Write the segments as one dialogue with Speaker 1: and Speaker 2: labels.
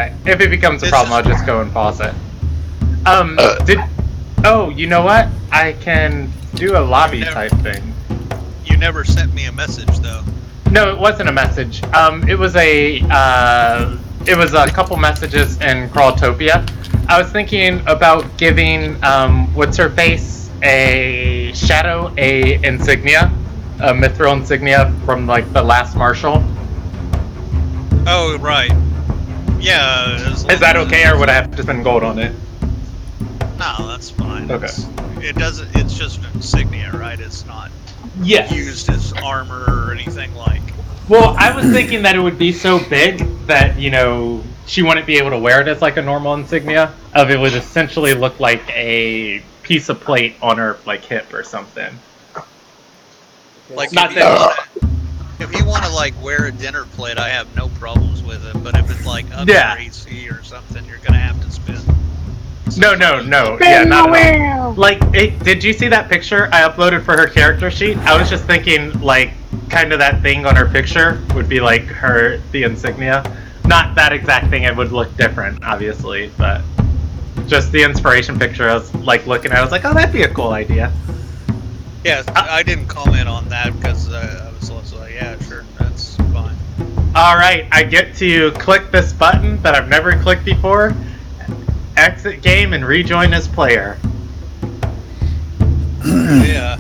Speaker 1: Okay. If it becomes a problem, I'll just go and pause it. Oh, you know what? I can do a lobby type thing.
Speaker 2: You never sent me a message, though.
Speaker 1: No, it wasn't a message. It was a couple messages in Crawltopia. I was thinking about giving what's her face a shadow, a insignia, a Mithril insignia from like the last Marshal.
Speaker 2: Oh, right. Yeah.
Speaker 1: Is that okay, or would I have to spend gold on it?
Speaker 2: No, that's fine.
Speaker 1: Okay.
Speaker 2: It doesn't. It's just an insignia, right? It's not
Speaker 1: Yes.
Speaker 2: used as armor or anything like.
Speaker 1: Well, I was thinking that it would be so big that, she wouldn't be able to wear it as like a normal insignia. It would essentially look like a piece of plate on her like hip or something.
Speaker 2: Like
Speaker 1: Not
Speaker 2: if you want to like wear a dinner plate, I have no problems with it. But if it's like under AC or something, you're gonna have to spend.
Speaker 1: No. Yeah, not at all. Like, did you see that picture I uploaded for her character sheet? I was just thinking, like, kind of that thing on her picture would be like the insignia. Not that exact thing. It would look different, obviously, but just the inspiration picture. I was like looking at. I was like, oh, that'd be a cool idea.
Speaker 2: Yeah, I didn't comment on that because I was also like, yeah, sure, that's fine.
Speaker 1: All right, I get to click this button that I've never clicked before. Exit game and rejoin as player.
Speaker 2: Yeah,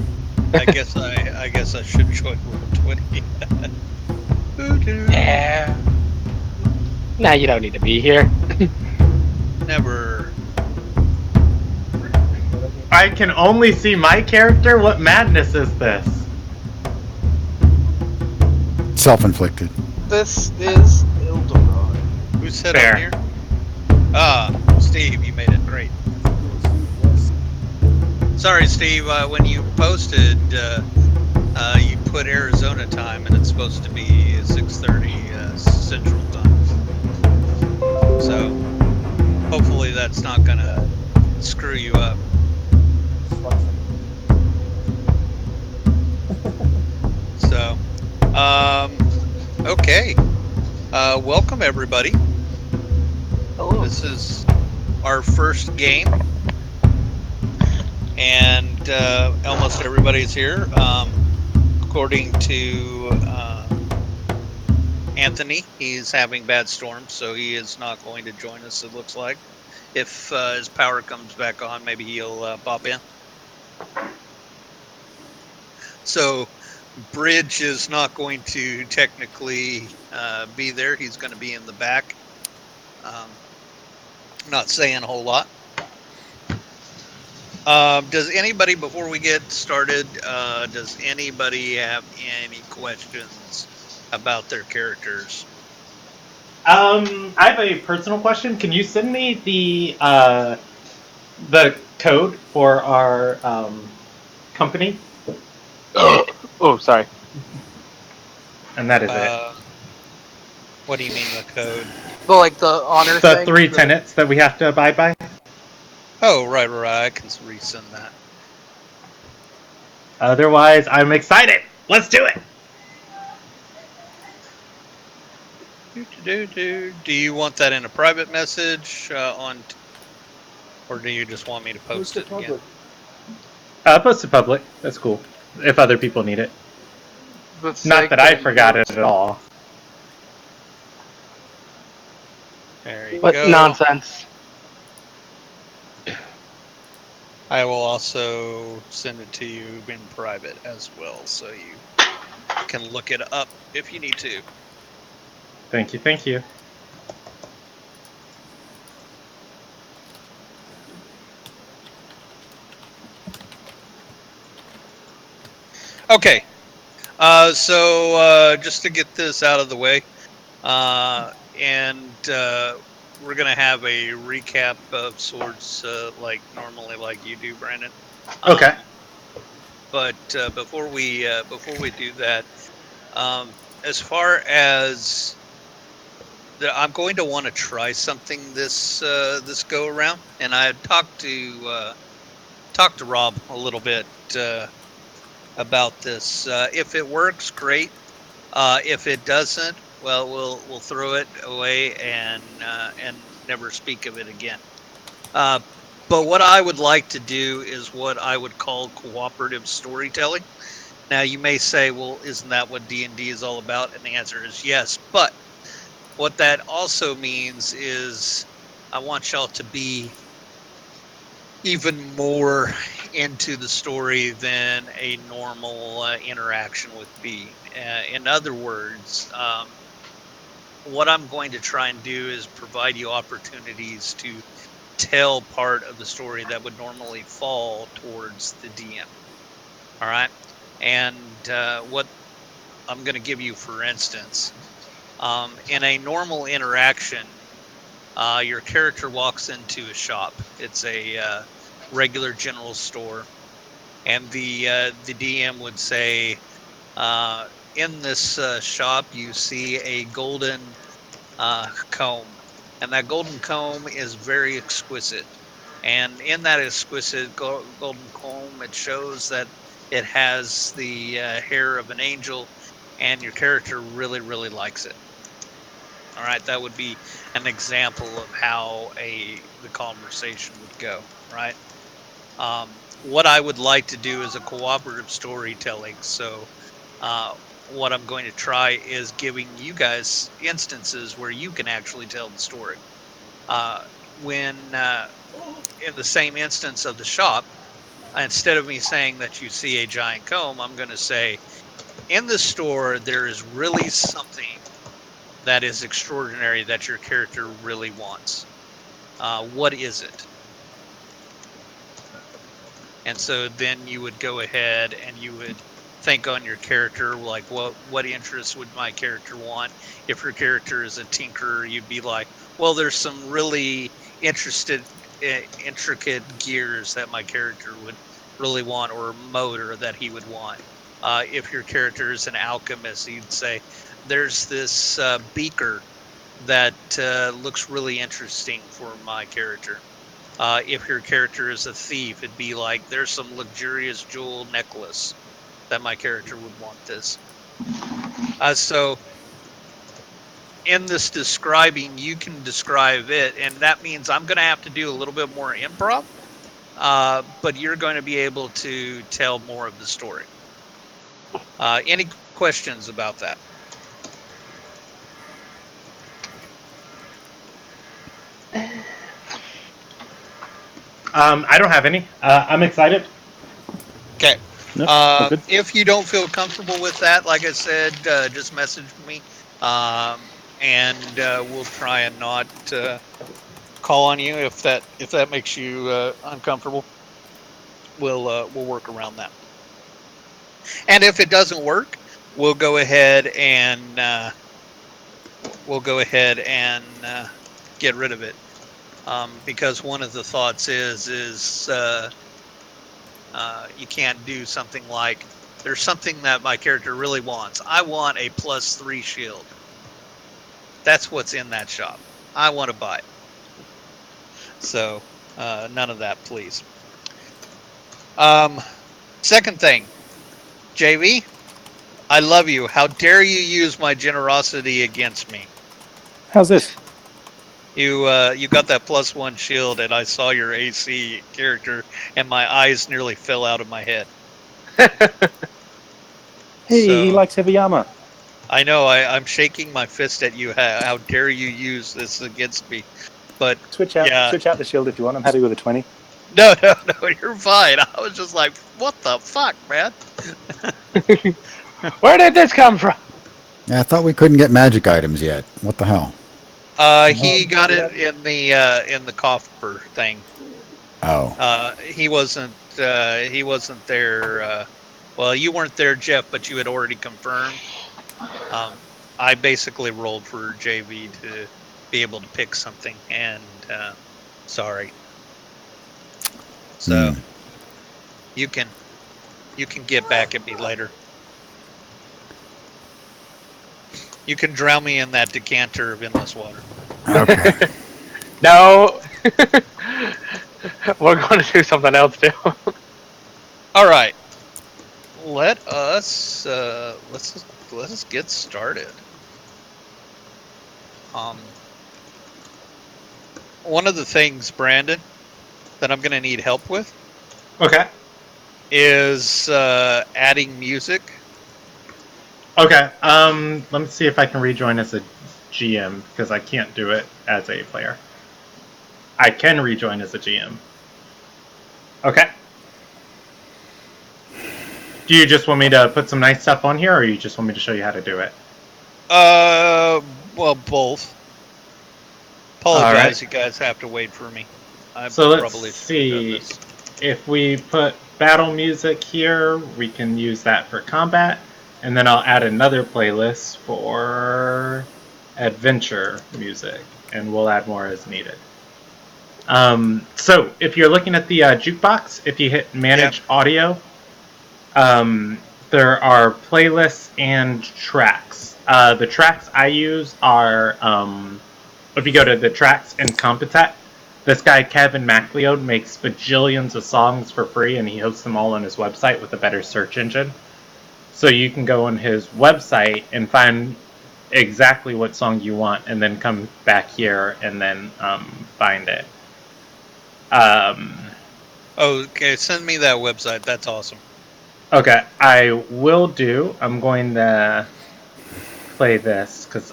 Speaker 2: I guess I should join Roll20.
Speaker 3: Yeah. Nah, you don't need to be here.
Speaker 2: Never.
Speaker 1: I can only see my character? What madness is this?
Speaker 4: Self-inflicted.
Speaker 5: This is Ilderon.
Speaker 2: Who said on here? Steve, you made it great. Sorry, Steve. When you posted, you put Arizona time, and it's supposed to be 6:30 Central Time. So, hopefully, that's not gonna screw you up. So, okay. Welcome everybody.
Speaker 5: Hello.
Speaker 2: This is our first game, and almost everybody's here. According to Anthony, he's having bad storms, so he is not going to join us, it looks like. If his power comes back on, maybe he'll pop in. So, Bridge is not going to technically be there. He's going to be in the back. Not saying a whole lot. Does anybody, before we get started, does anybody have any questions about their characters?
Speaker 1: I have a personal question. Can you send me the code for our company?
Speaker 3: Oh, sorry.
Speaker 1: And that is it.
Speaker 2: What do you mean the code?
Speaker 5: Well, like the honor
Speaker 1: The
Speaker 5: thing?
Speaker 1: 3 tenets that we have to abide by?
Speaker 2: Oh, right. I can resend that.
Speaker 1: Otherwise, I'm excited. Let's do it.
Speaker 2: Do you want that in a private message or do you just want me to post it again?
Speaker 1: Post to public. That's cool. If other people need it. Not that I forgot it at all.
Speaker 2: There you
Speaker 3: What
Speaker 2: go.
Speaker 3: nonsense.
Speaker 2: I will also send it to you in private as well, so you can look it up if you need to.
Speaker 1: Thank you.
Speaker 2: Okay, so just to get this out of the way, and we're gonna have a recap of sorts, like normally, like you do, Brandon.
Speaker 1: Okay.
Speaker 2: But before we do that, as far as I'm going to want to try something this go around, and I had talked to Rob a little bit about this. If it works, great. If it doesn't, well, we'll throw it away and never speak of it again. But what I would like to do is what I would call cooperative storytelling. Now, you may say, well, isn't that what D&D is all about? And the answer is yes. But what that also means is I want y'all to be even more into the story than a normal interaction would be. In other words, what I'm going to try and do is provide you opportunities to tell part of the story that would normally fall towards the DM. All right. And what I'm going to give you, for instance, in a normal interaction, your character walks into a shop. It's a regular general store, and the DM would say, in this shop, you see a golden comb, and that golden comb is very exquisite. And in that exquisite golden comb, it shows that it has the hair of an angel, and your character really, really likes it. All right, that would be an example of how the conversation would go. Right. What I would like to do is a cooperative storytelling. So, what I'm going to try is giving you guys instances where you can actually tell the story. When in the same instance of the shop, instead of me saying that you see a giant comb, I'm going to say, in the store, there is really something that is extraordinary that your character really wants. What is it? And so then you would go ahead and you would think on your character, like what interests would my character want? If your character is a tinkerer, you'd be like, well, there's some really intricate gears that my character would really want, or a motor that he would want. If your character is an alchemist, you'd say, there's this beaker that looks really interesting for my character. If your character is a thief, it'd be like, there's some luxurious jewel necklace that my character would want this. So in this describing, you can describe it, and that means I'm going to have to do a little bit more improv, but you're going to be able to tell more of the story. Any questions about that?
Speaker 1: I don't have any. I'm excited.
Speaker 2: Okay.
Speaker 6: No, good.
Speaker 2: If you don't feel comfortable with that, like I said, just message me, and we'll try and not call on you if that makes you uncomfortable. We'll work around that. And if it doesn't work, we'll go ahead and get rid of it, because one of the thoughts is you can't do something like, there's something that my character really wants. I want a +3 shield. That's what's in that shop. I want to buy it. So none of that, please. Second thing, JV, I love you. How dare you use my generosity against me?
Speaker 6: How's this?
Speaker 2: You got that +1 shield, and I saw your AC character, and my eyes nearly fell out of my head.
Speaker 6: Hey,
Speaker 2: So,
Speaker 6: he likes heavy armor.
Speaker 2: I know. I'm shaking my fist at you. How dare you use this against me? But
Speaker 6: Switch out the shield if you want. I'm happy with a 20.
Speaker 2: No, you're fine. I was just like, what the fuck, man?
Speaker 3: Where did this come from?
Speaker 4: Yeah, I thought we couldn't get magic items yet. What the hell?
Speaker 2: He got it in the coffer thing.
Speaker 4: Oh.
Speaker 2: He wasn't there. Well, you weren't there, Jeff, but you had already confirmed. I basically rolled for JV to be able to pick something, and sorry. So you can get back at me later. You can drown me in that decanter of endless water.
Speaker 4: Okay.
Speaker 3: No. We're going to do something else too.
Speaker 2: All right. Let us get started. One of the things, Brandon, that I'm going to need help with
Speaker 1: Okay.
Speaker 2: is adding music.
Speaker 1: Okay. Let me see if I can rejoin as a GM because I can't do it as a player. I can rejoin as a GM. Okay. Do you just want me to put some nice stuff on here, or you just want me to show you how to do it?
Speaker 2: Well, both. Apologize,
Speaker 1: right.
Speaker 2: you guys have to wait for me.
Speaker 1: So let's
Speaker 2: probably
Speaker 1: see. If we put battle music here, we can use that for combat. And then I'll add another playlist for adventure music. And we'll add more as needed. So if you're looking at the jukebox, if you hit manage audio, there are playlists and tracks. The tracks I use are, if you go to the tracks in Competent, this guy Kevin MacLeod makes bajillions of songs for free, and he hosts them all on his website with a better search engine. So you can go on his website and find exactly what song you want, and then come back here and then find it.
Speaker 2: Okay, send me that website. That's awesome.
Speaker 1: Okay, I will do. I'm going to play this because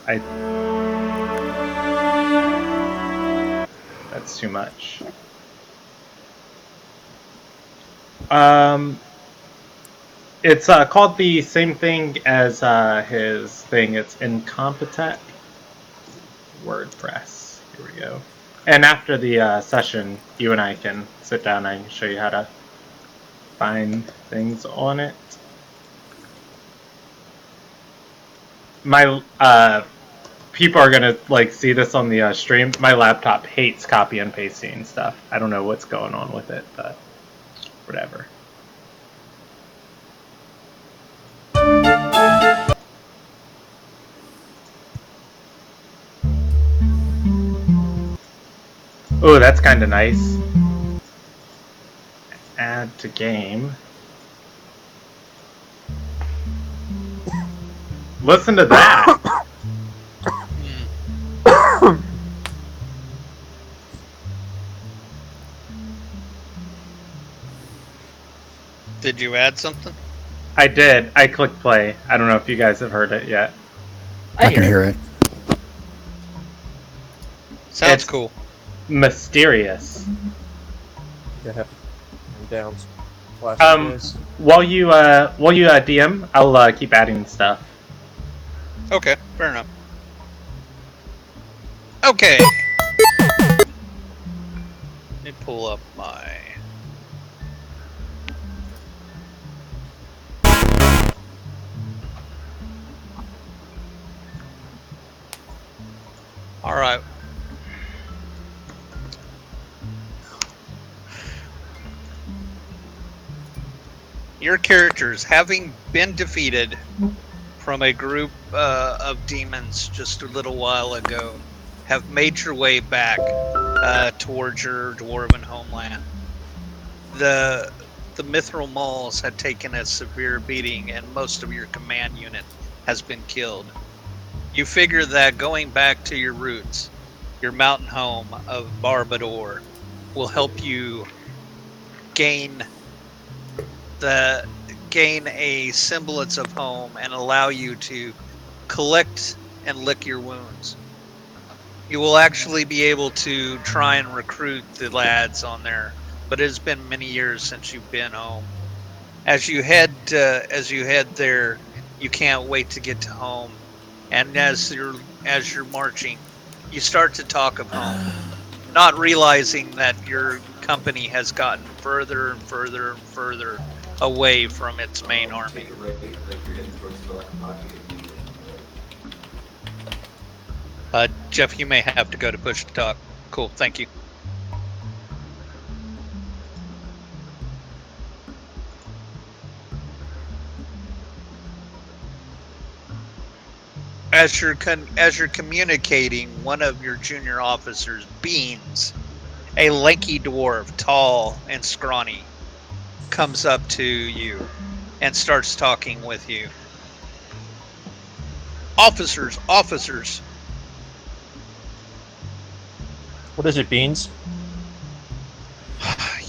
Speaker 1: that's too much. It's called the same thing as his thing. It's Incompetent WordPress. Here we go. And after the session, you and I can sit down and show you how to find things on it. My people are gonna see this on the stream. My laptop hates copy and pasting stuff. I don't know what's going on with it, but whatever. Oh, that's kind of nice. Add to game. Listen to that.
Speaker 2: Did you add something?
Speaker 1: I did. I clicked play. I don't know if you guys have heard it yet.
Speaker 4: I can hear it.
Speaker 2: Sounds cool.
Speaker 1: Mysterious.
Speaker 7: Yeah, I'm down.
Speaker 1: While you DM, I'll keep adding stuff.
Speaker 2: Okay, fair enough. Okay. Let me pull up my... All right. Your characters, having been defeated from a group of demons just a little while ago, have made your way back towards your dwarven homeland. The Mithril Mauls had taken a severe beating, and most of your command unit has been killed. You figure that going back to your roots, your mountain home of Barbador, will help you gain a semblance of home and allow you to collect and lick your wounds. You will actually be able to try and recruit the lads on there, but it has been many years since you've been home. As you head there, you can't wait to get to home, and as you're marching, you start to talk of home, not realizing that your company has gotten further and further and further away from its main army. Jeff, you may have to go to push to talk. Cool, thank you. As you're communicating, one of your junior officers beams. A lanky dwarf, tall and scrawny, comes up to you and starts talking with you. Officers,
Speaker 7: What is it, Beans?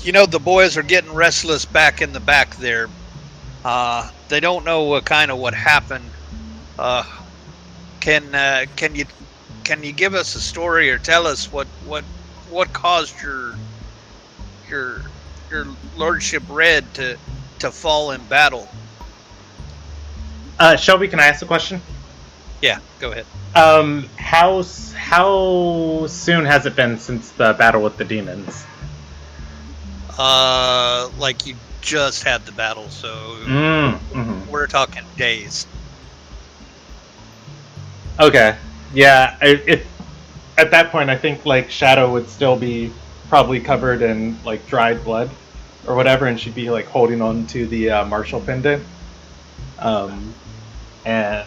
Speaker 2: You know, the boys are getting restless back in the back there. They don't know what happened. Can you give us a story or tell us what caused your lordship Red to fall in battle?
Speaker 1: Shelby, can I ask a question?
Speaker 2: Yeah, go ahead.
Speaker 1: How soon has it been since the battle with the demons?
Speaker 2: Like you just had the battle, so we're talking days.
Speaker 1: Okay. Yeah. At that point, I think like Shadow would still be probably covered in like dried blood or whatever, and she'd be like holding on to the martial pendant, and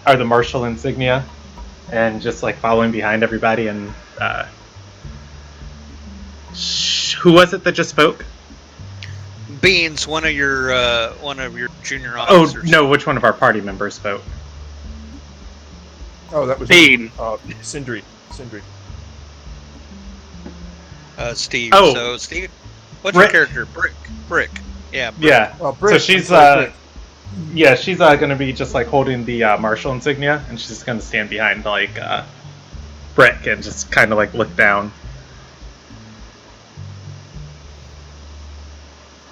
Speaker 1: or the martial insignia, and just like following behind everybody. And who was it that just spoke?
Speaker 2: Beans, one of your junior officers.
Speaker 1: Oh no, which one of our party members spoke?
Speaker 7: Oh, that was
Speaker 3: Bean.
Speaker 7: Sindri.
Speaker 2: Steve.
Speaker 1: Oh.
Speaker 2: So Steve, what's
Speaker 1: Brick.
Speaker 2: your character? Brick. Yeah. Brick.
Speaker 1: Yeah.
Speaker 7: Oh, Brick.
Speaker 1: So she's
Speaker 7: Brick.
Speaker 1: yeah, she's gonna be just like holding the martial insignia, and she's just gonna stand behind like Brick and just kind of like look down.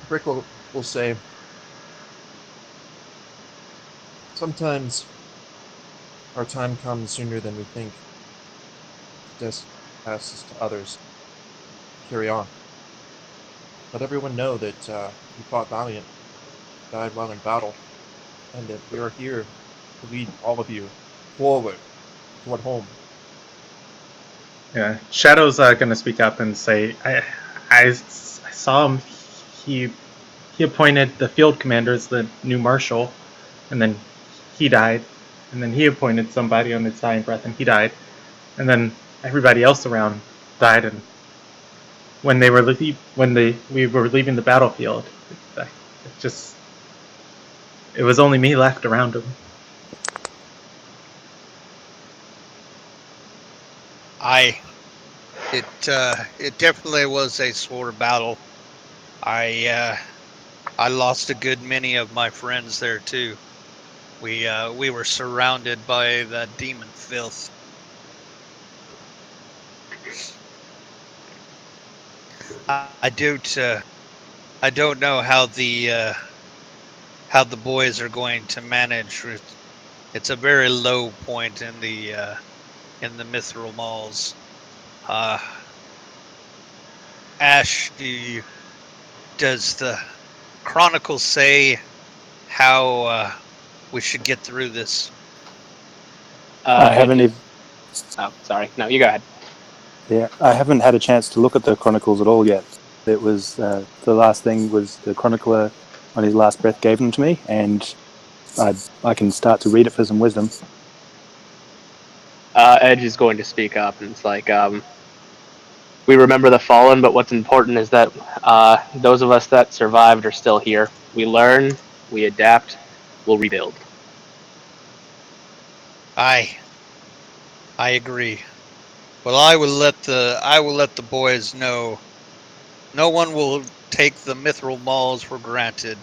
Speaker 7: Brick will say, sometimes our time comes sooner than we think. Just passes to others. Carry on. Let everyone know that you fought valiant, died well in battle, and that we are here to lead all of you forward toward home.
Speaker 1: Yeah, Shadow's gonna speak up and say, I saw him. He appointed the field commander as the new marshal, and then he died, and then he appointed somebody on his dying breath, and he died, and then everybody else around died. And when we were leaving the battlefield, it was only me left around him.
Speaker 2: It definitely was a sore battle. I lost a good many of my friends there too. We were surrounded by that demon filth. I don't know how the boys are going to manage. It's a very low point in the Mithril Mauls. Ash, does the Chronicles say how we should get through this?
Speaker 6: I haven't even.
Speaker 3: Oh, sorry. No, you go ahead.
Speaker 6: Yeah, I haven't had a chance to look at the Chronicles at all yet. It was the last thing was the chronicler on his last breath gave them to me, and I can start to read it for some wisdom.
Speaker 3: Edge is going to speak up, and it's like, we remember the fallen, but what's important is that those of us that survived are still here. We learn, we adapt, we'll rebuild.
Speaker 2: I agree. Well, I will let the boys know. No one will take the Mithril Mauls for granted.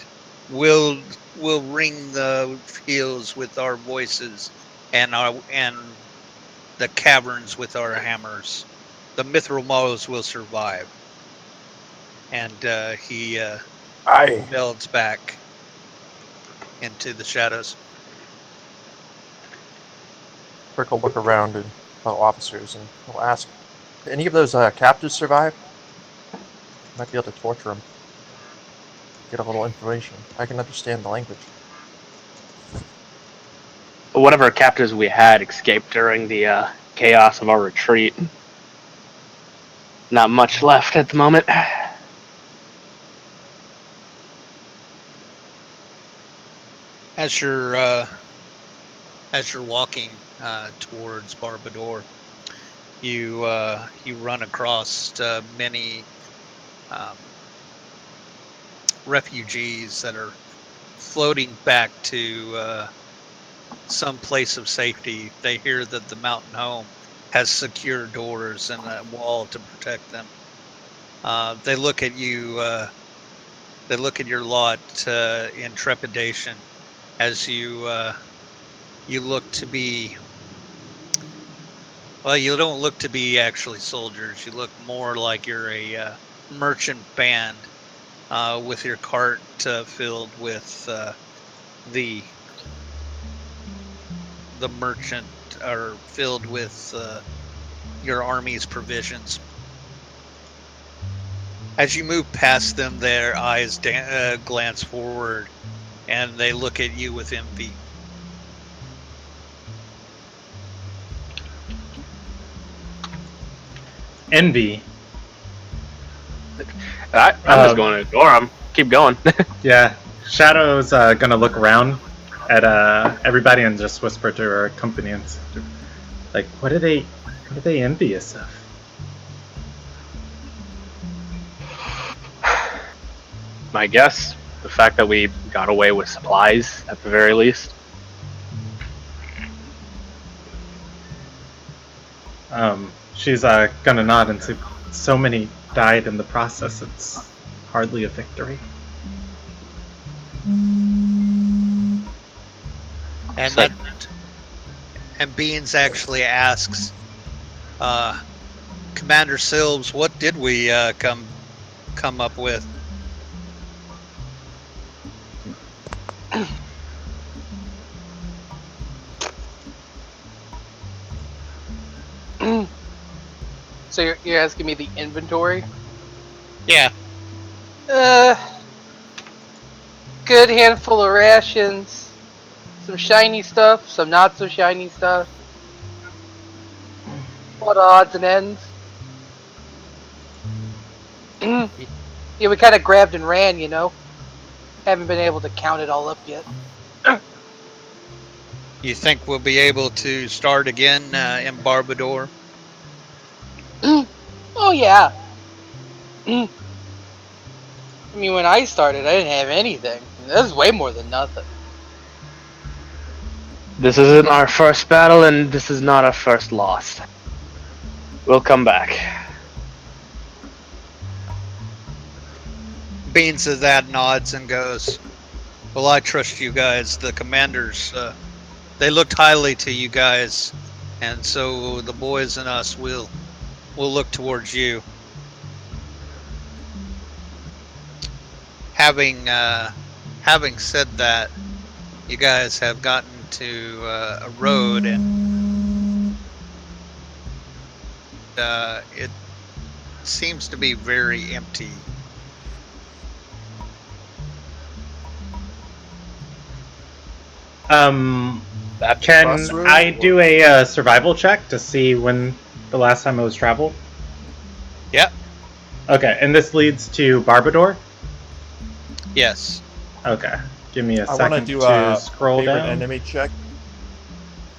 Speaker 2: We'll ring the fields with our voices and the caverns with our hammers. The Mithril Mauls will survive. And he builds back into the shadows.
Speaker 7: Brick will look around and fellow officers and he'll ask, did any of those captives survive? Might be able to torture them. Get a little information. I can understand the language.
Speaker 3: Whatever captives we had escaped during the chaos of our retreat. Not much left at the moment.
Speaker 2: As you're walking towards Barbador, you run across many refugees that are floating back to some place of safety. They hear that the mountain home has secure doors and a wall to protect them. They look at you. They look at your lot in trepidation as you look to be. Well, you don't look to be actually soldiers. You look more like you're a merchant band with your cart filled with the merchant, or filled with your army's provisions. As you move past them, their eyes glance forward, and they look at you with envy.
Speaker 1: Envy.
Speaker 3: I'm just going to ignore them. Keep going.
Speaker 1: Yeah. Shadow's gonna look around at everybody and just whisper to her companions, like, what are they envious of?
Speaker 3: My guess, the fact that we got away with supplies at the very least.
Speaker 1: She's gonna nod and say, so many died in the process, it's hardly a victory.
Speaker 2: And
Speaker 3: Like-
Speaker 2: and Beans actually asks, Commander Silves, what did we come up with?
Speaker 5: So you're asking me the inventory?
Speaker 2: Yeah.
Speaker 5: Good handful of rations, some shiny stuff, some not so shiny stuff. What odds and ends? Yeah, we kind of grabbed and ran, you know. Haven't been able to count it all up yet.
Speaker 2: You think we'll be able to start again in Barbador?
Speaker 5: Oh yeah. I mean, when I started, I didn't have anything. This is way more than nothing.
Speaker 3: This isn't our first battle, and this is not our first loss. We'll come back.
Speaker 2: Beans at that nods and goes, well, I trust you guys. The commanders, they looked highly to you guys, and so the boys and us will look towards you. Having said that, you guys have gotten to a road, and it seems to be very empty.
Speaker 1: Can
Speaker 7: Crossroads
Speaker 1: I
Speaker 7: or-
Speaker 1: do a survival check to see when the last time it was traveled?
Speaker 2: Yeah.
Speaker 1: Okay, and this leads to Barbador?
Speaker 2: Yes.
Speaker 1: Okay, give me a
Speaker 7: I want to
Speaker 1: second
Speaker 7: do
Speaker 1: to
Speaker 7: a
Speaker 1: scroll
Speaker 7: favorite
Speaker 1: down.
Speaker 7: enemy check.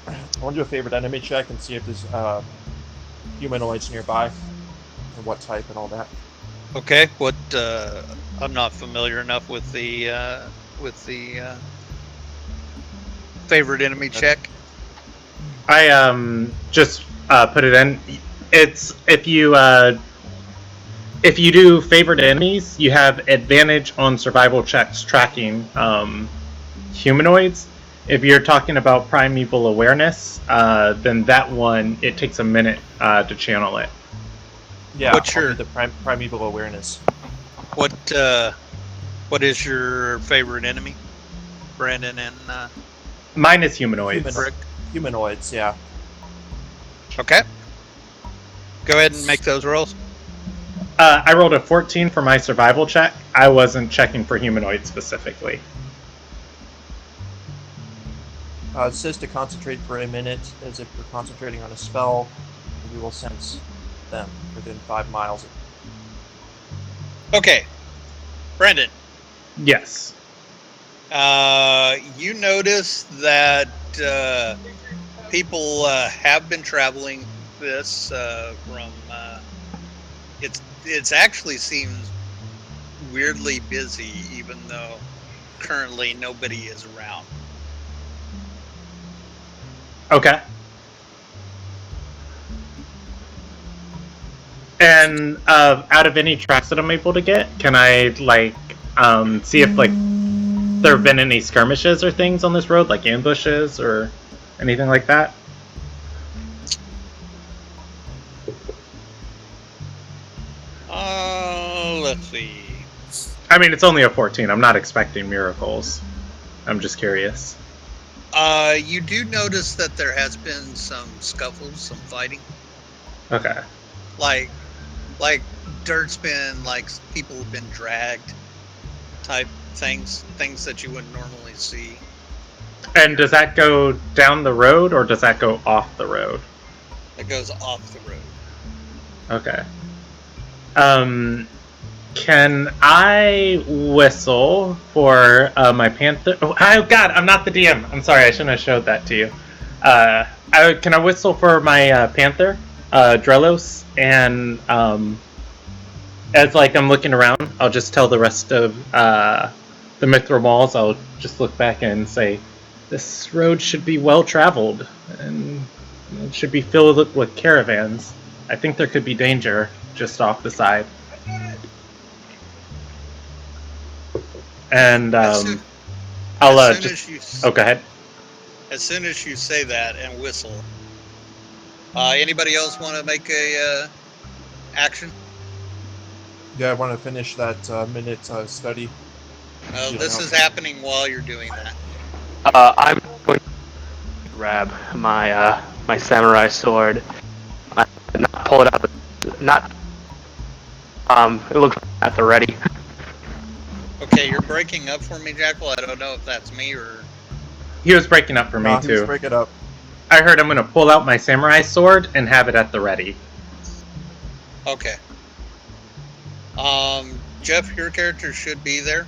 Speaker 7: I want to do a favorite enemy check and see if there's humanoids nearby and what type and all that.
Speaker 2: Okay. What? I'm not familiar enough with the favorite enemy check.
Speaker 1: I just put it in. It's if you do favorite enemies, you have advantage on survival checks tracking humanoids. If you're talking about primeval awareness, then that one, it takes a minute to channel it.
Speaker 7: Yeah,
Speaker 2: What's
Speaker 7: I'll
Speaker 2: your-
Speaker 7: do the primeval awareness.
Speaker 2: What is your favorite enemy, Brandon and
Speaker 1: Mine is humanoids.
Speaker 2: Rick?
Speaker 7: Humanoids, yeah.
Speaker 2: Okay. Go ahead and make those rolls.
Speaker 1: I rolled a 14 for my survival check. I wasn't checking for humanoids specifically.
Speaker 7: It says to concentrate for a minute as if we're concentrating on a spell, and we will sense them within 5 miles.
Speaker 2: Okay. Brandon,
Speaker 1: Yes.
Speaker 2: you notice that people have been traveling this from. It's actually seems weirdly busy, even though currently nobody is around.
Speaker 1: Okay. And out of any tracks that I'm able to get, can I like see if like there have been any skirmishes or things on this road, like ambushes or anything like that?
Speaker 2: Let's see.
Speaker 1: I mean, it's only a 14. I'm not expecting miracles. I'm just curious.
Speaker 2: You do notice that there has been some scuffles, some fighting.
Speaker 1: Okay.
Speaker 2: Like dirt's been, like, people have been dragged type things that you wouldn't normally see.
Speaker 1: And does that go down the road or does that go off the road?
Speaker 2: It goes off the road.
Speaker 1: Okay. Can I whistle for my panther? Oh God, I'm not the DM. I'm sorry, I shouldn't have showed that to you. Can I whistle for my panther, Drelos? And as like I'm looking around, I'll just tell the rest of the Mithril Mauls. I'll just look back and say, this road should be well traveled and it should be filled with caravans. I think there could be danger just off the side. And I'll just. Oh, go ahead.
Speaker 2: As soon as you say that and whistle, anybody else want to make a action?
Speaker 7: Yeah, I want to finish that minute study.
Speaker 2: This is happening while you're doing that.
Speaker 3: I'm going to grab my my samurai sword. Not pull it out. Not. It looks at the ready.
Speaker 2: Okay, you're breaking up for me, Jackal. I don't know if that's me or...
Speaker 1: He was breaking up for me, too.
Speaker 7: He was breaking up.
Speaker 1: I heard I'm going to pull out my samurai sword and have it at the ready.
Speaker 2: Okay. Jeff, your character should be there.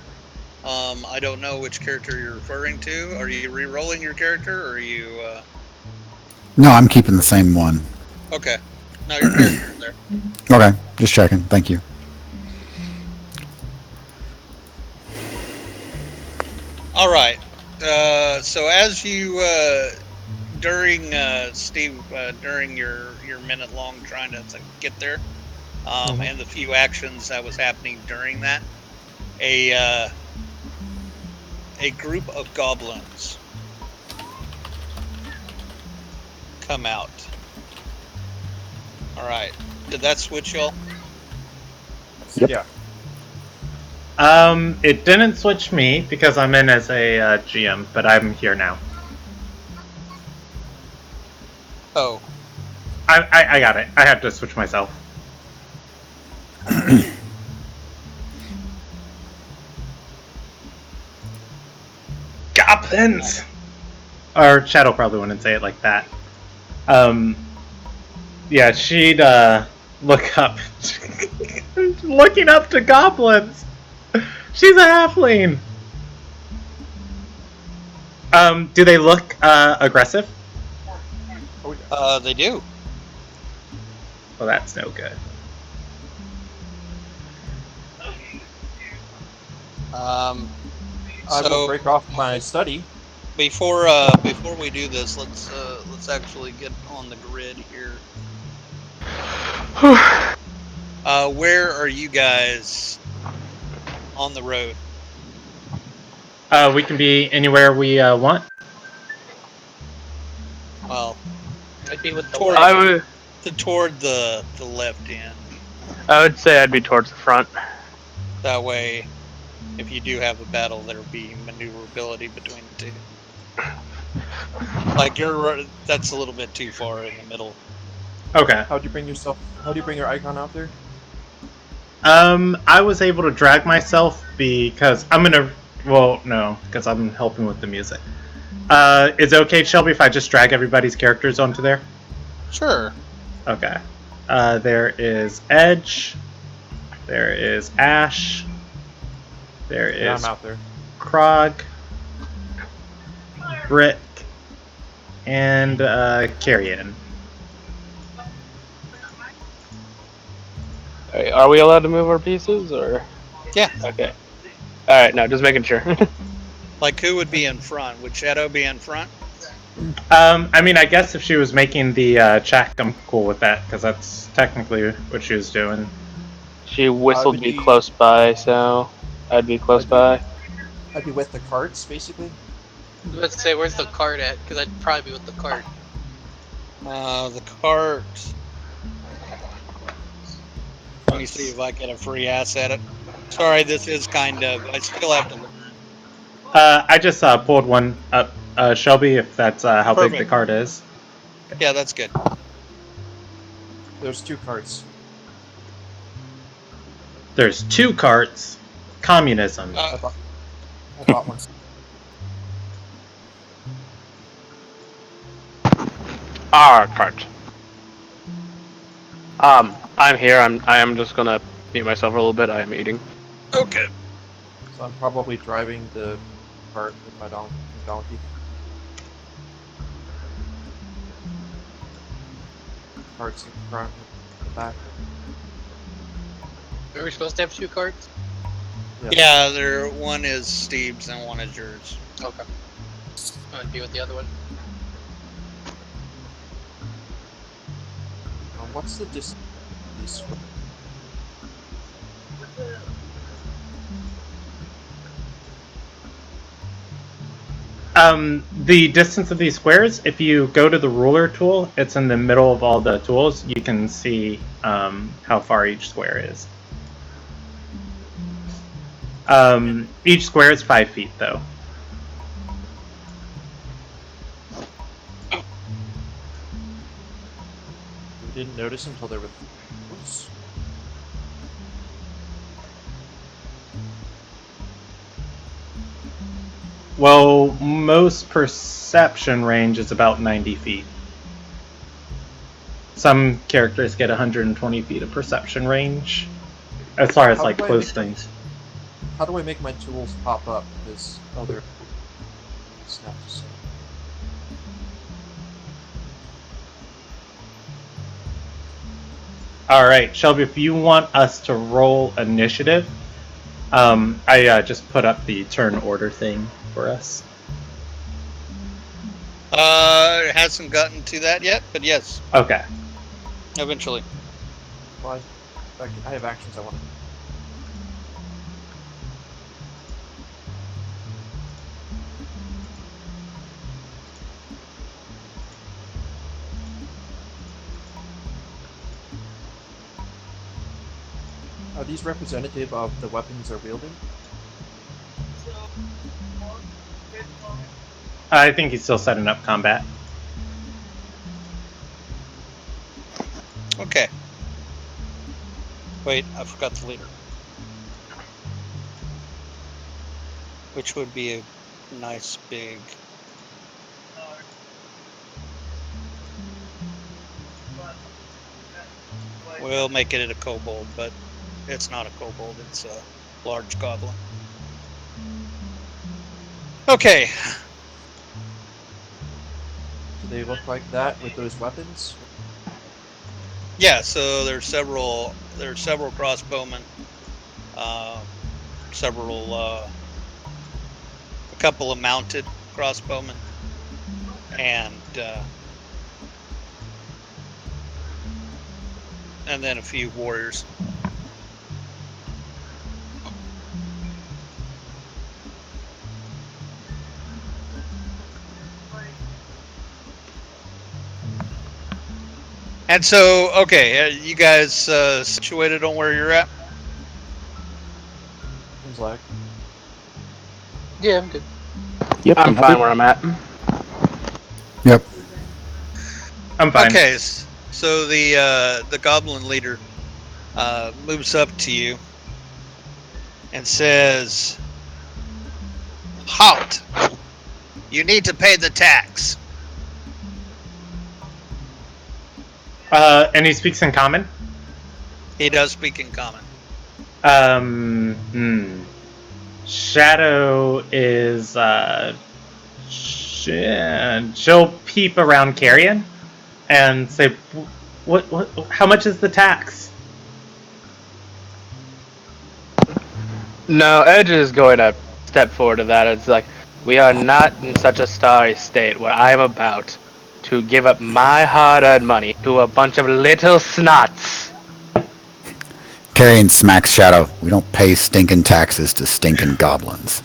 Speaker 2: I don't know which character you're referring to. Are you re-rolling your character, or are you...
Speaker 4: No, I'm keeping the same one.
Speaker 2: Okay. No, your character's there.
Speaker 4: Okay, just checking. Thank you.
Speaker 2: All right. So as you during Steve during your minute long trying to get there, and the few actions that was happening during that, a group of goblins come out. All right. Did that switch y'all?
Speaker 6: Yep.
Speaker 7: Yeah.
Speaker 1: It didn't switch me because I'm in as a GM, but I'm here now.
Speaker 2: Oh.
Speaker 1: I got it. I had to switch myself. Goblins! Or Shadow probably wouldn't say it like that. Yeah, she'd look up. Looking up to goblins! She's a halfling! Do they look aggressive?
Speaker 2: They do.
Speaker 1: Well, that's no good.
Speaker 7: I will break off my study.
Speaker 2: Before we do this, let's actually get on the grid here. Where are you guys on the road?
Speaker 1: We can be anywhere we want.
Speaker 2: Well,
Speaker 3: I'd be with
Speaker 2: toward the left end.
Speaker 3: I would say I'd be towards the front.
Speaker 2: That way, if you do have a battle, there'll be maneuverability between the two. Like that's a little bit too far in the middle.
Speaker 1: Okay.
Speaker 7: How do you bring your icon out there?
Speaker 1: I was able to drag myself because I'm gonna. Well, no, because I'm helping with the music. Is it okay, Shelby, if I just drag everybody's characters onto there?
Speaker 2: Sure.
Speaker 1: Okay. There is Edge. There is Ash. There is
Speaker 7: I'm out there.
Speaker 1: Krog. Brick. And Carrion.
Speaker 3: Right, are we allowed to move our pieces, or?
Speaker 2: Yeah.
Speaker 3: Okay. All right, no, just making sure.
Speaker 2: Like, who would be in front? Would Shadow be in front?
Speaker 1: I mean, I guess if she was making the check, I'm cool with that, because that's technically what she was doing.
Speaker 3: She whistled
Speaker 7: would
Speaker 3: me
Speaker 7: be-
Speaker 3: close by, so I'd be close by.
Speaker 7: I'd be with the carts, basically.
Speaker 5: Let's say, where's the cart at? Because I'd probably be with the cart.
Speaker 2: The cart. Let me see if I get a free ass at it. Sorry, this is kind of. I still have to learn.
Speaker 1: I just pulled one up, Shelby, if that's how big the
Speaker 2: Perfect.
Speaker 1: card is.
Speaker 2: Yeah, that's good.
Speaker 7: There's 2 carts.
Speaker 1: There's 2 carts. Communism.
Speaker 7: I bought one.
Speaker 3: Our cart. I'm here. I am just gonna mute myself for a little bit. I am eating.
Speaker 2: Okay.
Speaker 7: So I'm probably driving the cart with my donkey. Carts in front, and the back.
Speaker 5: Are we supposed to have 2 carts?
Speaker 2: Yeah, there. One is Steve's and one is yours.
Speaker 5: Okay. I'm gonna be with the other one.
Speaker 7: What's the distance of these?
Speaker 1: The distance of these squares, if you go to the ruler tool, it's in the middle of all the tools. You can see how far each square is. Each square is 5 feet, though.
Speaker 7: We didn't notice until they were close.
Speaker 1: Well, most perception range is about 90 feet. Some characters get 120 feet of perception range, as far as like close things.
Speaker 7: How do I make my tools pop up? Because other snap to see.
Speaker 1: Alright, Shelby, if you want us to roll initiative, I just put up the turn order thing for us.
Speaker 2: It hasn't gotten to that yet, but yes,
Speaker 1: Okay.
Speaker 2: eventually.
Speaker 7: Well, I have actions I want to. Are these representative of the weapons they're wielding?
Speaker 1: I think he's still setting up combat.
Speaker 2: Okay. Wait, I forgot the leader. Which would be a nice big. We'll make it a kobold, but it's not a kobold, it's a large goblin. Okay.
Speaker 7: Do they look like that with those weapons?
Speaker 2: Yeah, so there's several crossbowmen, a couple of mounted crossbowmen, and then a few warriors. And so, okay, you guys situated on where you're at?
Speaker 7: Seems like.
Speaker 5: Yeah, I'm good.
Speaker 4: Yep,
Speaker 3: I'm fine where I'm at.
Speaker 4: Yep.
Speaker 1: I'm fine.
Speaker 2: Okay, so the goblin leader moves up to you and says, "Halt! You need to pay the tax."
Speaker 1: And he speaks in common?
Speaker 2: He does speak in common.
Speaker 1: Shadow is, she'll peep around Carrion and say, what, how much is the tax?
Speaker 3: No, Edge is going to step forward to that. It's like, We are not in such a starry state where I am about to give up my hard-earned money to a bunch of little snots.
Speaker 4: Carrying smacks Shadow. We don't pay stinking taxes to stinking goblins.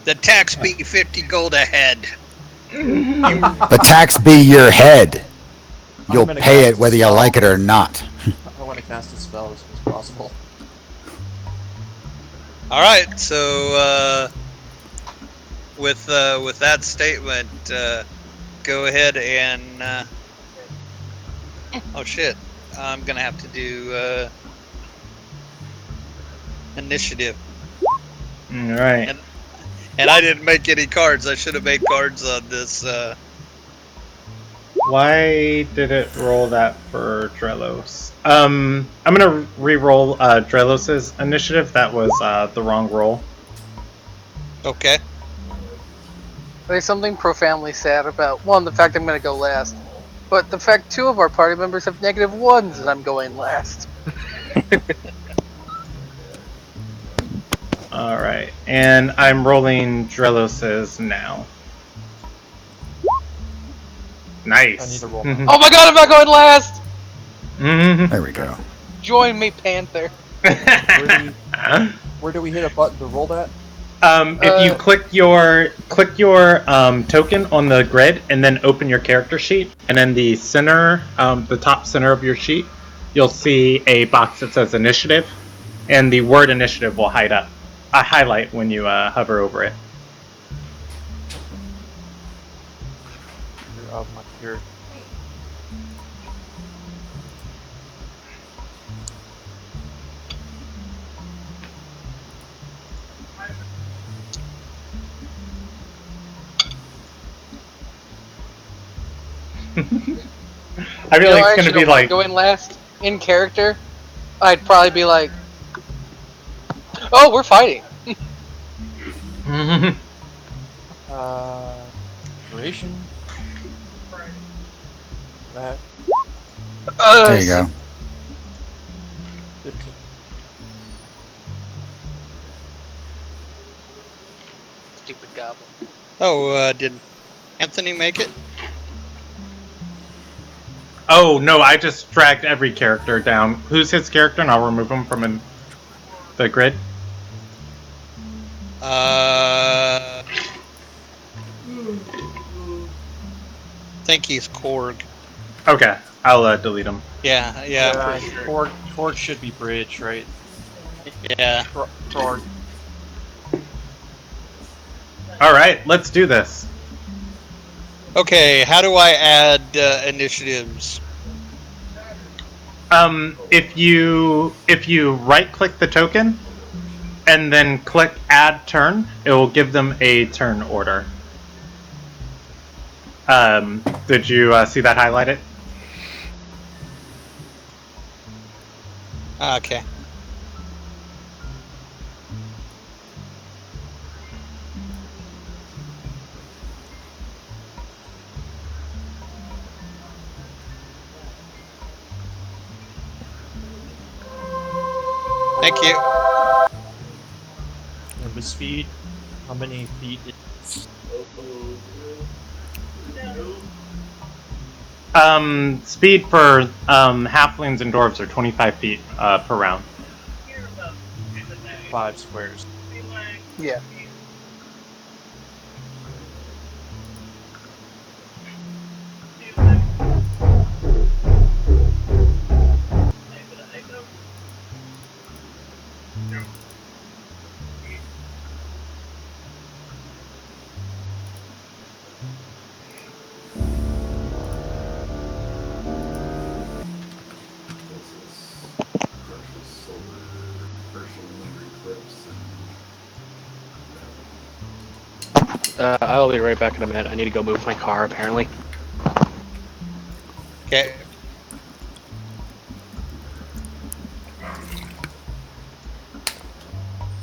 Speaker 2: The tax be 50 gold a head.
Speaker 4: The tax be your head. You'll
Speaker 7: gonna
Speaker 4: pay
Speaker 7: cast
Speaker 4: it
Speaker 7: a
Speaker 4: whether you
Speaker 7: spell.
Speaker 4: like it or not.
Speaker 7: I want to cast a spell as soon as possible.
Speaker 2: All right, so with that statement, go ahead and oh shit, I'm gonna have to do initiative,
Speaker 1: All right.
Speaker 2: and I didn't make any cards. I should have made cards on this.
Speaker 1: Why did it roll that for Drelos? I'm gonna re-roll Drelos's initiative. That was the wrong roll.
Speaker 2: Okay.
Speaker 5: There's something profoundly sad about, one, the fact I'm going to go last, but the fact 2 of our party members have -1s and I'm going last.
Speaker 1: All right, and I'm rolling Drelos's now. Nice.
Speaker 7: I need to roll.
Speaker 5: Oh my god, I'm not going last!
Speaker 4: There we go.
Speaker 5: Join me, Panther.
Speaker 7: Where do we hit a button to roll that?
Speaker 1: If you click your token on the grid and then open your character sheet, and in the center, the top center of your sheet, you'll see a box that says initiative, and the word initiative will highlight when you hover over it.
Speaker 7: Of my character.
Speaker 1: I feel like it's gonna be like
Speaker 5: going last in character. I'd probably be like, "Oh, we're fighting."
Speaker 7: Duration. That.
Speaker 4: There you go.
Speaker 7: 15.
Speaker 5: Stupid goblin.
Speaker 2: Oh, did Anthony make it?
Speaker 1: Oh no, I just dragged every character down. Who's his character? And I'll remove him from the grid.
Speaker 2: I think he's Korg.
Speaker 1: Okay, I'll delete him.
Speaker 2: Yeah.
Speaker 7: Korg should be bridge, right?
Speaker 2: Yeah.
Speaker 7: Korg.
Speaker 1: All right, let's do this.
Speaker 2: Okay, how do I add initiatives?
Speaker 1: If you right-click the token and then click Add Turn, it will give them a turn order. Did you see that highlighted?
Speaker 2: Okay. Thank you.
Speaker 7: And with speed, how many feet?
Speaker 1: Speed for halflings and dwarves are 25 feet per round.
Speaker 7: 5 squares.
Speaker 5: Yeah.
Speaker 3: I'll be right back in a minute. I need to go move my car, apparently.
Speaker 2: Okay.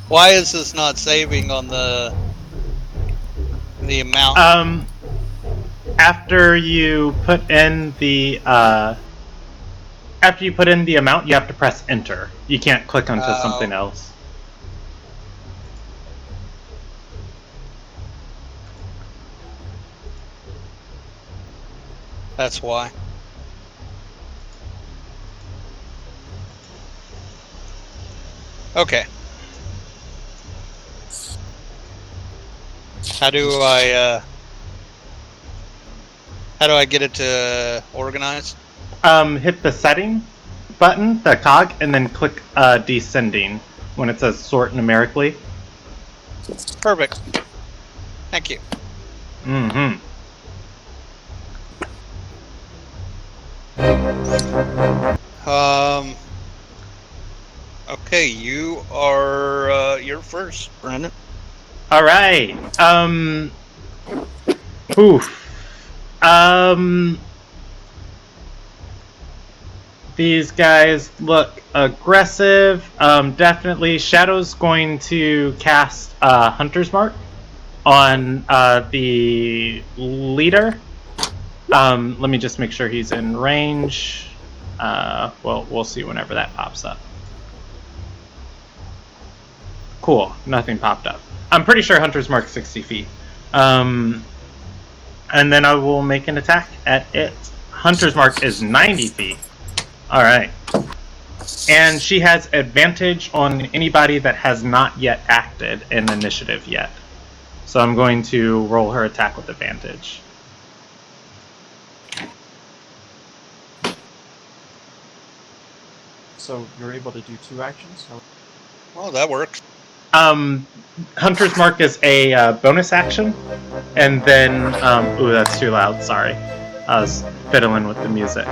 Speaker 2: Why is this not saving on the amount?
Speaker 1: After you put in the amount, you have to press Enter. You can't click onto something else.
Speaker 2: That's why. Okay. How do I get it to organize?
Speaker 1: Hit the setting button, the cog, and then click descending when it says sort numerically.
Speaker 2: Perfect. Thank you.
Speaker 1: Mm-hmm.
Speaker 2: Okay, you're first, Brendan.
Speaker 1: All right. Oof. These guys look aggressive. Definitely. Shadow's going to cast Hunter's Mark on the leader. Let me just make sure he's in range. Well, we'll see whenever that pops up. Cool. Nothing popped up. I'm pretty sure Hunter's Mark 60 feet. And then I will make an attack at it. Hunter's Mark is 90 feet. All right. And she has advantage on anybody that has not yet acted in initiative yet. So I'm going to roll her attack with advantage.
Speaker 7: So you're able to do 2 actions?
Speaker 2: Oh, that works.
Speaker 1: Hunter's Mark is a bonus action. And then, ooh, that's too loud, sorry. I was fiddling with the music.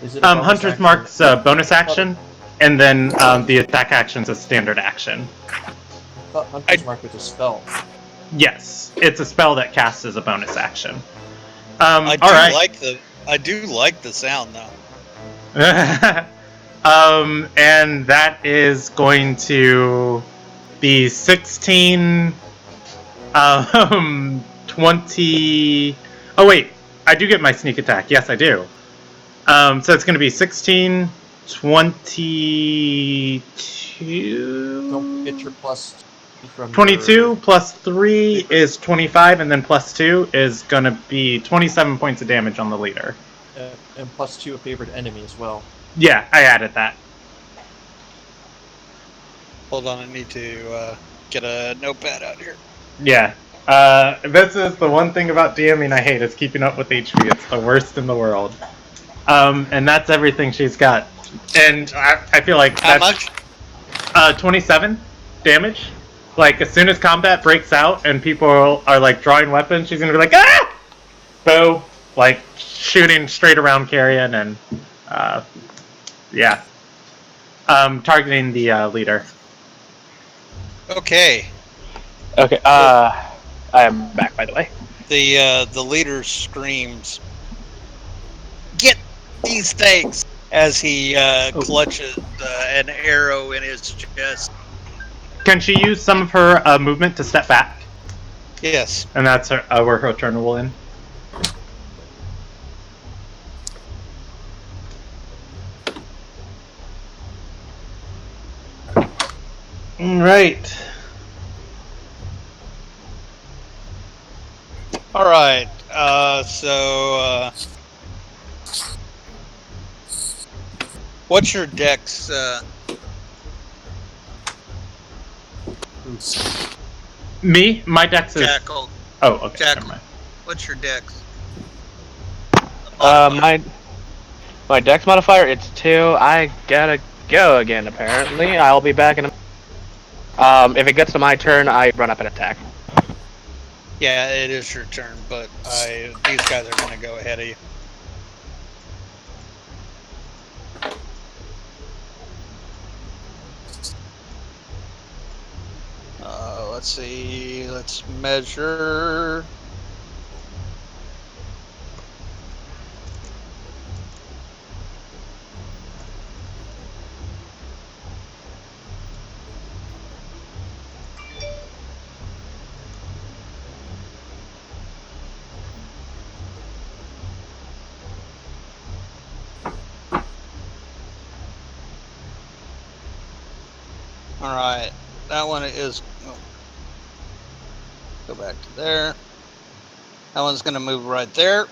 Speaker 7: Is it a bonus
Speaker 1: Hunter's
Speaker 7: action?
Speaker 1: Mark's a bonus action, and then the attack action's a standard action.
Speaker 7: I thought Hunter's Mark was a spell.
Speaker 1: Yes, it's a spell that casts as a bonus action.
Speaker 2: I do
Speaker 1: all right.
Speaker 2: like the sound though.
Speaker 1: And that is going to be 16, 20. Oh wait, I do get my sneak attack. Yes, I do. So it's going to be 16, 22.
Speaker 7: Don't get your plus from
Speaker 1: 22
Speaker 7: your...
Speaker 1: plus 3 is 25, and then plus 2 is going to be 27 points of damage on the leader.
Speaker 7: And plus 2 a favored enemy as well.
Speaker 1: Yeah, I added that.
Speaker 2: Hold on, I need to get a notepad out here.
Speaker 1: Yeah. This is the one thing about DMing I hate, is keeping up with HP. It's the worst in the world. And that's everything she's got. And I feel like
Speaker 2: How
Speaker 1: that's...
Speaker 2: much?
Speaker 1: 27 damage. Like, as soon as combat breaks out and people are like drawing weapons, she's gonna be like, ah! Bow! Like, shooting straight around Carrion and, yeah. Targeting the leader.
Speaker 2: Okay.
Speaker 3: Okay. I am back, by the way.
Speaker 2: The leader screams, "Get these things!" as he clutches an arrow in his chest.
Speaker 1: Can she use some of her movement to step back?
Speaker 2: Yes.
Speaker 1: And that's her, where her turn will end. Right.
Speaker 2: All right. So, what's your dex?
Speaker 1: Me? My dex is...
Speaker 2: Jackal.
Speaker 1: Oh, okay.
Speaker 2: Jackal.
Speaker 1: Never mind.
Speaker 2: What's your dex?
Speaker 3: My dex modifier, it's 2. I gotta go again, apparently. I'll be back in a... if it gets to my turn, I run up and attack.
Speaker 2: Yeah, it is your turn, but these guys are going to go ahead of you. Let's see. Let's measure. All right, that one is. Oh, go back to there. That one's going to move right there.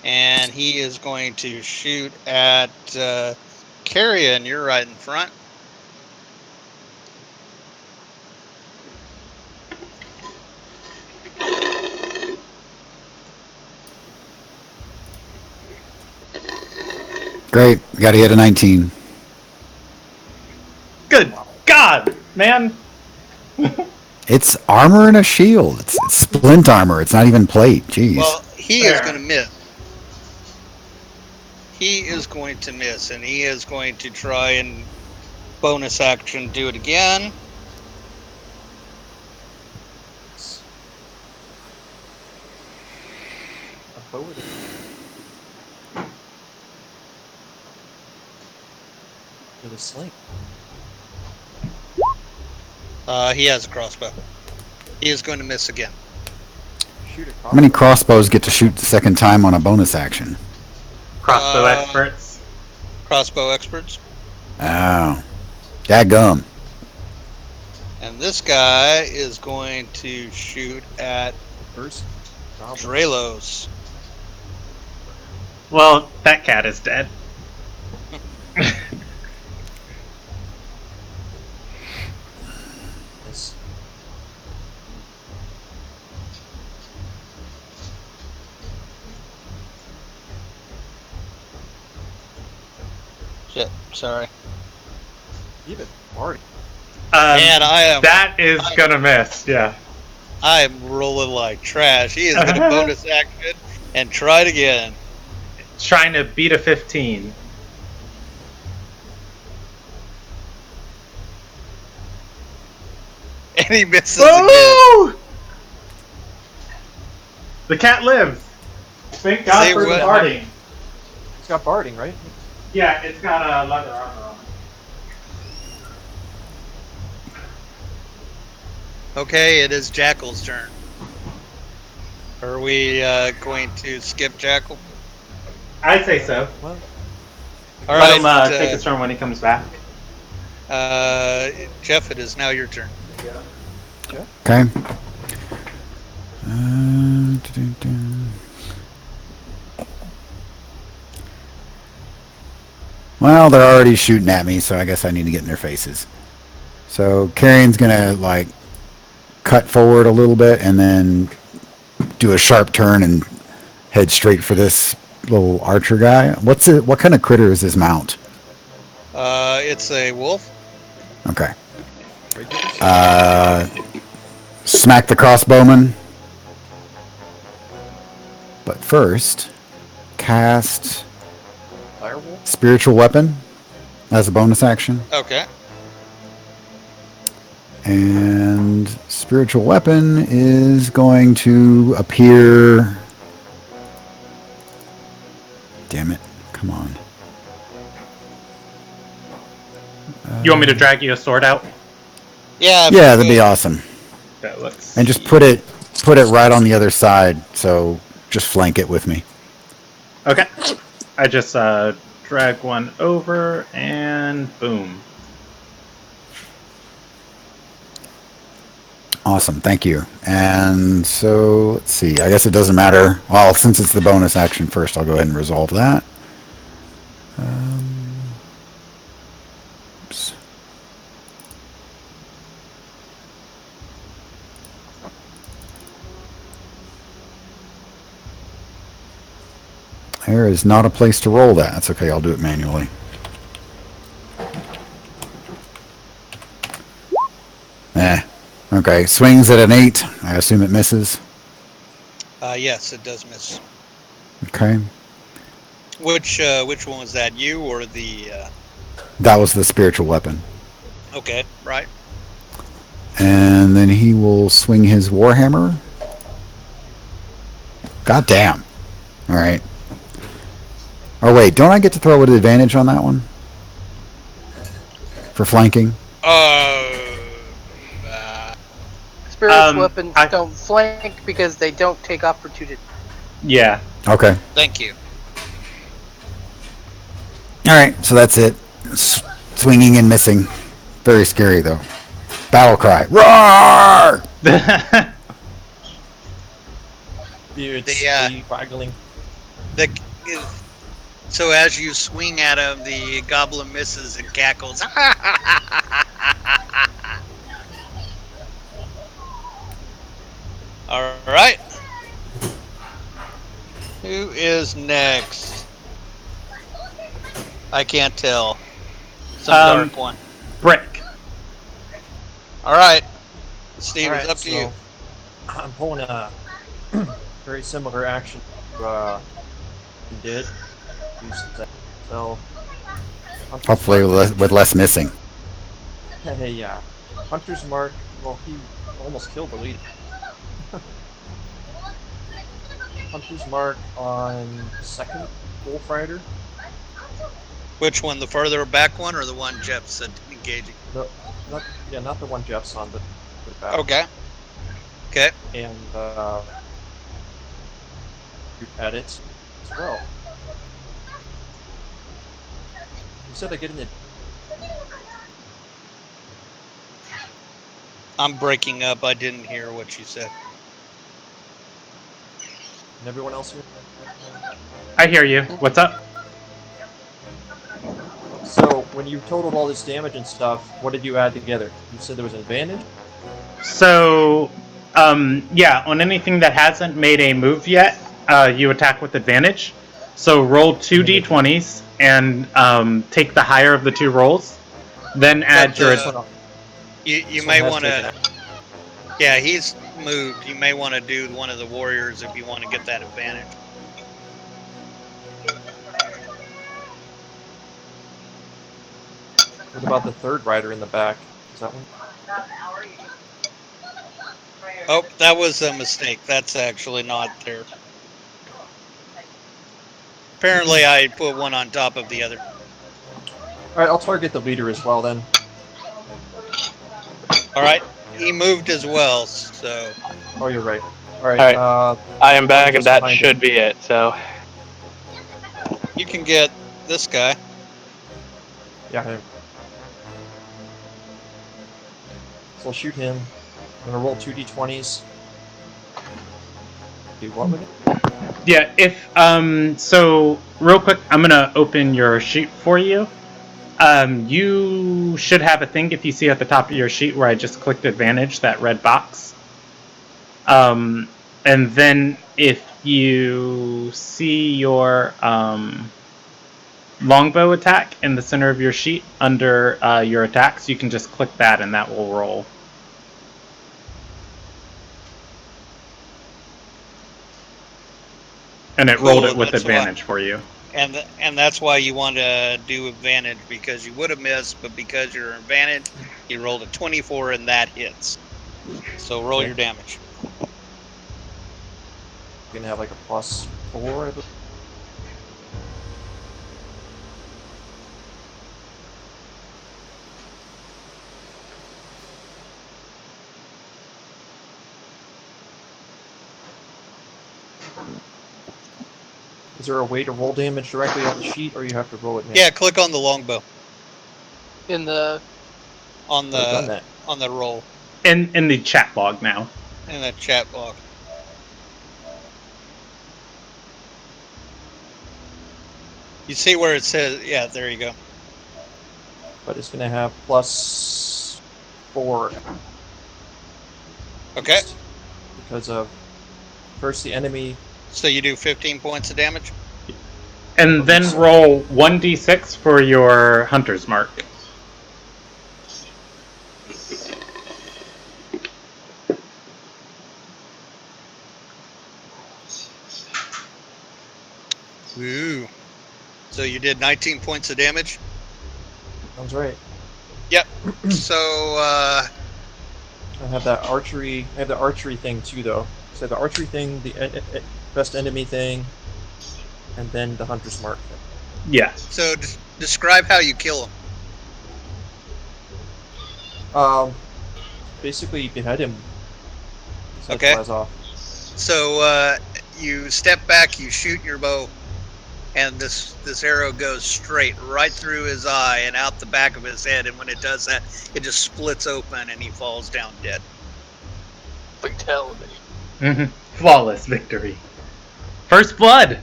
Speaker 2: and he is going to shoot at Carrion. You're right in front.
Speaker 4: Great. Got to hit a 19.
Speaker 1: Good God, man.
Speaker 4: It's armor and a shield. It's splint armor. It's not even plate. Jeez.
Speaker 2: Well, he is
Speaker 1: Fair.
Speaker 2: going to miss. He is going to miss, and he is going to try and bonus action do it again.
Speaker 7: A forward. With a sling.
Speaker 2: He has a crossbow. He is going to miss again.
Speaker 7: Shoot a
Speaker 4: How many crossbows get to shoot the second time on a bonus action?
Speaker 1: Crossbow experts.
Speaker 2: Crossbow experts.
Speaker 4: Oh. Dadgum.
Speaker 2: And this guy is going to shoot at
Speaker 7: First.
Speaker 2: Dralos.
Speaker 1: Well, that cat is dead.
Speaker 7: Yes.
Speaker 2: Shit, sorry.
Speaker 7: Even party.
Speaker 2: Man,
Speaker 1: That is gonna miss. Yeah.
Speaker 2: I am rolling like trash. He is going to bonus action and try it again.
Speaker 1: Trying to beat a 15.
Speaker 2: And he misses again.
Speaker 1: Woo! The cat lives. Thank God
Speaker 2: Say
Speaker 1: for the
Speaker 2: what?
Speaker 1: barding.
Speaker 7: He's got barding, right?
Speaker 1: Yeah, it's got a leather armor on.
Speaker 2: Okay, it is Jackal's turn. Are we going to skip Jackal?
Speaker 1: I'd say so.
Speaker 7: Well,
Speaker 2: All
Speaker 1: Let
Speaker 2: right,
Speaker 1: him take his turn when he comes back.
Speaker 2: Jeff, it is now your turn.
Speaker 4: Okay. Well, they're already shooting at me, so I guess I need to get in their faces. So Carrion's gonna like cut forward a little bit and then do a sharp turn and head straight for this little archer guy. What kind of critter is his mount?
Speaker 2: It's a wolf.
Speaker 4: Okay. Smack the crossbowman. But first, cast
Speaker 7: Firewall?
Speaker 4: spiritual weapon as a bonus action.
Speaker 2: Okay.
Speaker 4: And spiritual weapon is going to appear. Damn it. Come on.
Speaker 1: You want me to drag you a sword out?
Speaker 2: Yeah.
Speaker 4: Yeah, that'd be awesome.
Speaker 1: That looks.
Speaker 4: And just put it right on the other side, so just flank it with me.
Speaker 1: Okay. I just drag one over and boom.
Speaker 4: Awesome, thank you. And so, let's see, I guess it doesn't matter. Well, since it's the bonus action first, I'll go ahead and resolve that. Oops. There is not a place to roll that. That's okay, I'll do it manually. Okay, swings at an 8. I assume it misses.
Speaker 2: Yes, it does miss.
Speaker 4: Okay.
Speaker 2: Which one was that? You or the?
Speaker 4: That was the spiritual weapon.
Speaker 2: Okay, right.
Speaker 4: And then he will swing his warhammer. God damn. Alright. Oh wait, don't I get to throw with advantage on that one? For flanking?
Speaker 5: Spirit weapons don't flank because they don't take opportunity.
Speaker 1: Yeah.
Speaker 4: Okay.
Speaker 2: Thank you.
Speaker 4: Alright, so that's it. Swinging and missing. Very scary though. Battle cry. Roar!
Speaker 7: Beards
Speaker 2: The,
Speaker 7: waggling.
Speaker 2: So as you swing at him, the goblin misses and cackles. All right. Who is next? I can't tell. Some dark one.
Speaker 1: Brick.
Speaker 2: All right. Steve,
Speaker 7: Alright,
Speaker 2: it's up to you.
Speaker 7: I'm pulling a very similar action to you did. Use that spell.
Speaker 4: Hopefully with less missing.
Speaker 7: Hey, yeah. Hunter's Mark. Well, he almost killed the leader. Hunter's Mark on second Wolf Rider.
Speaker 2: Which one? The further back one or the one Jeff said engaging?
Speaker 7: No, not the one Jeff's on, but the back.
Speaker 2: Okay. Okay.
Speaker 7: And you at it as well. You said I get in it.
Speaker 2: I'm breaking up. I didn't hear what you said.
Speaker 7: And everyone else here.
Speaker 1: I hear you. What's up?
Speaker 7: So when you totaled all this damage and stuff, what did you add together? You said there was an advantage.
Speaker 1: So, yeah, on anything that hasn't made a move yet, you attack with advantage. So roll 2 d20s and take the higher of the two rolls. Then add your.
Speaker 2: You may want to. Yeah, he's moved. You may want to do one of the warriors if you want to get that advantage.
Speaker 7: What about the third rider in the back? Is that one?
Speaker 2: Oh, that was a mistake. That's actually not there. Apparently, I put one on top of the other.
Speaker 7: Alright, I'll target the leader as well then.
Speaker 2: Alright, he moved as well, so...
Speaker 7: Oh, you're right. Alright,
Speaker 3: I am back and that should be it, so...
Speaker 2: You can get this guy.
Speaker 7: Yeah, him. So I'll shoot him. I'm gonna roll 2 d20s. Do what with it?
Speaker 1: Yeah, if, so, real quick, I'm gonna open your sheet for you. You should have a thing if you see at the top of your sheet where I just clicked advantage, that red box. And then if you see your, longbow attack in the center of your sheet under your attacks, you can just click that and that will roll. And it rolled it with advantage for you.
Speaker 2: And that's why you want to do advantage, because you would have missed, but because you're advantage, you rolled a 24 and that hits. So roll your damage.
Speaker 7: You're gonna have like a +4, I believe. Is there a way to roll damage directly on the sheet, or you have to roll it manually?
Speaker 2: Yeah, click on the longbow.
Speaker 5: In the...
Speaker 2: On the roll.
Speaker 1: In the chat log now.
Speaker 2: In the chat log. You see where it says, yeah, there you go.
Speaker 7: But it's gonna have +4.
Speaker 2: Okay.
Speaker 7: Because of first the enemy.
Speaker 2: So you do 15 points of damage?
Speaker 1: And then roll 1d6 for your hunter's mark.
Speaker 2: Ooh. So you did 19 points of damage?
Speaker 7: Sounds right.
Speaker 2: Yep. So,
Speaker 7: I have that archery. I have the archery thing too, though. So the archery thing, the best enemy thing, and then the hunter's mark thing.
Speaker 1: Yeah.
Speaker 2: So describe how you kill him.
Speaker 7: Basically you behead him. His head
Speaker 2: Okay.
Speaker 7: flies off.
Speaker 2: So you step back, you shoot your bow, and this arrow goes straight right through his eye and out the back of his head. And when it does that, it just splits open and he falls down dead.
Speaker 5: Fatality.
Speaker 1: Flawless victory. First blood.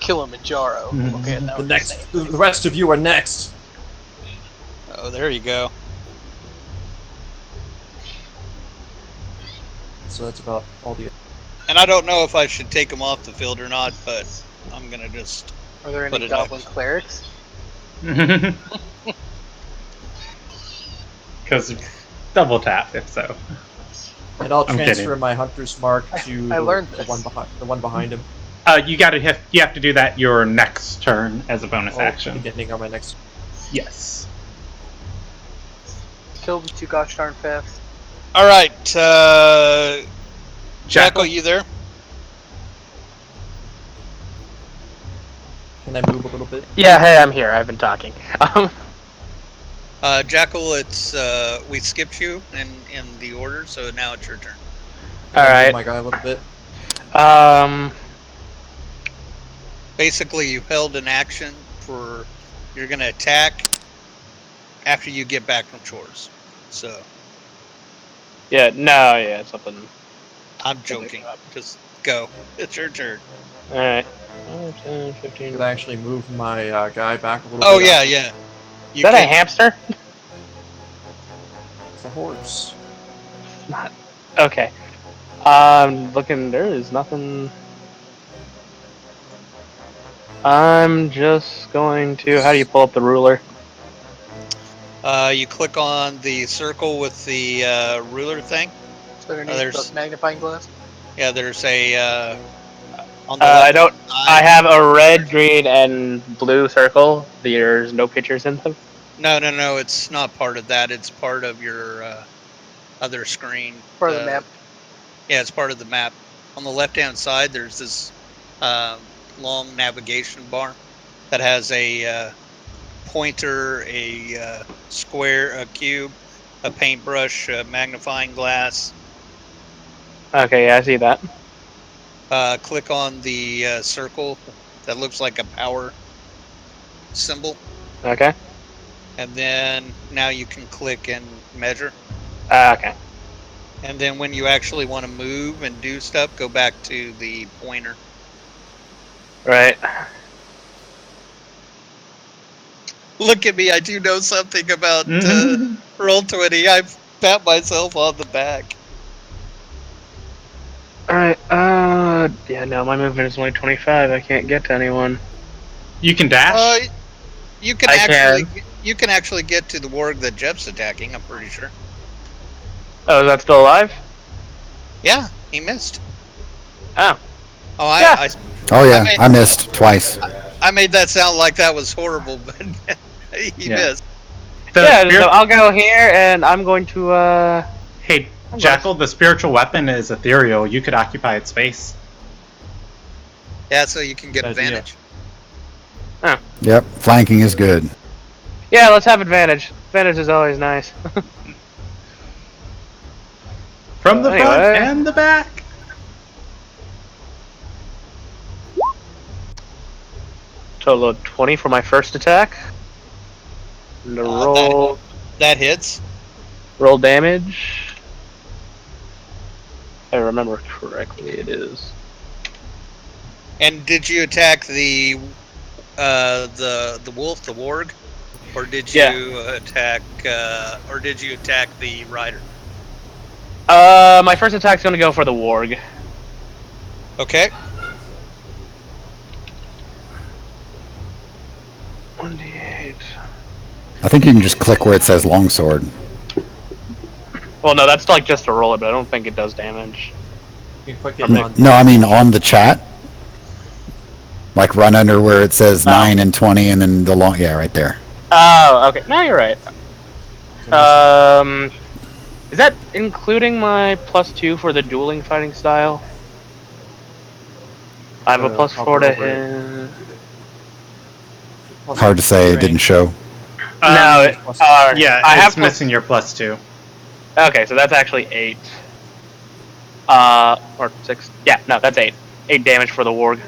Speaker 5: Kilimanjaro. Okay, now
Speaker 7: The rest of you are next.
Speaker 2: Oh, there you go.
Speaker 7: So that's about all the.
Speaker 2: And I don't know if I should take them off the field or not, but I'm gonna just.
Speaker 5: Are there
Speaker 2: Put
Speaker 5: any
Speaker 2: it
Speaker 5: goblin
Speaker 2: up.
Speaker 5: clerics?
Speaker 1: Because double tap, if so.
Speaker 7: And I'll
Speaker 1: I'm
Speaker 7: transfer
Speaker 1: kidding.
Speaker 7: my hunter's mark to
Speaker 5: I learned
Speaker 7: the
Speaker 5: this.
Speaker 7: one behind him.
Speaker 1: You have to do that your next turn as a bonus action.
Speaker 7: Beginning on my next.
Speaker 1: Yes.
Speaker 5: Killed him too gosh darn fast.
Speaker 2: All right, Jackal, you there?
Speaker 7: Can I move a little bit?
Speaker 3: Yeah, hey, I'm here. I've been talking.
Speaker 2: Jackal, it's we skipped you in the order, so now it's your turn.
Speaker 7: Can I
Speaker 3: All
Speaker 7: move
Speaker 3: right.
Speaker 7: my guy a little bit.
Speaker 2: Basically, you held an action for you're gonna attack after you get back from chores. So
Speaker 3: Yeah, no, yeah, something.
Speaker 2: I'm joking. Just go. It's your turn.
Speaker 3: All right. 10, 15.
Speaker 7: Could I actually move my guy back a little
Speaker 2: Oh
Speaker 7: bit?
Speaker 2: yeah, yeah.
Speaker 3: Is that a hamster?
Speaker 7: It's a horse.
Speaker 3: It's not. Okay. Looking, there is nothing. I'm just going to. How do you pull up the ruler?
Speaker 2: You click on the circle with the ruler thing.
Speaker 5: So underneath
Speaker 2: There's
Speaker 5: the magnifying glass.
Speaker 2: yeah. There's a on the
Speaker 3: I
Speaker 2: left
Speaker 3: don't. I
Speaker 2: side.
Speaker 3: have a red, green, and blue circle. There's no pictures in them.
Speaker 2: No. It's not part of that. It's part of your other screen.
Speaker 5: Part of the map.
Speaker 2: Yeah, it's part of the map. On the left-hand side, there's this long navigation bar that has a pointer, a square, a cube, a paintbrush, a magnifying glass.
Speaker 3: Okay, yeah, I see that.
Speaker 2: Click on the circle that looks like a power symbol,
Speaker 3: Okay.
Speaker 2: and then now you can click and measure.
Speaker 3: Okay.
Speaker 2: And then when you actually want to move and do stuff, go back to the pointer.
Speaker 3: Right.
Speaker 2: Look at me, I do know something about Roll20. I pat myself on the back.
Speaker 3: Alright, yeah, no, my movement is only 25. I can't get to anyone.
Speaker 1: You can dash?
Speaker 2: You can actually get to the warg that Jeff's attacking, I'm pretty sure.
Speaker 3: Oh, is that still alive?
Speaker 2: Yeah, he missed.
Speaker 3: Oh.
Speaker 2: Oh,
Speaker 3: Yeah.
Speaker 4: I missed twice.
Speaker 2: I made that sound like that was horrible, but he missed.
Speaker 3: So I'll go here, and I'm going to,
Speaker 1: Hey, Jackal, the spiritual weapon is ethereal. You could occupy its space.
Speaker 2: Yeah, so you can get advantage.
Speaker 3: Oh.
Speaker 4: Yep, flanking is good.
Speaker 3: Yeah, let's have advantage. Advantage is always nice.
Speaker 1: From the front and the back.
Speaker 3: Total of 20 for my first attack. And roll.
Speaker 2: That hits.
Speaker 3: Roll damage. If I remember correctly, it is.
Speaker 2: And did you attack the wolf, the warg, or did you attack the rider?
Speaker 3: My first attack's gonna go for the warg.
Speaker 2: Okay.
Speaker 3: 1d8.
Speaker 4: I think you can just click where it says longsword.
Speaker 3: Well, no, that's like just to roll it, but I don't think it does damage.
Speaker 7: You can click it on.
Speaker 4: No, I mean on the chat. Like run under where it says 9 and 20 and then the long, yeah, right there.
Speaker 3: Oh, okay. No, you're right. Is that including my +2 for the dueling fighting style? I have a +4 to hit.
Speaker 4: Hard to say, it didn't show.
Speaker 3: No,
Speaker 1: yeah,
Speaker 3: I have
Speaker 1: missing your +2.
Speaker 3: Okay, so that's actually 8. Or 6. Yeah, no, that's 8. 8 damage for the warg.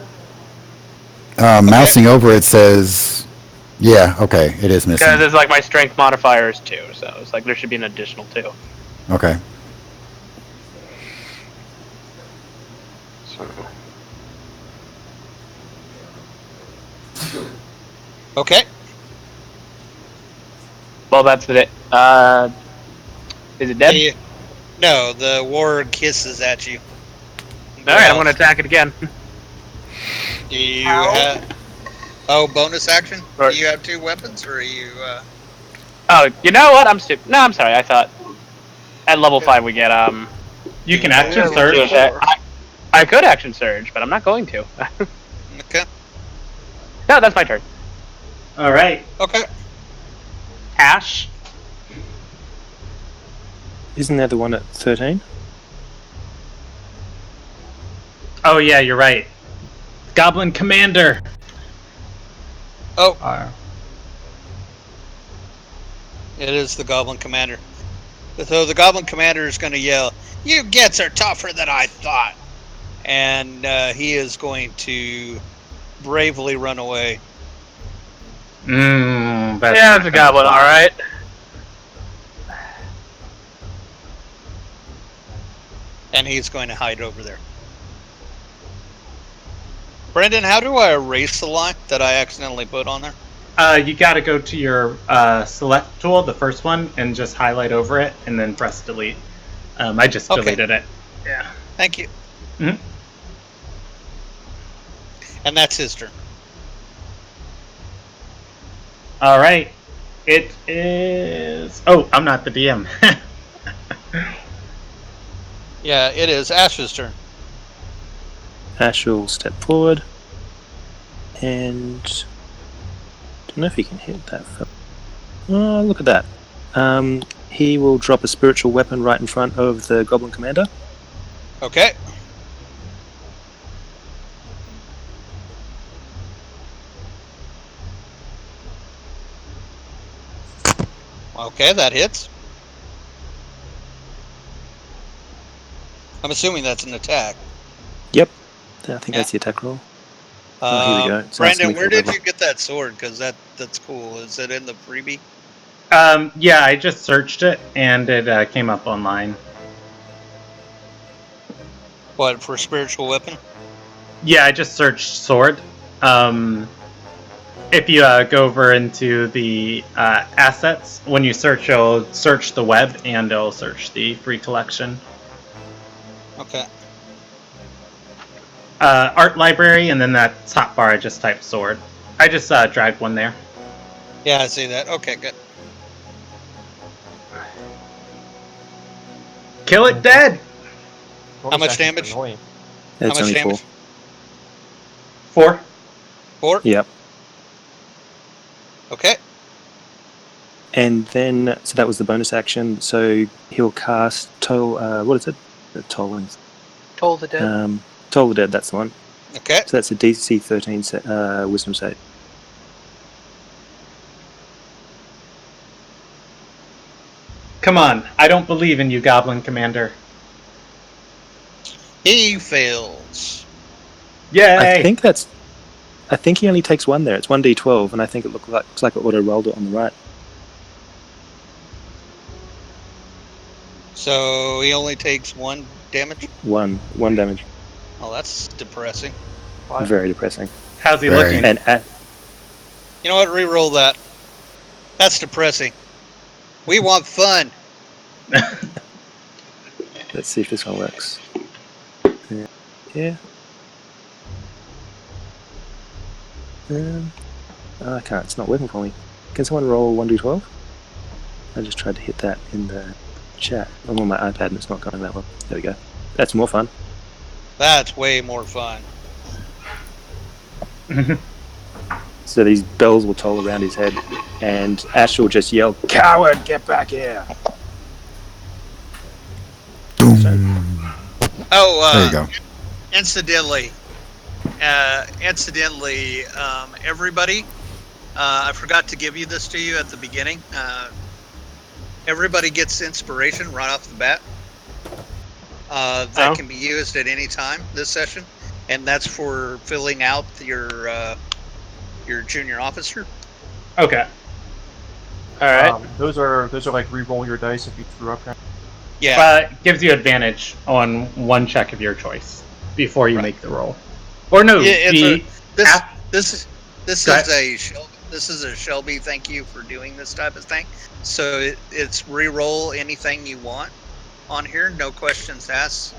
Speaker 4: Mousing over it says, yeah, okay, it is missing.
Speaker 3: Because it's like my strength modifier is 2, so it's like there should be an additional 2.
Speaker 4: Okay.
Speaker 3: So.
Speaker 2: Okay.
Speaker 3: Well, that's it. Is it dead?
Speaker 2: No, the warg hisses at you.
Speaker 3: Alright, I'm going to attack it again.
Speaker 2: Do you have... Oh, bonus action?
Speaker 3: Or-
Speaker 2: Do you have 2 weapons, or are you...
Speaker 3: Oh, you know what? I'm stupid. No, I'm sorry. I thought at level 5 we get
Speaker 1: You can
Speaker 5: Yeah,
Speaker 1: action
Speaker 5: level
Speaker 1: surge.
Speaker 5: four.
Speaker 3: I could action surge, but I'm not going to.
Speaker 2: Okay.
Speaker 3: No, that's my turn.
Speaker 1: All right,
Speaker 2: Okay.
Speaker 1: Ash.
Speaker 6: Isn't there the one at 13?
Speaker 1: Oh yeah, you're right. Goblin Commander.
Speaker 2: Oh,
Speaker 1: Uh,
Speaker 2: it is the Goblin Commander. So the Goblin Commander is going to yell, "You gets are tougher than I thought!" And he is going to bravely run away.
Speaker 3: Yeah, it's a goblin, alright.
Speaker 2: And he's going to hide over there. Brendan, how do I erase the line that I accidentally put on there?
Speaker 1: You got to go to your select tool, the first one, and just highlight over it, and then press delete. I just
Speaker 2: Okay.
Speaker 1: deleted it. Yeah.
Speaker 2: Thank you.
Speaker 1: Mhm.
Speaker 2: And that's his turn.
Speaker 1: All right. It is. Oh, I'm not the DM.
Speaker 2: Yeah, it is Ash's turn.
Speaker 6: Ash will step forward. And... don't know if he can hit that. Oh, look at that. He will drop a spiritual weapon right in front of the Goblin Commander.
Speaker 2: Okay. Okay, that hits. I'm assuming that's an attack.
Speaker 6: Yep. I think that's the attack roll. Oh, here we go. It's asking
Speaker 2: Brandon,
Speaker 6: me
Speaker 2: where
Speaker 6: for
Speaker 2: did
Speaker 6: level.
Speaker 2: you get that sword? Because that's cool. Is it in the freebie?
Speaker 1: Yeah, I just searched it, and it came up online.
Speaker 2: What, for spiritual weapon?
Speaker 1: Yeah, I just searched sword. If you go over into the assets, when you search, you'll search the web, and it'll search the free collection.
Speaker 2: Okay.
Speaker 1: Art library, and then that top bar, I just typed sword. I just dragged one there.
Speaker 2: Yeah, I see that. Okay, good.
Speaker 1: Kill it dead!
Speaker 2: How much damage?
Speaker 7: Annoying.
Speaker 6: It's
Speaker 2: How much
Speaker 6: only
Speaker 2: damage?
Speaker 1: 4.
Speaker 2: 4?
Speaker 6: Yep.
Speaker 2: Okay.
Speaker 6: And then, so that was the bonus action. So he'll cast Toll. What is it? Tolling.
Speaker 5: Toll the Dead.
Speaker 6: Toll the Dead. That's the one.
Speaker 2: Okay.
Speaker 6: So that's a DC 13 Wisdom save.
Speaker 1: Come on, I don't believe in you, Goblin Commander.
Speaker 2: He fails.
Speaker 1: Yay!
Speaker 6: I think he only takes one there. It's 1d12, and I think it looks like it auto rolled it on the right.
Speaker 2: So he only takes 1 damage?
Speaker 6: One damage.
Speaker 2: Oh, that's depressing.
Speaker 6: Very depressing.
Speaker 1: How's he
Speaker 4: Very.
Speaker 1: looking?
Speaker 6: And
Speaker 2: You know what? Reroll that. That's depressing. We want fun.
Speaker 6: let's see if this one works. Yeah. I can't. It's not working for me. Can someone roll 1d12? I just tried to hit that in the chat. I'm on my iPad and it's not going that well. There we go. That's more fun.
Speaker 2: That's way more fun.
Speaker 6: So these bells will toll around his head, and Ash will just yell, "Coward, get back here!"
Speaker 2: Oh,
Speaker 4: There you go.
Speaker 2: Incidentally, everybody, I forgot to give you this to you at the beginning. Everybody gets inspiration right off the bat. That can be used at any time this session, and that's for filling out your junior officer.
Speaker 1: Okay.
Speaker 3: Alright.
Speaker 7: Those are like re-roll your dice if you threw up.
Speaker 2: Yeah.
Speaker 1: Gives you advantage on one check of your choice before you
Speaker 2: Right.
Speaker 1: make the roll. Or no,
Speaker 2: Yeah,
Speaker 1: the
Speaker 2: this is
Speaker 1: Go
Speaker 2: a This is a Shelby. Thank you for doing this type of thing. So it's re-roll anything you want on here. No questions asked.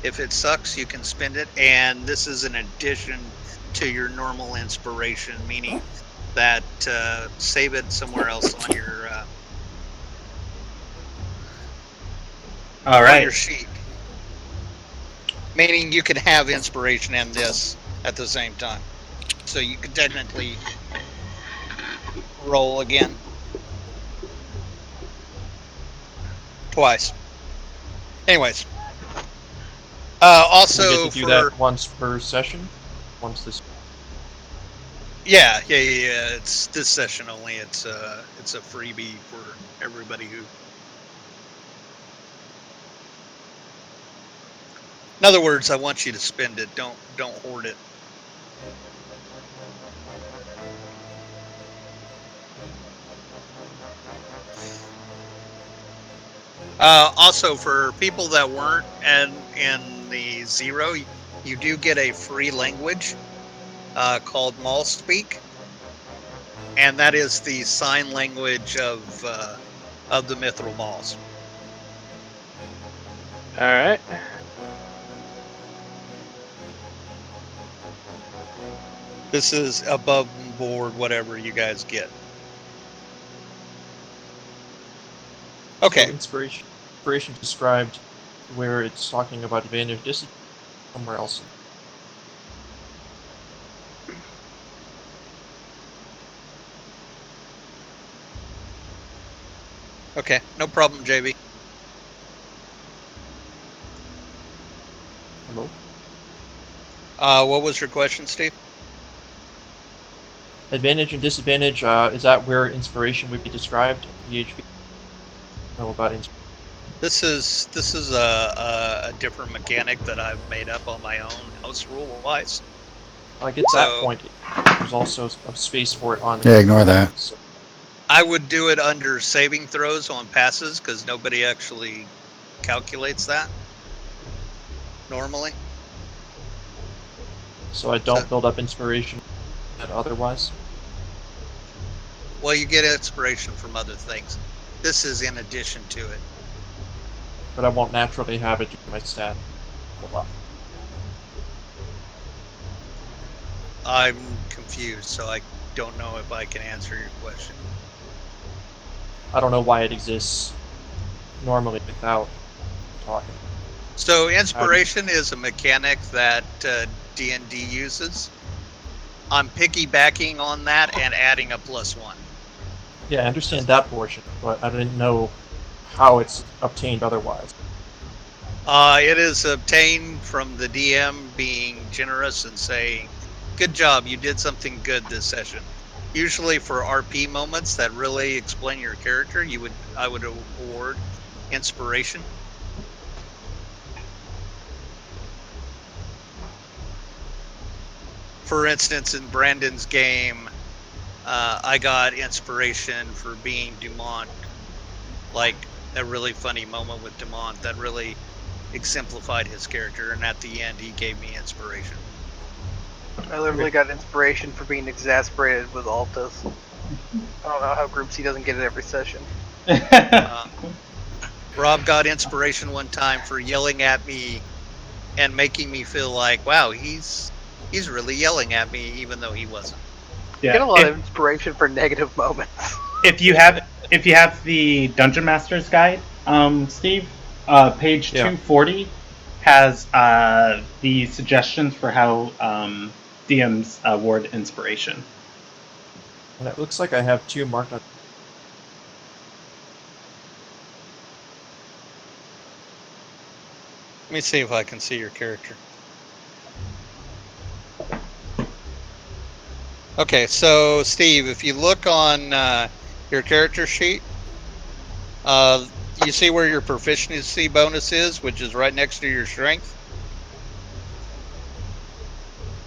Speaker 2: If it sucks, you can spend it. And this is an addition to your normal inspiration, meaning that save it somewhere else on your
Speaker 1: All
Speaker 2: on
Speaker 1: right.
Speaker 2: your sheet. Meaning you can have inspiration and this at the same time. So you could technically roll again. Twice. Anyways.
Speaker 7: We
Speaker 2: Also
Speaker 7: get to do that once per session. Once this.
Speaker 2: Yeah. It's this session only. It's a freebie for everybody who. In other words, I want you to spend it. Don't hoard it. Also, for people that weren't in the zero, you do get a free language called Mauls speak, and that is the sign language of the Mithril Mauls.
Speaker 3: All right.
Speaker 2: This is above board whatever you guys get. Okay.
Speaker 7: So inspiration described where it's talking about advantage, disadvantage somewhere else.
Speaker 2: Okay, no problem, JB.
Speaker 7: Hello?
Speaker 2: What was your question, Steve?
Speaker 7: Advantage and disadvantage, is that where inspiration would be described? PHP? Know about inspiration.
Speaker 2: This is a different mechanic that I've made up on my own, house rule wise.
Speaker 7: I get that point. There's also a space for it on the.
Speaker 4: Yeah, ignore that.
Speaker 7: So
Speaker 2: I would do it under saving throws on passes because nobody actually calculates that normally.
Speaker 7: So I don't build up inspiration otherwise?
Speaker 2: Well, you get inspiration from other things. This is in addition to it.
Speaker 7: But I won't naturally have it due to my stat. Well,
Speaker 2: I'm confused, so I don't know if I can answer your question.
Speaker 7: I don't know why it exists normally without talking.
Speaker 2: So inspiration is a mechanic that D&D uses. I'm piggybacking on that and adding a +1.
Speaker 7: Yeah, I understand that portion, but I didn't know how it's obtained otherwise.
Speaker 2: It is obtained from the DM being generous and saying, "Good job, you did something good this session." Usually for RP moments that really explain your character, I would award inspiration. For instance, in Brandon's game, I got inspiration for being Dumont, like a really funny moment with Dumont that really exemplified his character, and at the end he gave me inspiration.
Speaker 5: I literally got inspiration for being exasperated with Altus. I don't know how Group C doesn't get it every session.
Speaker 2: Rob got inspiration one time for yelling at me and making me feel like, wow, he's really yelling at me even though he wasn't.
Speaker 5: You get a lot of inspiration for negative moments.
Speaker 1: If you have the Dungeon Master's Guide, Steve, page 240 has the suggestions for how DMs award inspiration.
Speaker 7: And it looks like I have 2 marked up.
Speaker 2: Let me see if I can see your character. Okay, so Steve, if you look on your character sheet, you see where your proficiency bonus is, which is right next to your strength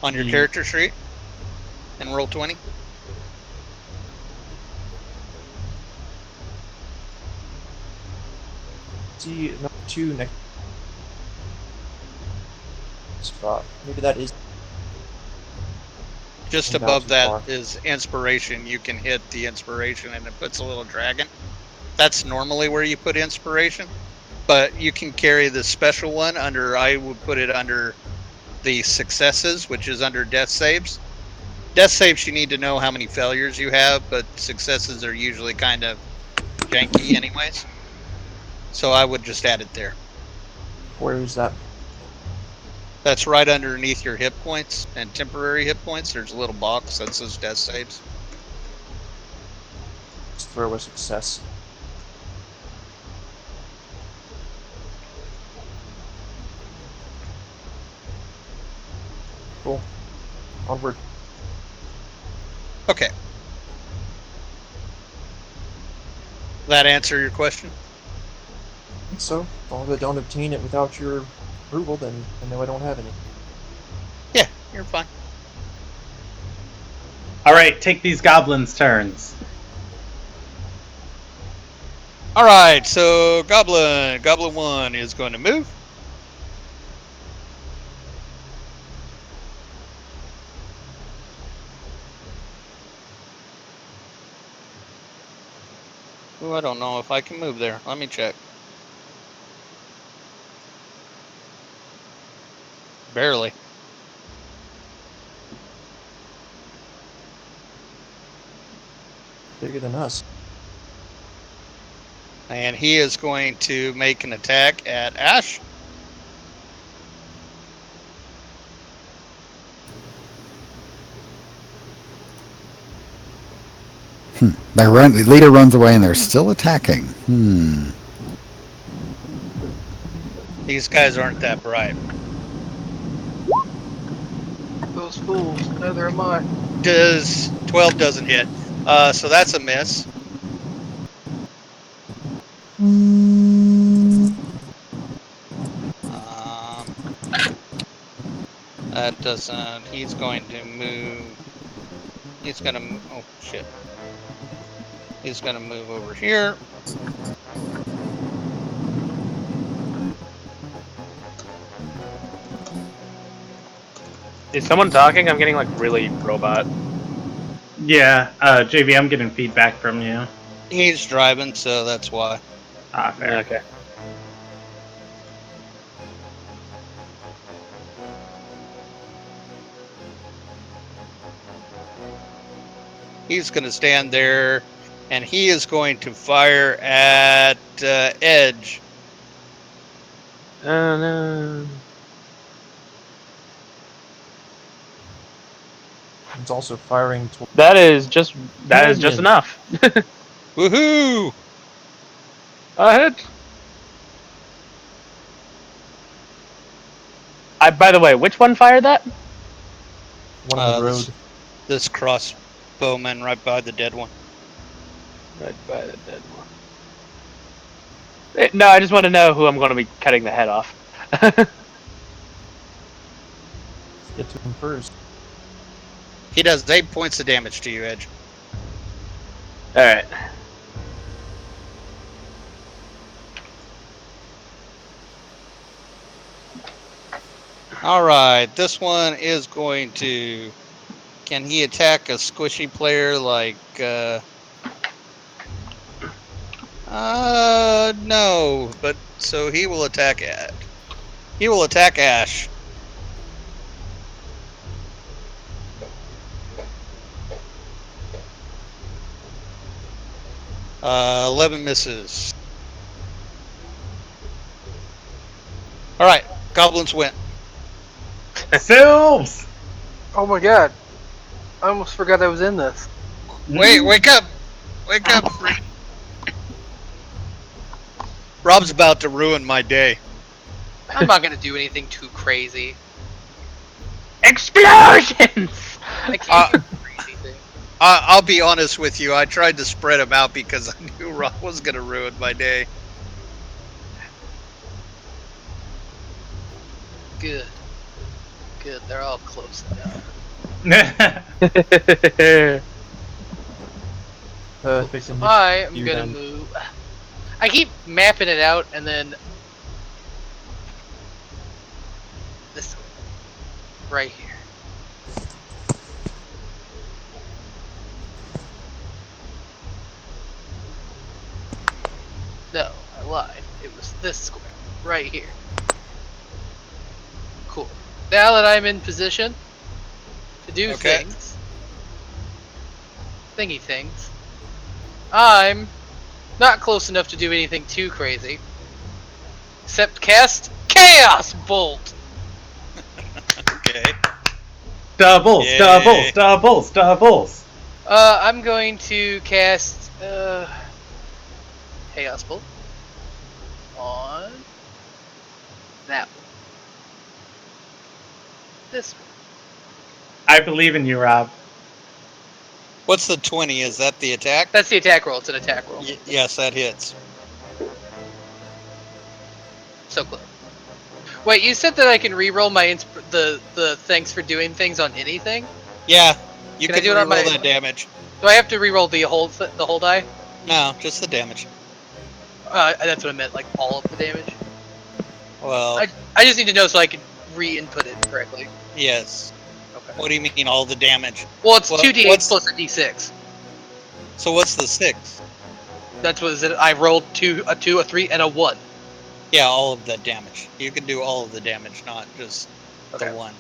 Speaker 2: on your character sheet in roll 20.
Speaker 7: See number 2 next spot. Maybe that is.
Speaker 2: Just
Speaker 7: About
Speaker 2: above
Speaker 7: too
Speaker 2: that
Speaker 7: far.
Speaker 2: is inspiration. You can hit the inspiration and it puts a little dragon. That's normally where you put inspiration, but you can carry the special one under, I would put it under the successes, which is under death saves. Death saves, you need to know how many failures you have, but successes are usually kind of janky anyways. So I would just add it there.
Speaker 7: Where is that?
Speaker 2: That's right underneath your hit points and temporary hit points. There's a little box that says death saves.
Speaker 7: Just throw a success. Cool. Onward.
Speaker 2: Okay. That answer your question?
Speaker 7: I think so. As long as I don't obtain it without your approval, then I know I don't have any.
Speaker 2: Yeah, you're fine.
Speaker 1: All right, take these goblins' turns.
Speaker 2: All right, so Goblin 1 is going to move. Oh, I don't know if I can move there. Let me check. Barely.
Speaker 7: Bigger than us.
Speaker 2: And he is going to make an attack at Ash.
Speaker 4: The leader runs away and they're still attacking.
Speaker 2: These guys aren't that bright.
Speaker 5: Those fools. Neither am I.
Speaker 2: 12 doesn't hit. So that's a miss. That doesn't. He's going to move. He's going to. Oh, shit. He's going to move over here.
Speaker 3: Is someone talking? I'm getting like really robot.
Speaker 1: Yeah, JV, I'm getting feedback from you.
Speaker 2: He's driving, so that's why.
Speaker 1: Ah, fair.
Speaker 3: Okay.
Speaker 2: He's going to stand there, and he is going to fire at Edge.
Speaker 3: Oh no.
Speaker 7: It's also firing towards
Speaker 3: That is just enough.
Speaker 2: Woohoo!
Speaker 3: A hit. By the way, which one fired that?
Speaker 7: one on the road.
Speaker 2: This crossbowman right by the dead one.
Speaker 3: Right by the dead one. No, I just want to know who I'm going to be cutting the head off.
Speaker 7: Let's get to him first.
Speaker 2: He does 8 points of damage to you, Edge.
Speaker 3: Alright.
Speaker 2: Alright, this one is going to... Can he attack a squishy player like... no, but... So he will attack Ed. He will attack Ash. Uh, 11 misses. Alright, goblins win.
Speaker 1: Sylphs!
Speaker 5: Oh my god. I almost forgot I was in this.
Speaker 2: Wait, wake up! Wake up, freak. Rob's about to ruin my day.
Speaker 8: I'm not gonna do anything too crazy.
Speaker 3: Explosions!
Speaker 8: I can't do crazy things.
Speaker 2: I'll be honest with you. I tried to spread them out because I knew Rob was going to ruin my day.
Speaker 8: Good. Good, they're all close enough.
Speaker 7: Perfect.
Speaker 8: I am
Speaker 7: You
Speaker 8: gonna
Speaker 7: then.
Speaker 8: move. I keep mapping it out and then this right here.
Speaker 5: No, I lied. It was this square. Right here. Cool. Now that I'm in position to do
Speaker 2: Okay.
Speaker 5: things, thingy things, I'm not close enough to do anything too crazy. Except cast Chaos Bolt!
Speaker 2: Okay.
Speaker 1: Doubles,
Speaker 2: Yay.
Speaker 1: doubles, doubles, doubles.
Speaker 5: I'm going to cast Chaos Bolt on that one. This one.
Speaker 1: I believe in you, Rob.
Speaker 2: What's the 20? Is that the attack?
Speaker 5: That's the attack roll. It's an attack roll.
Speaker 2: Yes, that hits.
Speaker 5: So close. Wait, you said that I can reroll my the thanks for doing things on anything?
Speaker 2: Yeah, you
Speaker 5: Can I
Speaker 2: can
Speaker 5: do it on
Speaker 2: reroll
Speaker 5: my-
Speaker 2: that damage.
Speaker 5: Do I have to reroll the whole die?
Speaker 2: No, just the damage.
Speaker 5: That's what I meant, like all of the damage.
Speaker 2: Well,
Speaker 5: I just need to know so I can re-input it correctly.
Speaker 2: yes.
Speaker 5: Okay.
Speaker 2: What do you mean all the damage?
Speaker 5: Well, it's
Speaker 2: Well,
Speaker 5: 2d8 plus a d6.
Speaker 2: So what's the 6?
Speaker 5: That's what it. I rolled a 2, a 3, and a 1.
Speaker 2: Yeah, all of the damage. You can do all of the damage, not just
Speaker 5: Okay.
Speaker 2: the 1.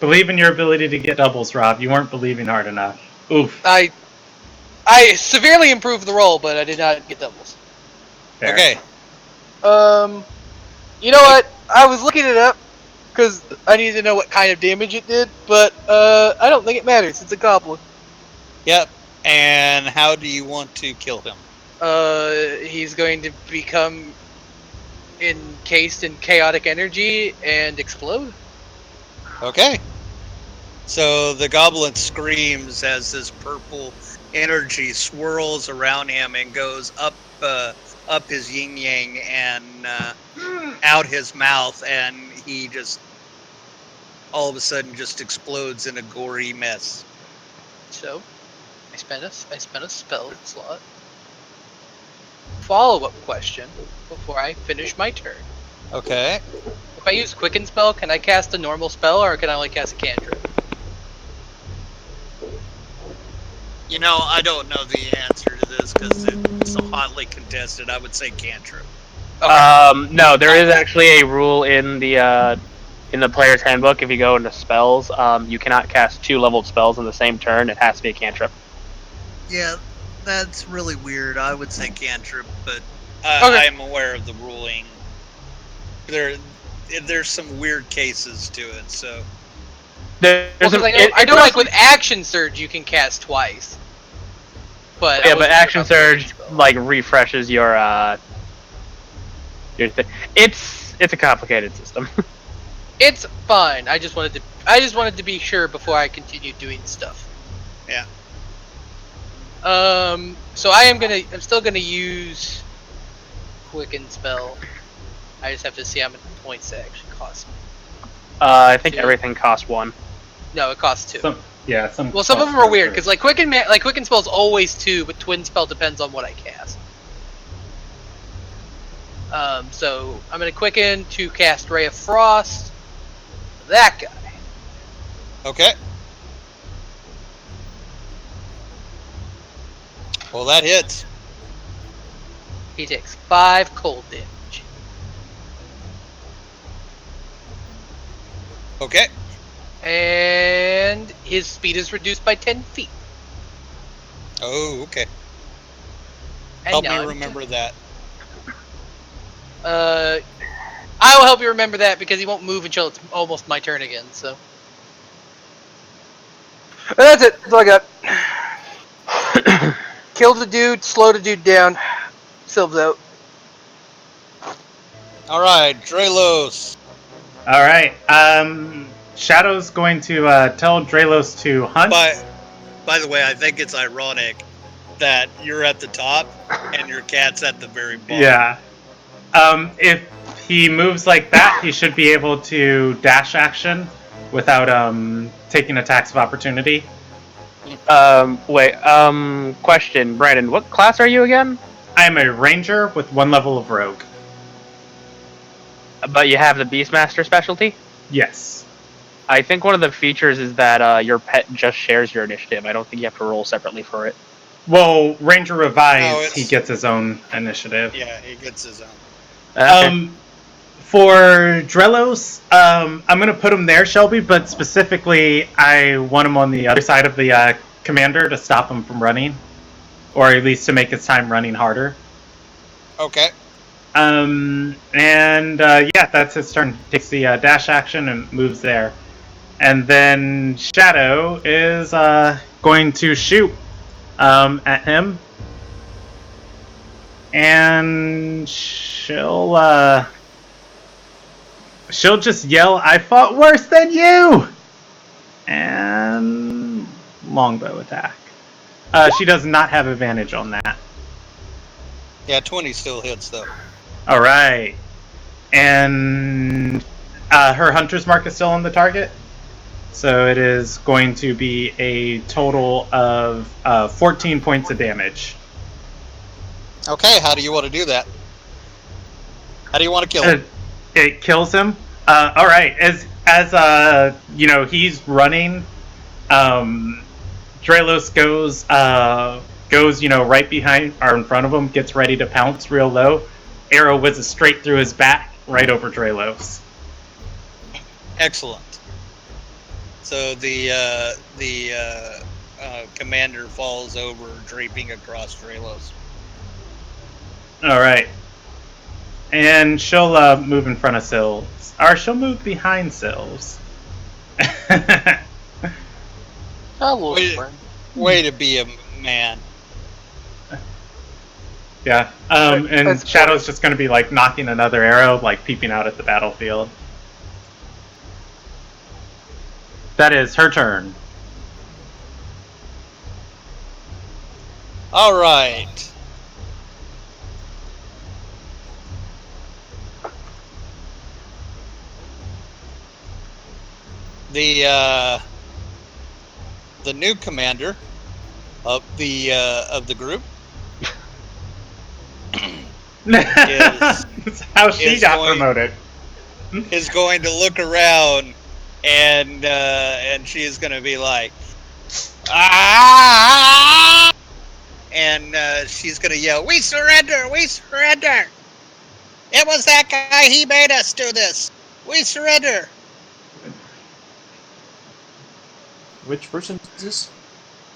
Speaker 1: Believe in your ability to get doubles, Rob. You weren't believing hard enough. Oof.
Speaker 5: I severely improved the roll, but I did not get doubles.
Speaker 1: Fair.
Speaker 2: Okay.
Speaker 5: You know what? I was looking it up because I needed to know what kind of damage it did, but I don't think it matters. It's a goblin.
Speaker 2: Yep. And how do you want to kill him?
Speaker 5: He's going to become encased in chaotic energy and explode.
Speaker 2: Okay. So the goblin screams as this purple energy swirls around him and goes up his yin yang and out his mouth, and he just all of a sudden just explodes in a gory mess.
Speaker 5: So, I spent a spell slot. Follow-up question before I finish my turn.
Speaker 2: Okay.
Speaker 5: If I use Quicken Spell, can I cast a normal spell, or can I only cast a cantrip?
Speaker 2: You know, I don't know the answer to this because it's so hotly contested. I would say cantrip.
Speaker 3: No, there is actually a rule in the player's handbook. If you go into spells, you cannot cast 2 leveled spells in the same turn. It has to be a cantrip.
Speaker 2: Yeah, that's really weird. I would say cantrip, but
Speaker 5: Okay.
Speaker 2: I am aware of the ruling. There's some weird cases to it, so.
Speaker 5: I know like with Action Surge you can cast twice. But
Speaker 3: yeah, but Action Surge like refreshes your thing. It's a complicated system.
Speaker 5: It's fine. I just wanted to be sure before I continue doing stuff.
Speaker 2: Yeah.
Speaker 5: So I'm still gonna use Quicken Spell. I just have to see how many points it actually costs me.
Speaker 3: I think
Speaker 5: 2.
Speaker 3: everything costs 1.
Speaker 5: No, it costs 2.
Speaker 1: Some
Speaker 5: Well, some of them are weird because like Quicken Spell's always 2, but Twin Spell depends on what I cast. So I'm gonna Quicken to cast Ray of Frost. That guy.
Speaker 2: Okay. Well, that hits.
Speaker 5: He takes 5 cold damage.
Speaker 2: Okay.
Speaker 5: And his speed is reduced by 10 feet.
Speaker 2: Oh, okay.
Speaker 5: And
Speaker 2: Help
Speaker 5: now
Speaker 2: me remember that.
Speaker 5: I will help you remember that because he won't move until it's almost my turn again, so. And that's it. That's all I got. Kill the dude, slow the dude down. Sylve's out.
Speaker 2: Alright, Drelos.
Speaker 1: All right. Shadow's going to tell Drelos to hunt.
Speaker 2: By the way, I think it's ironic that you're at the top and your cat's at the very bottom.
Speaker 1: Yeah. If he moves like that, he should be able to dash action without taking attacks of opportunity.
Speaker 3: Question, Brandon, what class are you again?
Speaker 1: I'm a ranger with 1 level of rogue.
Speaker 3: But you have the Beastmaster specialty?
Speaker 1: Yes.
Speaker 3: I think one of the features is that your pet just shares your initiative. I don't think you have to roll separately for it.
Speaker 1: Well, Ranger Revives,
Speaker 2: No,
Speaker 1: he
Speaker 2: it's-
Speaker 1: gets his own initiative.
Speaker 2: Yeah, he gets his own.
Speaker 3: Okay.
Speaker 1: For Drelos, I'm gonna put him there, Shelby. But specifically, I want him on the other side of the commander to stop him from running, or at least to make his time running harder.
Speaker 2: Okay.
Speaker 1: Yeah, that's his turn. Takes the dash action and moves there. And then Shadow is going to shoot at him. And she'll just yell, "I fought worse than you!" And longbow attack. She does not have advantage on that.
Speaker 2: Yeah, 20 still hits though.
Speaker 1: All right. And her hunter's mark is still on the target. So it is going to be a total of 14 points of damage.
Speaker 2: Okay, how do you want to do that? How do you want to kill him?
Speaker 1: It kills him. All right. As he's running. Drelos goes right behind or in front of him, gets ready to pounce real low. Arrow whizzes straight through his back, right over Drelos.
Speaker 2: Excellent. So the commander falls over, draping across Drelos.
Speaker 1: All right. And she'll move in front of Sills. Or she'll move behind Sills.
Speaker 5: Hello, friend.
Speaker 2: Way to be a man.
Speaker 1: Yeah. And
Speaker 5: That's
Speaker 1: Shadow's just going to be like knocking another arrow, like peeping out at the battlefield. That is her turn.
Speaker 2: All right. The new commander of the group
Speaker 1: That's how she
Speaker 2: is
Speaker 1: got
Speaker 2: going-
Speaker 1: promoted.
Speaker 2: is going to look around and she is going to be like, ah! And she's going to yell, "We surrender! We surrender! It was that guy. He made us do this. We surrender!"
Speaker 7: Which person is this?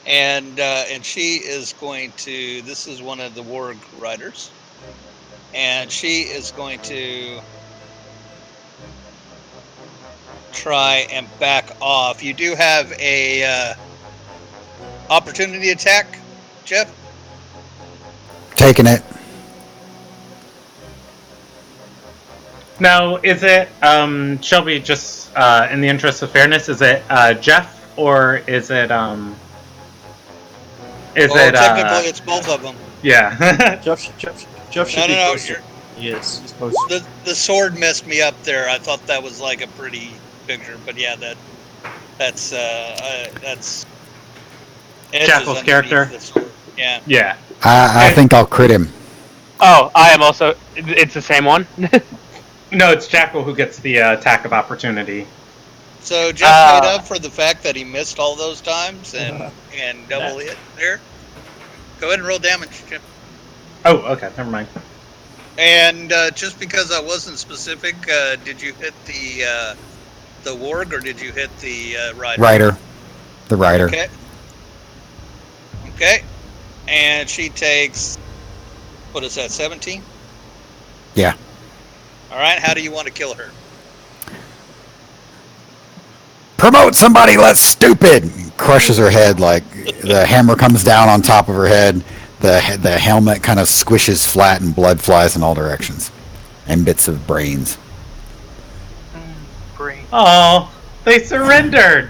Speaker 2: And she is going to. This is one of the warg riders, and she is going to try and back off. You do have a opportunity attack, Jeff.
Speaker 4: Taking it.
Speaker 1: Now, is it, Shelby, just in the interest of fairness, is it Jeff or is it,
Speaker 2: Well, technically, it's both of them.
Speaker 1: Yeah.
Speaker 7: Jeff should be
Speaker 2: No.
Speaker 7: closer. Yes, he's closer.
Speaker 2: The sword messed me up there. I thought that was like a pretty picture, but yeah, that's Edge
Speaker 1: Jackal's
Speaker 2: is
Speaker 1: character?
Speaker 2: underneath the sword. Yeah.
Speaker 1: Yeah.
Speaker 4: I think I'll crit him.
Speaker 3: Oh, I am also. It's the same one.
Speaker 1: No, it's Jackal who gets the attack of opportunity.
Speaker 2: So Jeff made up for the fact that he missed all those times and double hit there. Go ahead and roll damage, Jim.
Speaker 1: Oh, okay, never mind.
Speaker 2: And just because I wasn't specific, did you hit the warg or did you hit the rider?
Speaker 4: Rider. The rider.
Speaker 2: Okay. Okay. And she takes, what is that, 17?
Speaker 4: Yeah.
Speaker 2: All right. How do you want to kill her?
Speaker 4: Promote somebody less stupid. Crushes her head like the hammer comes down on top of her head. The helmet kind of squishes flat and blood flies in all directions. And bits of brains.
Speaker 5: Brain.
Speaker 1: Oh, they surrendered.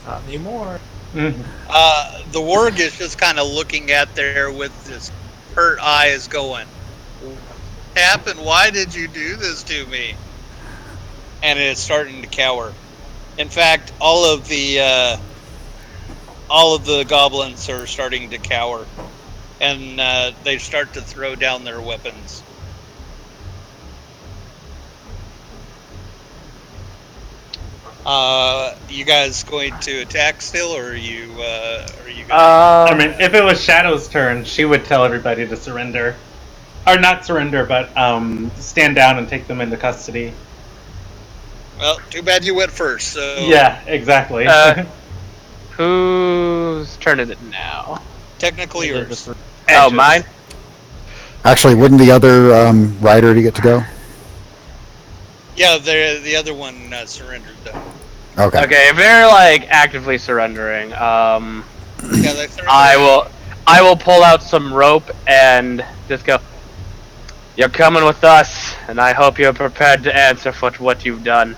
Speaker 7: Not anymore.
Speaker 2: The warg is just kind of looking at there with this hurt eyes going, "What happened? Why did you do this to me?" And it's starting to cower. In fact, all of the goblins are starting to cower, and they start to throw down their weapons. You guys going to attack still, or are you gonna...
Speaker 1: I mean, if it was Shadow's turn, she would tell everybody to surrender. Or not surrender, but stand down and take them into custody.
Speaker 2: Well, too bad you went first, so...
Speaker 1: Yeah, exactly.
Speaker 3: Whose turn is it now?
Speaker 2: Technically yours.
Speaker 3: Oh, mine?
Speaker 4: Actually, wouldn't the other rider get to go?
Speaker 2: Yeah, the other one surrendered, though.
Speaker 4: Okay.
Speaker 3: Okay, if they're like actively surrendering,
Speaker 2: Yeah, they surrendered.
Speaker 3: I will pull out some rope and just go. You're coming with us, and I hope you're prepared to answer for what you've done.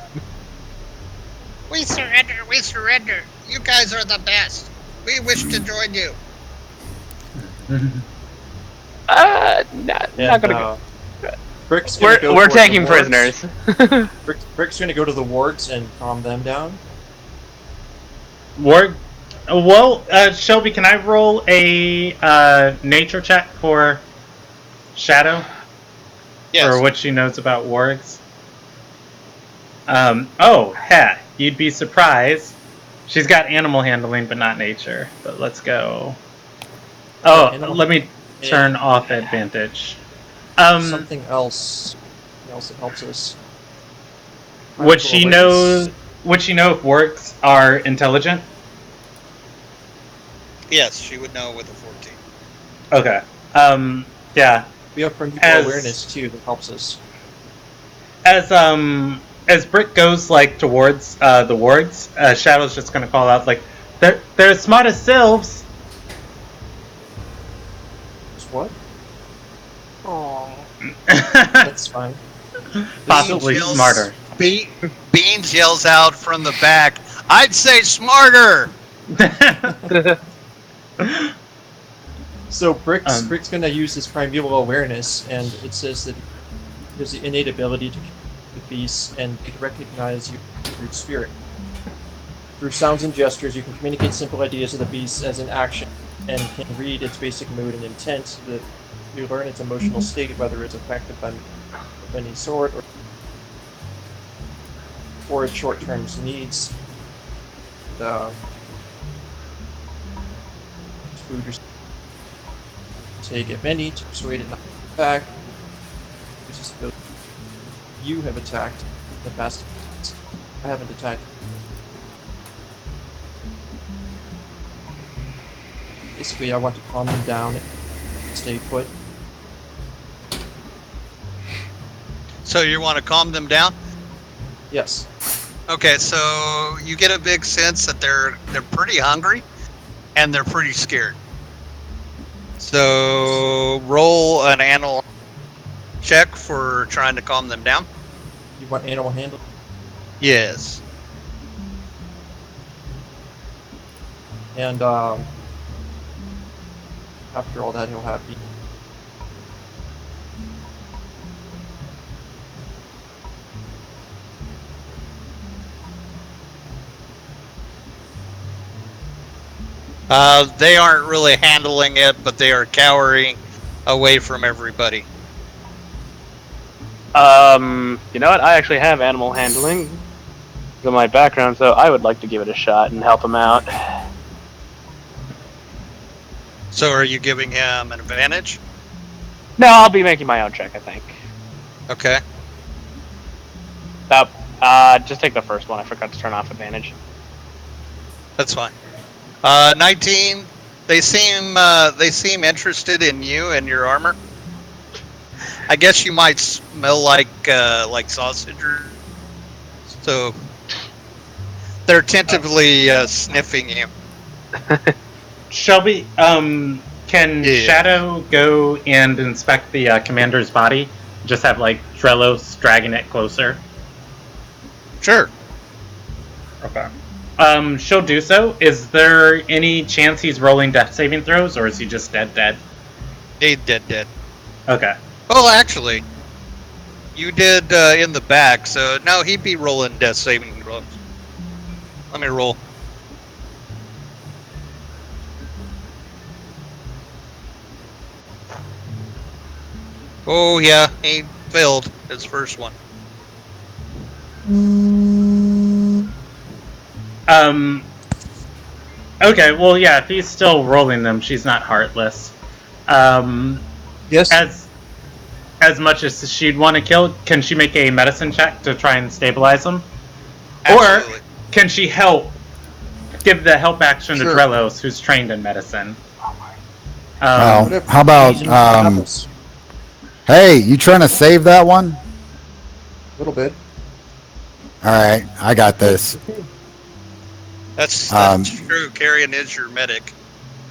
Speaker 2: We surrender, we surrender. You guys are the best. We wish to join you.
Speaker 3: Not gonna go.
Speaker 7: Brick's gonna go
Speaker 3: We're
Speaker 7: towards
Speaker 3: taking
Speaker 7: the wards.
Speaker 3: prisoners.
Speaker 7: Brick's gonna go to the wards and calm them down.
Speaker 1: Well, Shelby, can I roll a nature check for Shadow?
Speaker 2: Yes.
Speaker 1: Or what she knows about wargs? You'd be surprised. She's got animal handling, but not nature. But let's go. Oh, let me turn off advantage.
Speaker 7: Something else that helps us.
Speaker 1: Would she know if wargs are intelligent?
Speaker 2: Yes, she would know with a 14.
Speaker 1: Okay. Yeah.
Speaker 7: We have practical awareness too that helps us.
Speaker 1: As Brick goes like towards the wards, Shadow's just gonna call out like, they're as smart as sylphs.
Speaker 7: What?
Speaker 5: Oh.
Speaker 7: That's fine.
Speaker 1: Possibly
Speaker 2: Beans
Speaker 1: smarter.
Speaker 2: Beans yells out from the back, I'd say smarter!
Speaker 7: So Brick's gonna use his primeval awareness, and it says that there's the innate ability to the beasts and to recognize your root spirit. Through sounds and gestures, you can communicate simple ideas to the beast as an action, and can read its basic mood and intent so that you learn its emotional state, whether it's affected by any sort or its short-term needs. Food or take, if any, to persuade it not to attack. You have attacked in the past. I haven't attacked. Basically, I want to calm them down and stay put.
Speaker 2: So you want to calm them down?
Speaker 7: Yes.
Speaker 2: Okay, so you get a big sense that they're pretty hungry and they're pretty scared. So roll an animal check for trying to calm them down.
Speaker 7: You want animal handling?
Speaker 2: Yes.
Speaker 7: And after all that, he'll have the
Speaker 2: They aren't really handling it, but they are cowering away from everybody.
Speaker 3: You know what? I actually have animal handling in my background, so I would like to give it a shot and help him out.
Speaker 2: So are you giving him an advantage?
Speaker 3: No, I'll be making my own check, I think.
Speaker 2: Okay.
Speaker 3: Just take the first one. I forgot to turn off advantage.
Speaker 2: That's fine. 19. They seem interested in you and your armor. I guess you might smell like sausage, so they're tentatively sniffing you.
Speaker 1: Shelby, can Shadow go and inspect the commander's body? Just have like Trelos dragging it closer.
Speaker 2: Sure.
Speaker 1: Okay. She'll do so. Is there any chance he's rolling death saving throws, or is he just dead?
Speaker 2: He's dead.
Speaker 1: Okay.
Speaker 2: Well, actually, you did in the back, so no, he'd be rolling death saving throws. Let me roll. Oh yeah, he failed his first one.
Speaker 1: Okay, well, yeah, if he's still rolling them, she's not heartless.
Speaker 7: Yes.
Speaker 1: As much as she'd want to kill, can she make a medicine check to try and stabilize them?
Speaker 2: Absolutely.
Speaker 1: Or can she help, give the help action to
Speaker 7: Sure.
Speaker 1: Drelos, who's trained in medicine?
Speaker 4: Well,
Speaker 7: Whatever.
Speaker 4: how about,
Speaker 7: Asian apples.
Speaker 4: hey, you trying to save that one?
Speaker 7: A little bit.
Speaker 4: All right, I got this.
Speaker 2: That's true. Carrion is your medic.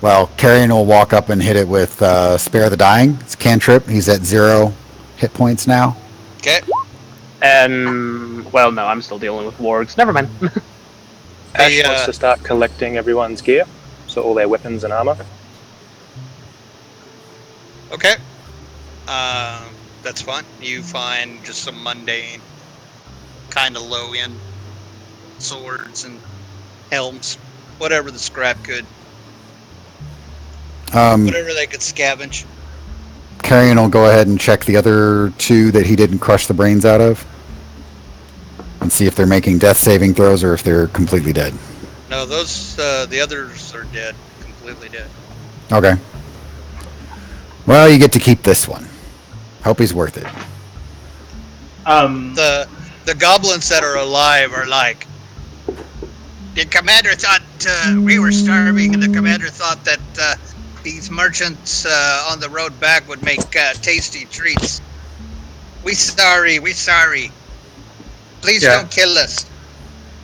Speaker 4: Well, Carrion will walk up and hit it with Spare the Dying. It's a cantrip. He's at 0 hit points now.
Speaker 2: Okay.
Speaker 3: And well, no, I'm still dealing with wargs. Never mind.
Speaker 6: Ash wants to start collecting everyone's gear, so all their weapons and armor.
Speaker 2: Okay. That's fine. You find just some mundane, kind of low-end swords and helms, whatever the scrap could, whatever they could scavenge.
Speaker 4: Carrion will go ahead and check the other 2 that he didn't crush the brains out of, and see if they're making death saving throws or if they're completely dead.
Speaker 2: No, those the others are dead, completely dead.
Speaker 4: Okay. Well, you get to keep this one. Hope he's worth it.
Speaker 2: The goblins that are alive are like, the commander thought we were starving, and the commander thought that these merchants on the road back would make tasty treats. We sorry. Please don't kill us.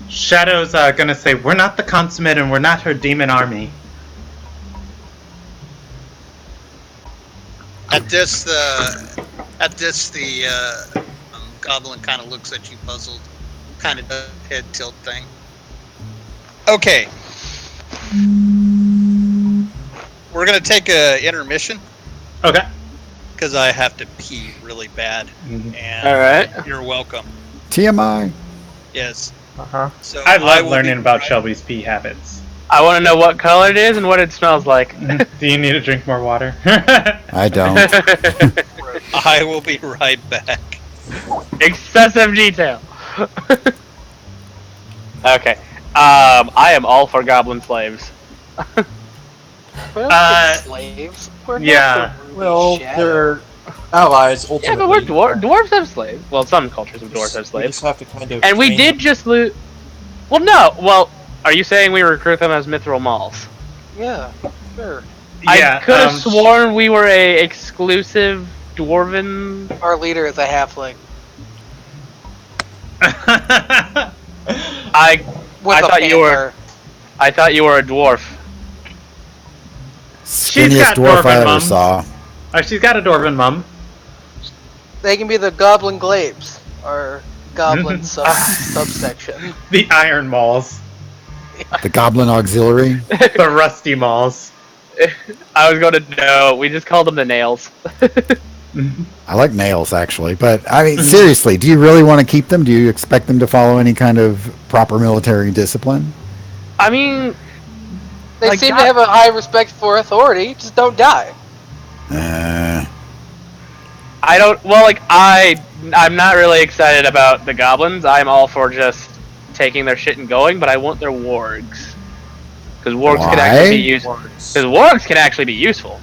Speaker 1: Shadow's gonna say, we're not the consummate and we're not her demon army.
Speaker 2: At this, the goblin kind of looks at you puzzled, kind of does a head tilt thing. Okay. We're gonna take a intermission.
Speaker 1: Okay.
Speaker 2: Because I have to pee really bad.
Speaker 1: Mm-hmm.
Speaker 2: And
Speaker 3: All right.
Speaker 2: You're welcome.
Speaker 4: TMI.
Speaker 2: Yes.
Speaker 6: Uh-huh.
Speaker 2: So
Speaker 1: I love
Speaker 2: will
Speaker 1: learning
Speaker 2: be
Speaker 1: about
Speaker 2: right-
Speaker 1: Shelby's pee habits.
Speaker 3: I want to know what color it is and what it smells like.
Speaker 1: Do you need to drink more water?
Speaker 4: I don't.
Speaker 2: I will be right back.
Speaker 3: Excessive detail. Okay. I am all for goblin slaves.
Speaker 5: We're
Speaker 1: Uh,
Speaker 5: not slaves. We're
Speaker 1: yeah.
Speaker 5: not the
Speaker 7: Well,
Speaker 5: shadow.
Speaker 7: they're allies,
Speaker 3: Yeah,
Speaker 7: ultimately.
Speaker 3: but we're dwarves have slaves. Well, some cultures of dwarves have
Speaker 7: We
Speaker 3: slaves.
Speaker 7: just have to kind of
Speaker 3: And we
Speaker 7: train
Speaker 3: did
Speaker 7: them.
Speaker 3: just loot. Well, no. Well, are you saying we recruit them as Mithril Mauls?
Speaker 5: Yeah, sure.
Speaker 1: Yeah,
Speaker 3: I could have sworn we were a exclusive dwarven.
Speaker 5: Our leader is a halfling.
Speaker 3: I
Speaker 5: With a
Speaker 3: thought you were.
Speaker 5: panther.
Speaker 3: I thought you were a dwarf.
Speaker 4: Skinniest
Speaker 1: got
Speaker 4: dwarf I
Speaker 1: dwarven
Speaker 4: ever
Speaker 1: mums.
Speaker 4: saw.
Speaker 1: She's got a dwarven mum.
Speaker 5: They can be the goblin glaives, or goblin subsection.
Speaker 1: The iron malls.
Speaker 4: The Goblin Auxiliary.
Speaker 1: The rusty malls.
Speaker 3: I was going to know. We just called them the nails.
Speaker 4: I like nails, actually. But, I mean, seriously, do you really want to keep them? Do you expect them to follow any kind of proper military discipline?
Speaker 3: I mean,
Speaker 5: They
Speaker 3: Like,
Speaker 5: seem
Speaker 3: God-
Speaker 5: to have a high respect for authority, just don't die.
Speaker 3: I don't. Well, like I'm not really excited about the goblins. I'm all for just taking their shit and going, but I want their wargs because wargs can actually be useful.
Speaker 7: Wargs.
Speaker 3: Because wargs can actually be useful.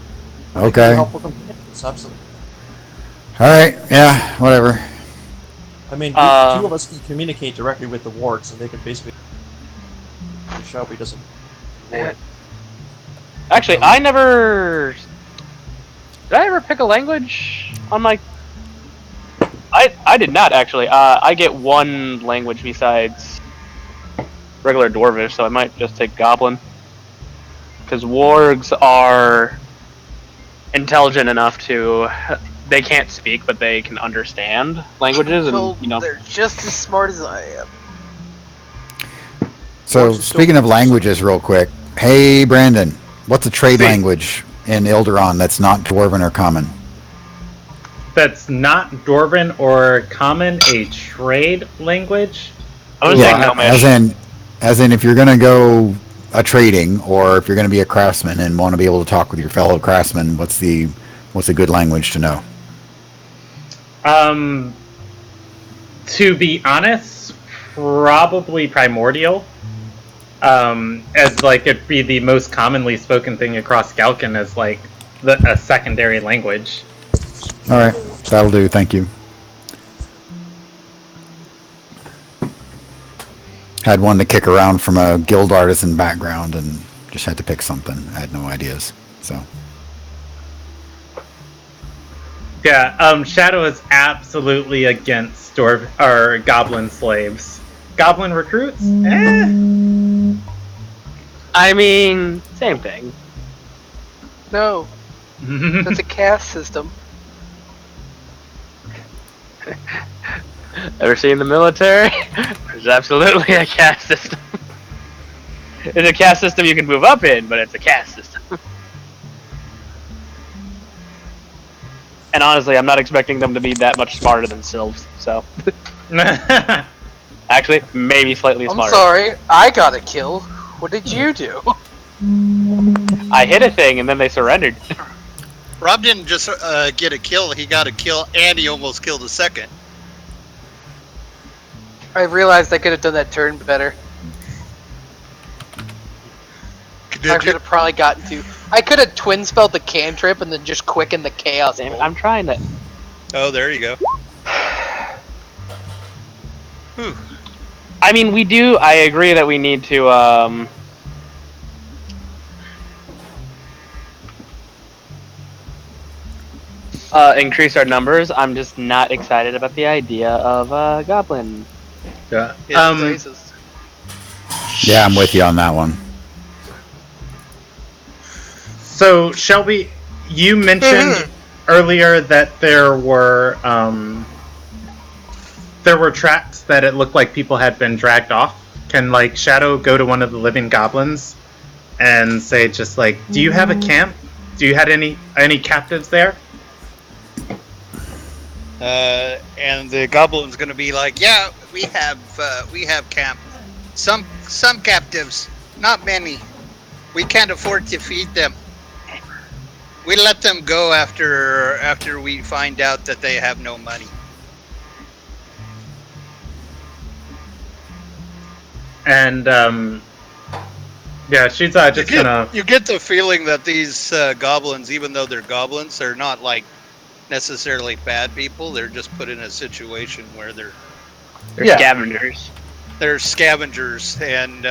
Speaker 4: Okay.
Speaker 7: Help with companions, absolutely.
Speaker 4: All right. Yeah, whatever.
Speaker 7: I mean, 2 of us can communicate directly with the wargs, and they can basically. Shelby doesn't. Ward.
Speaker 3: Actually, I never. Did I ever pick a language on my? I did not actually. I get one language besides regular Dwarvish, so I might just take Goblin. Because wargs are intelligent enough to. They can't speak, but they can understand languages, and
Speaker 5: Well,
Speaker 3: you know.
Speaker 5: they're just as smart as I am.
Speaker 4: So,
Speaker 7: Wargs are
Speaker 4: speaking
Speaker 7: still-
Speaker 4: of languages, real quick. Hey, Brandon, what's a trade
Speaker 1: See.
Speaker 4: language in Ilderon that's not Dwarven or Common?
Speaker 1: That's not Dwarven or Common, a trade language.
Speaker 3: I was
Speaker 4: Yeah,
Speaker 3: saying Gnomish.
Speaker 4: as in, if you're going to go a trading, or if you're going to be a craftsman and want to be able to talk with your fellow craftsmen, what's a good language to know?
Speaker 1: To be honest, probably Primordial. as like it'd be the most commonly spoken thing across Galkin as like a secondary language.
Speaker 4: All right, that'll do. Thank you. Had one to kick around from a guild artisan background and just had to pick something. I had no ideas. So
Speaker 1: Yeah, Shadow is absolutely against or goblin slaves. Goblin recruits?
Speaker 3: I mean, same thing.
Speaker 5: No, that's a caste system.
Speaker 3: Ever seen the military? There's absolutely a caste system. It's a caste system you can move up in, but it's a caste system. And honestly, I'm not expecting them to be that much smarter than sylphs, so. Actually, maybe slightly
Speaker 5: I'm
Speaker 3: smarter.
Speaker 5: sorry, I got a kill. What did you do?
Speaker 3: I hit a thing and then they surrendered.
Speaker 2: Rob didn't just get a kill, he got a kill and he almost killed a second.
Speaker 5: I realized I could have done that turn better. I could have probably gotten to. I could have twin spelled the cantrip and then just quickened the chaos.
Speaker 3: Damn it, I'm trying to.
Speaker 2: Oh, there you go. Whew.
Speaker 3: I mean, we do. I agree that we need to. Increase our numbers. I'm just not excited about the idea of goblin.
Speaker 1: Yeah.
Speaker 4: yeah, I'm with you on that one.
Speaker 1: So Shelby, you mentioned earlier that there were tracks that it looked like people had been dragged off. Can like Shadow go to one of the living goblins and say just like, do you have a camp? Do you had any captives there?
Speaker 2: And the goblin's gonna be like, yeah, we have camp. Some captives, not many. We can't afford to feed them. We let them go after we find out that they have no money.
Speaker 1: And yeah, she's just gonna.
Speaker 2: You get the feeling that these goblins, even though they're goblins, they're not like necessarily bad people. They're just put in a situation where they're
Speaker 3: Scavengers.
Speaker 2: They're scavengers, and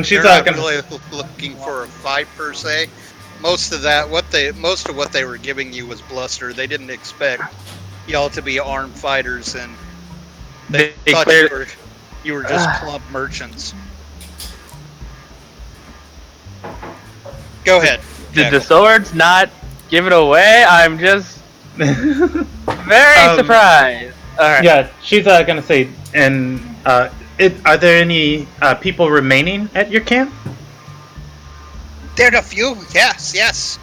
Speaker 1: she's
Speaker 2: they're not
Speaker 1: gonna.
Speaker 2: really looking for a fight per se. Most of what they were giving you was bluster. They didn't expect y'all to be armed fighters, and they thought you were just plump merchants. Go ahead.
Speaker 3: Did the swords not give it away? I'm just very surprised. All right.
Speaker 1: Yeah, she's gonna say, and are there any people remaining at your camp?
Speaker 2: There are a few. Yes.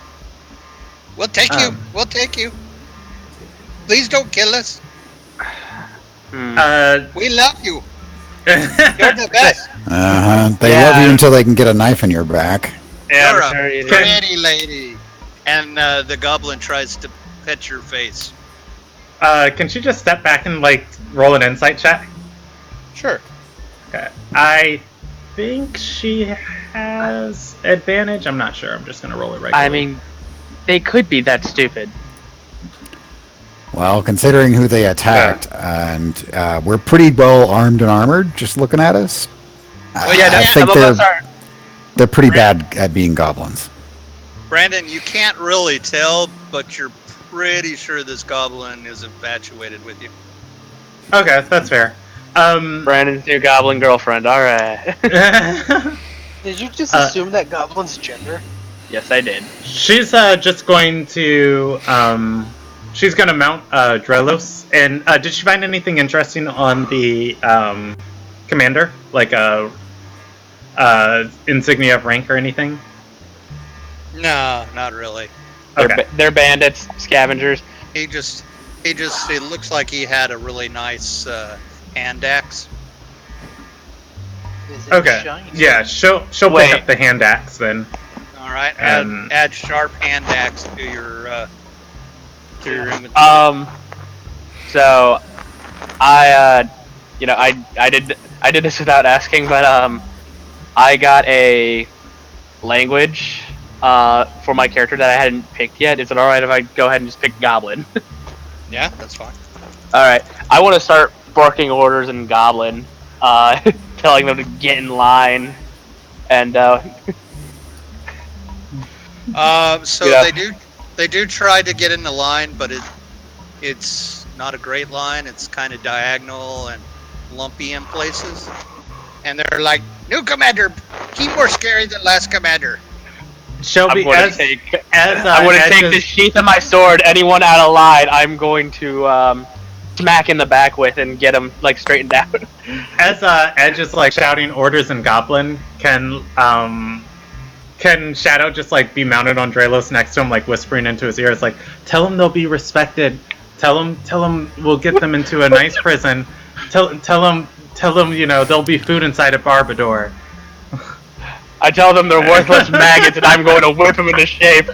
Speaker 2: We'll take you. We'll take you. Please don't kill us. We love you. You're the best.
Speaker 4: They love you until they can get a knife in your back.
Speaker 2: You're a pretty lady. And the goblin tries to pet your face.
Speaker 1: Can she just step back and like roll an insight check?
Speaker 2: Sure.
Speaker 1: Okay. I think she has advantage. I'm not sure. I'm just gonna roll it right.
Speaker 3: I mean, they could be that stupid.
Speaker 4: Well, considering who they attacked, and we're pretty well armed and armored, just looking at us.
Speaker 3: Well, yeah,
Speaker 4: I think they're pretty bad at being goblins.
Speaker 2: Brandon, you can't really tell, but you're pretty sure this goblin is infatuated with you.
Speaker 1: Okay, that's fair.
Speaker 3: Brandon's new goblin girlfriend. All right.
Speaker 5: Did you just assume that goblin's gender?
Speaker 3: Yes, I did.
Speaker 1: She's just going to she's gonna mount Drelos. And did she find anything interesting on the commander, like a insignia of rank or anything?
Speaker 2: No, not really.
Speaker 1: Okay.
Speaker 3: They're bandits, scavengers.
Speaker 2: It looks like he had a really nice hand axe.
Speaker 5: Is it
Speaker 1: Okay.
Speaker 5: shiny?
Speaker 1: Yeah, she'll pick up the hand axe then.
Speaker 2: All right, add sharp hand axe to your inventory.
Speaker 3: So I I did this without asking, but I got a language for my character that I hadn't picked yet. Is it all right if I go ahead and just pick Goblin?
Speaker 2: Yeah, that's fine.
Speaker 3: All right, I want to start barking orders in Goblin, telling them to get in line, and
Speaker 2: So
Speaker 3: Yeah.
Speaker 2: they do try to get in the line, but it's not a great line. It's kind of diagonal and lumpy in places. And they're like, "New commander, keep more scary than last commander."
Speaker 1: Shelby,
Speaker 3: I'm going to take the sheath of my sword. Anyone out of line, I'm going to smack in the back with and get him like straightened out.
Speaker 1: As Edge is like shouting orders in Goblin, can Shadow just like be mounted on Draelos next to him, like whispering into his ear? It's like, tell them they'll be respected. Tell them we'll get them into a nice prison. Tell them there'll be food inside a Barbador.
Speaker 3: I tell them they're worthless maggots, and I'm going to whip them into shape.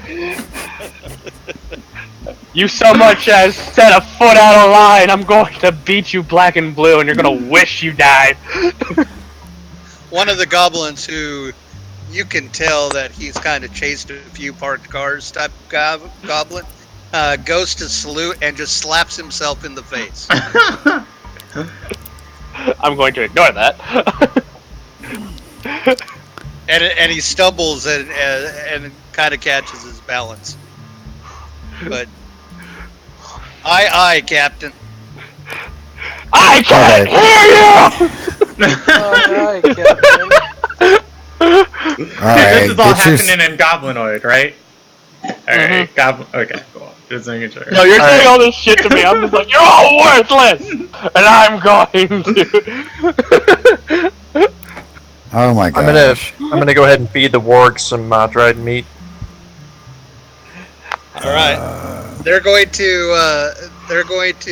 Speaker 3: You so much as set a foot out of line, I'm going to beat you black and blue, and you're going to wish you died.
Speaker 2: One of the goblins who you can tell that he's kind of chased a few parked cars type goblin goes to salute and just slaps himself in the face.
Speaker 3: I'm going to ignore that.
Speaker 2: And he stumbles and kind of catches his balance. But aye, Captain.
Speaker 3: I can't hear you.
Speaker 5: Alright, Captain.
Speaker 1: This is all happening in Goblinoid, right? Alright, Goblin. Okay, cool. Just making sure.
Speaker 3: No, you're saying all this shit to me. I'm just like, you're all worthless, and I'm going to.
Speaker 4: Oh my gosh.
Speaker 7: I'm gonna go ahead and feed the wargs some dried meat.
Speaker 2: All right. They're going to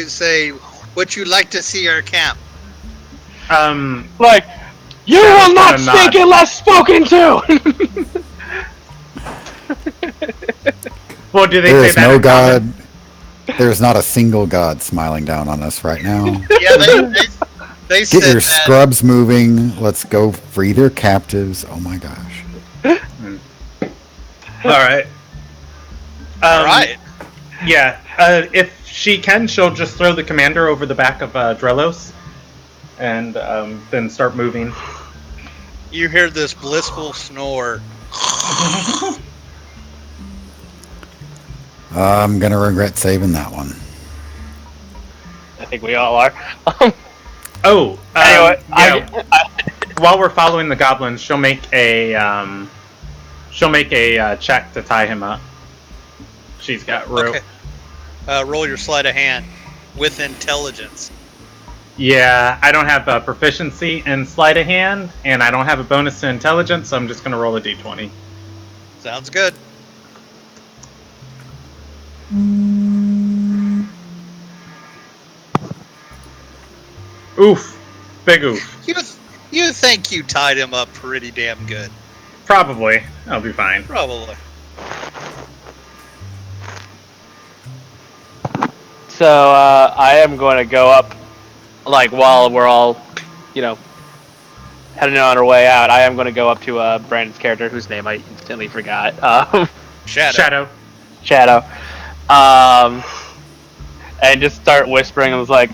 Speaker 2: say, "Would you like to see our camp?"
Speaker 3: Like, you will not speak unless spoken to.
Speaker 1: Well, do they
Speaker 4: There
Speaker 1: say
Speaker 4: is
Speaker 1: that
Speaker 4: no
Speaker 1: in
Speaker 4: god. There's not a single god smiling down on us right now.
Speaker 2: Yeah, they
Speaker 4: Get
Speaker 2: said
Speaker 4: your
Speaker 2: that.
Speaker 4: scrubs moving. Let's go free their captives. Oh my gosh.
Speaker 1: All right.
Speaker 2: All right.
Speaker 1: Yeah. If she can, she'll just throw the commander over the back of Drelos, and then start moving.
Speaker 2: You hear this blissful snore.
Speaker 4: I'm gonna regret saving that one.
Speaker 3: I think we all are.
Speaker 1: Anyway,
Speaker 3: I
Speaker 1: while we're following the goblins, she'll make a check to tie him up. She's got rope.
Speaker 2: Okay. Roll your sleight of hand with intelligence.
Speaker 1: Yeah, I don't have a proficiency in sleight of hand, and I don't have a bonus to intelligence, so I'm just gonna roll a d20.
Speaker 2: Sounds good.
Speaker 1: Oof, big oof.
Speaker 2: You think you tied him up pretty damn good?
Speaker 1: Probably. I'll be fine.
Speaker 2: Probably.
Speaker 3: So I am going to go up, like while we're all, heading on our way out. I am going to go up to Brandon's character, whose name I instantly forgot.
Speaker 2: Shadow.
Speaker 3: And just start whispering. I was like,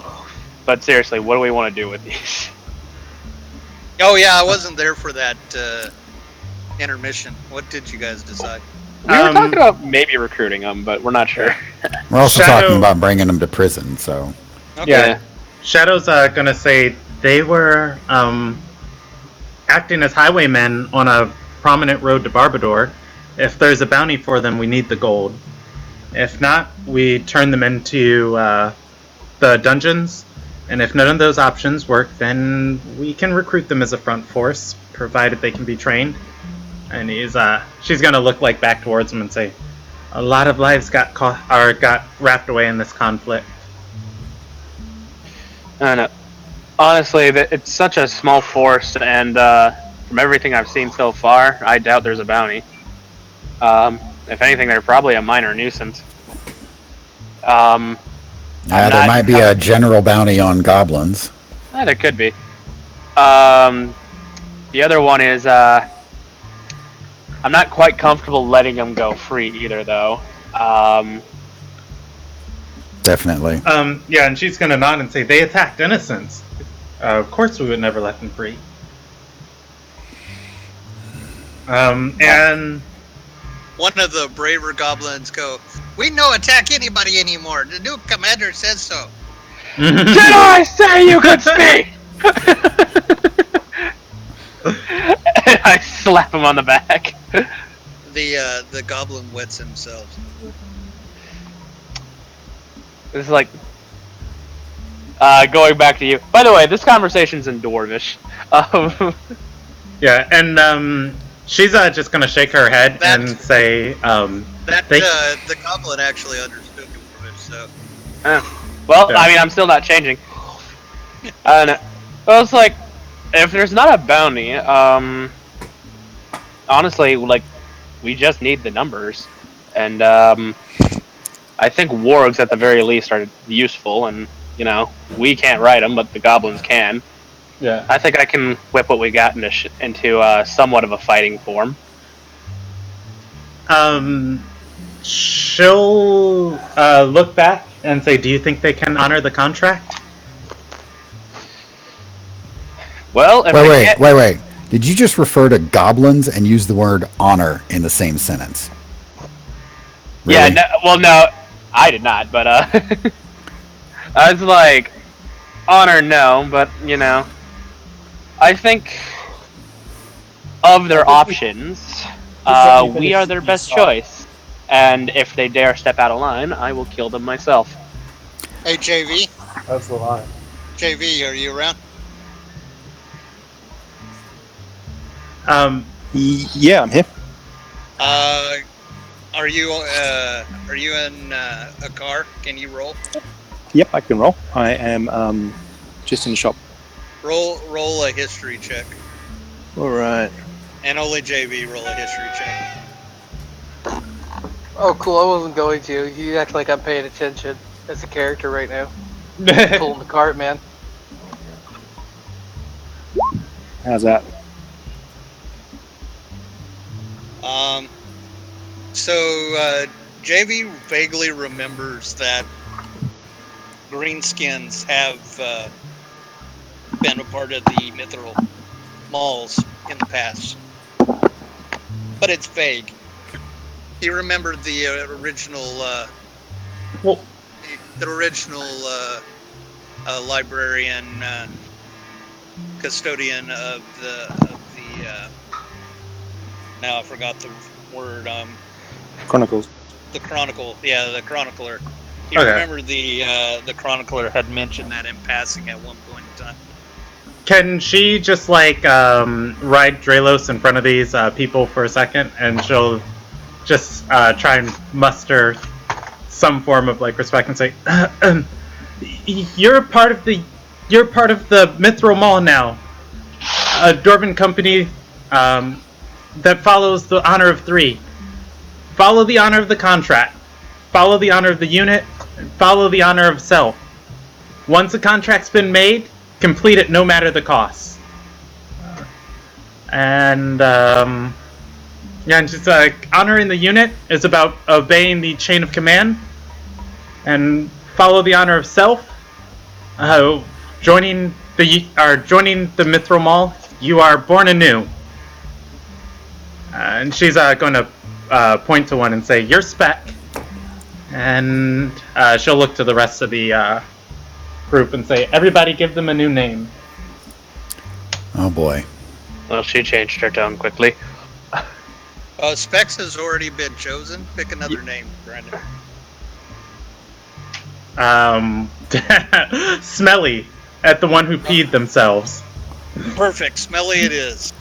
Speaker 3: but seriously, what do we want to do with these?
Speaker 2: Oh yeah, I wasn't there for that intermission. What did you guys decide?
Speaker 3: We were talking about maybe recruiting them, but we're not sure.
Speaker 4: We're also talking about bringing them to prison, so.
Speaker 2: Okay.
Speaker 1: Yeah. Shadow's gonna say they were acting as highwaymen on a prominent road to Barbador. If there's a bounty for them, we need the gold. If not, we turn them into the dungeons. And if none of those options work, then we can recruit them as a front force, provided they can be trained. And she's gonna look like back towards him and say, "A lot of lives got wrapped away in this conflict."
Speaker 3: I don't know. Honestly, it's such a small force, and from everything I've seen so far, I doubt there's a bounty. If anything, they're probably a minor nuisance.
Speaker 4: There might be a general bounty on goblins.
Speaker 3: There could be. The other one is I'm not quite comfortable letting them go free either, though.
Speaker 4: Definitely.
Speaker 1: Yeah, and she's gonna nod and say, they attacked innocents. Of course we would never let them free. And
Speaker 2: one of the braver goblins go, "We no attack anybody anymore. The new commander says so."
Speaker 3: Did I say you could speak? And I slap him on the back.
Speaker 2: The goblin wets himself.
Speaker 3: It's like going back to you. By the way, this conversation's in Dwarvish.
Speaker 1: yeah, and she's just gonna shake her head and say,
Speaker 2: the goblin actually understood Dwarvish, so.
Speaker 3: Well,
Speaker 1: Yeah.
Speaker 3: I mean, I'm still not changing. I don't know. Well, it's like, if there's not a bounty, honestly, like, we just need the numbers. And, I think wargs, at the very least, are useful, and, you know, we can't write them, but the goblins can.
Speaker 1: yeah.
Speaker 3: I think I can whip what we got into somewhat of a fighting form.
Speaker 1: She'll look back and say, do you think they can honor the contract?
Speaker 3: Well, if
Speaker 4: Wait. Did you just refer to goblins and use the word honor in the same sentence? Really?
Speaker 3: Yeah, no, I did not, but, I was like, honor, no, but, you know, I think of their options, we are their best choice. And if they dare step out of line, I will kill them myself.
Speaker 2: Hey, JV.
Speaker 7: That's the line.
Speaker 2: JV, are you around?
Speaker 6: Yeah, I'm here.
Speaker 2: Are you in a car? Can you roll?
Speaker 6: Yep, I can roll. I am just in the shop.
Speaker 2: Roll a history check.
Speaker 6: All right.
Speaker 2: And only JV roll a history check.
Speaker 5: Oh, cool. I wasn't going to. You act like I'm paying attention as a character right now. Pulling the cart, man.
Speaker 6: How's that?
Speaker 2: So JV vaguely remembers that greenskins have been a part of the Mithril Mauls in the past, but it's vague. He remembered the original, librarian, custodian of the. Now I forgot the word.
Speaker 6: Chronicles.
Speaker 2: The Chronicle, yeah, the Chronicler. He
Speaker 1: Okay.
Speaker 2: remembered the Chronicler had mentioned that in passing at one point in time.
Speaker 1: Can she just, like, ride Dralos in front of these people for a second, and she'll just try and muster some form of, like, respect and say, you're part of the Mithril Mall now, a Dwarven company that follows the honor of 3. Follow the honor of the contract. Follow the honor of the unit. And follow the honor of self. Once a contract's been made, complete it no matter the cost. And just honoring the unit is about obeying the chain of command. And follow the honor of self. Joining the Mithril Mall, you are born anew. And she's going to point to one and say, "You're Spec." And she'll look to the rest of the group and say, "Everybody give them a new name."
Speaker 4: Oh boy.
Speaker 3: Well, she changed her tone quickly.
Speaker 2: Specs has already been chosen. Pick another name, Brandon.
Speaker 1: Smelly, at the one who peed themselves.
Speaker 2: Perfect. Smelly it is.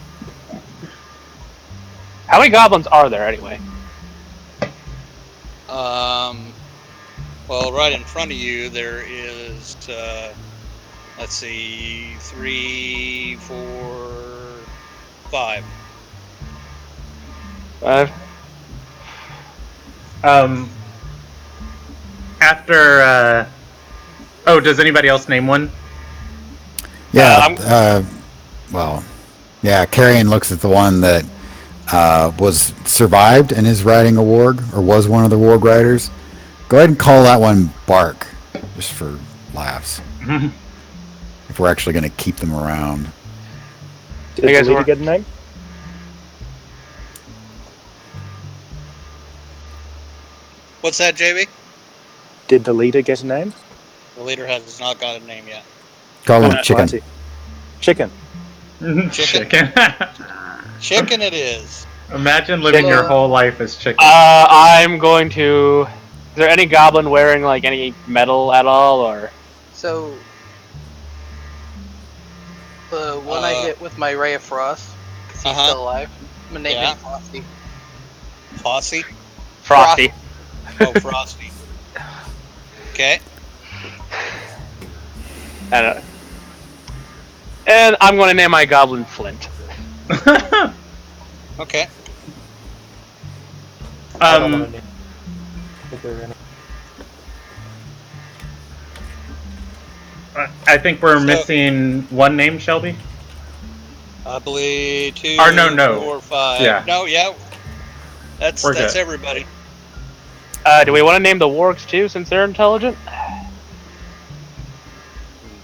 Speaker 3: How many goblins are there, anyway?
Speaker 2: Well, right in front of you, there is, let's see, 3, 4, 5.
Speaker 3: 5?
Speaker 1: After, does anybody else name one?
Speaker 4: Yeah. Well, yeah. Carrion looks at the one that was survived and is riding a warg, or was one of the warg riders. Go ahead and call that one Bark, just for laughs. If we're actually going to keep them around.
Speaker 6: Did the leader get a name?
Speaker 2: What's that, JB?
Speaker 6: Did the leader get a name?
Speaker 2: The leader has not got a name yet.
Speaker 4: Call him Chicken.
Speaker 6: Chicken.
Speaker 1: Chicken.
Speaker 2: Chicken it is.
Speaker 1: Imagine living your whole life as chicken.
Speaker 3: I'm going to... Is there any goblin wearing, like, any metal at all, or...?
Speaker 5: So, the one I hit with my Ray of Frost, because he's still alive, I'm gonna name him Frosty.
Speaker 2: Fossy?
Speaker 3: Frosty.
Speaker 2: Oh, Frosty. Okay.
Speaker 3: And I'm going to name my goblin Flint.
Speaker 2: Okay.
Speaker 7: I don't want to name. If there are any.
Speaker 1: I think we're missing one name, Shelby.
Speaker 2: I believe 2,
Speaker 1: Or no.
Speaker 2: 4, 5.
Speaker 1: Yeah.
Speaker 2: No, yeah. That's
Speaker 1: Good.
Speaker 2: everybody.
Speaker 3: Do we want to name the wargs too, since they're intelligent?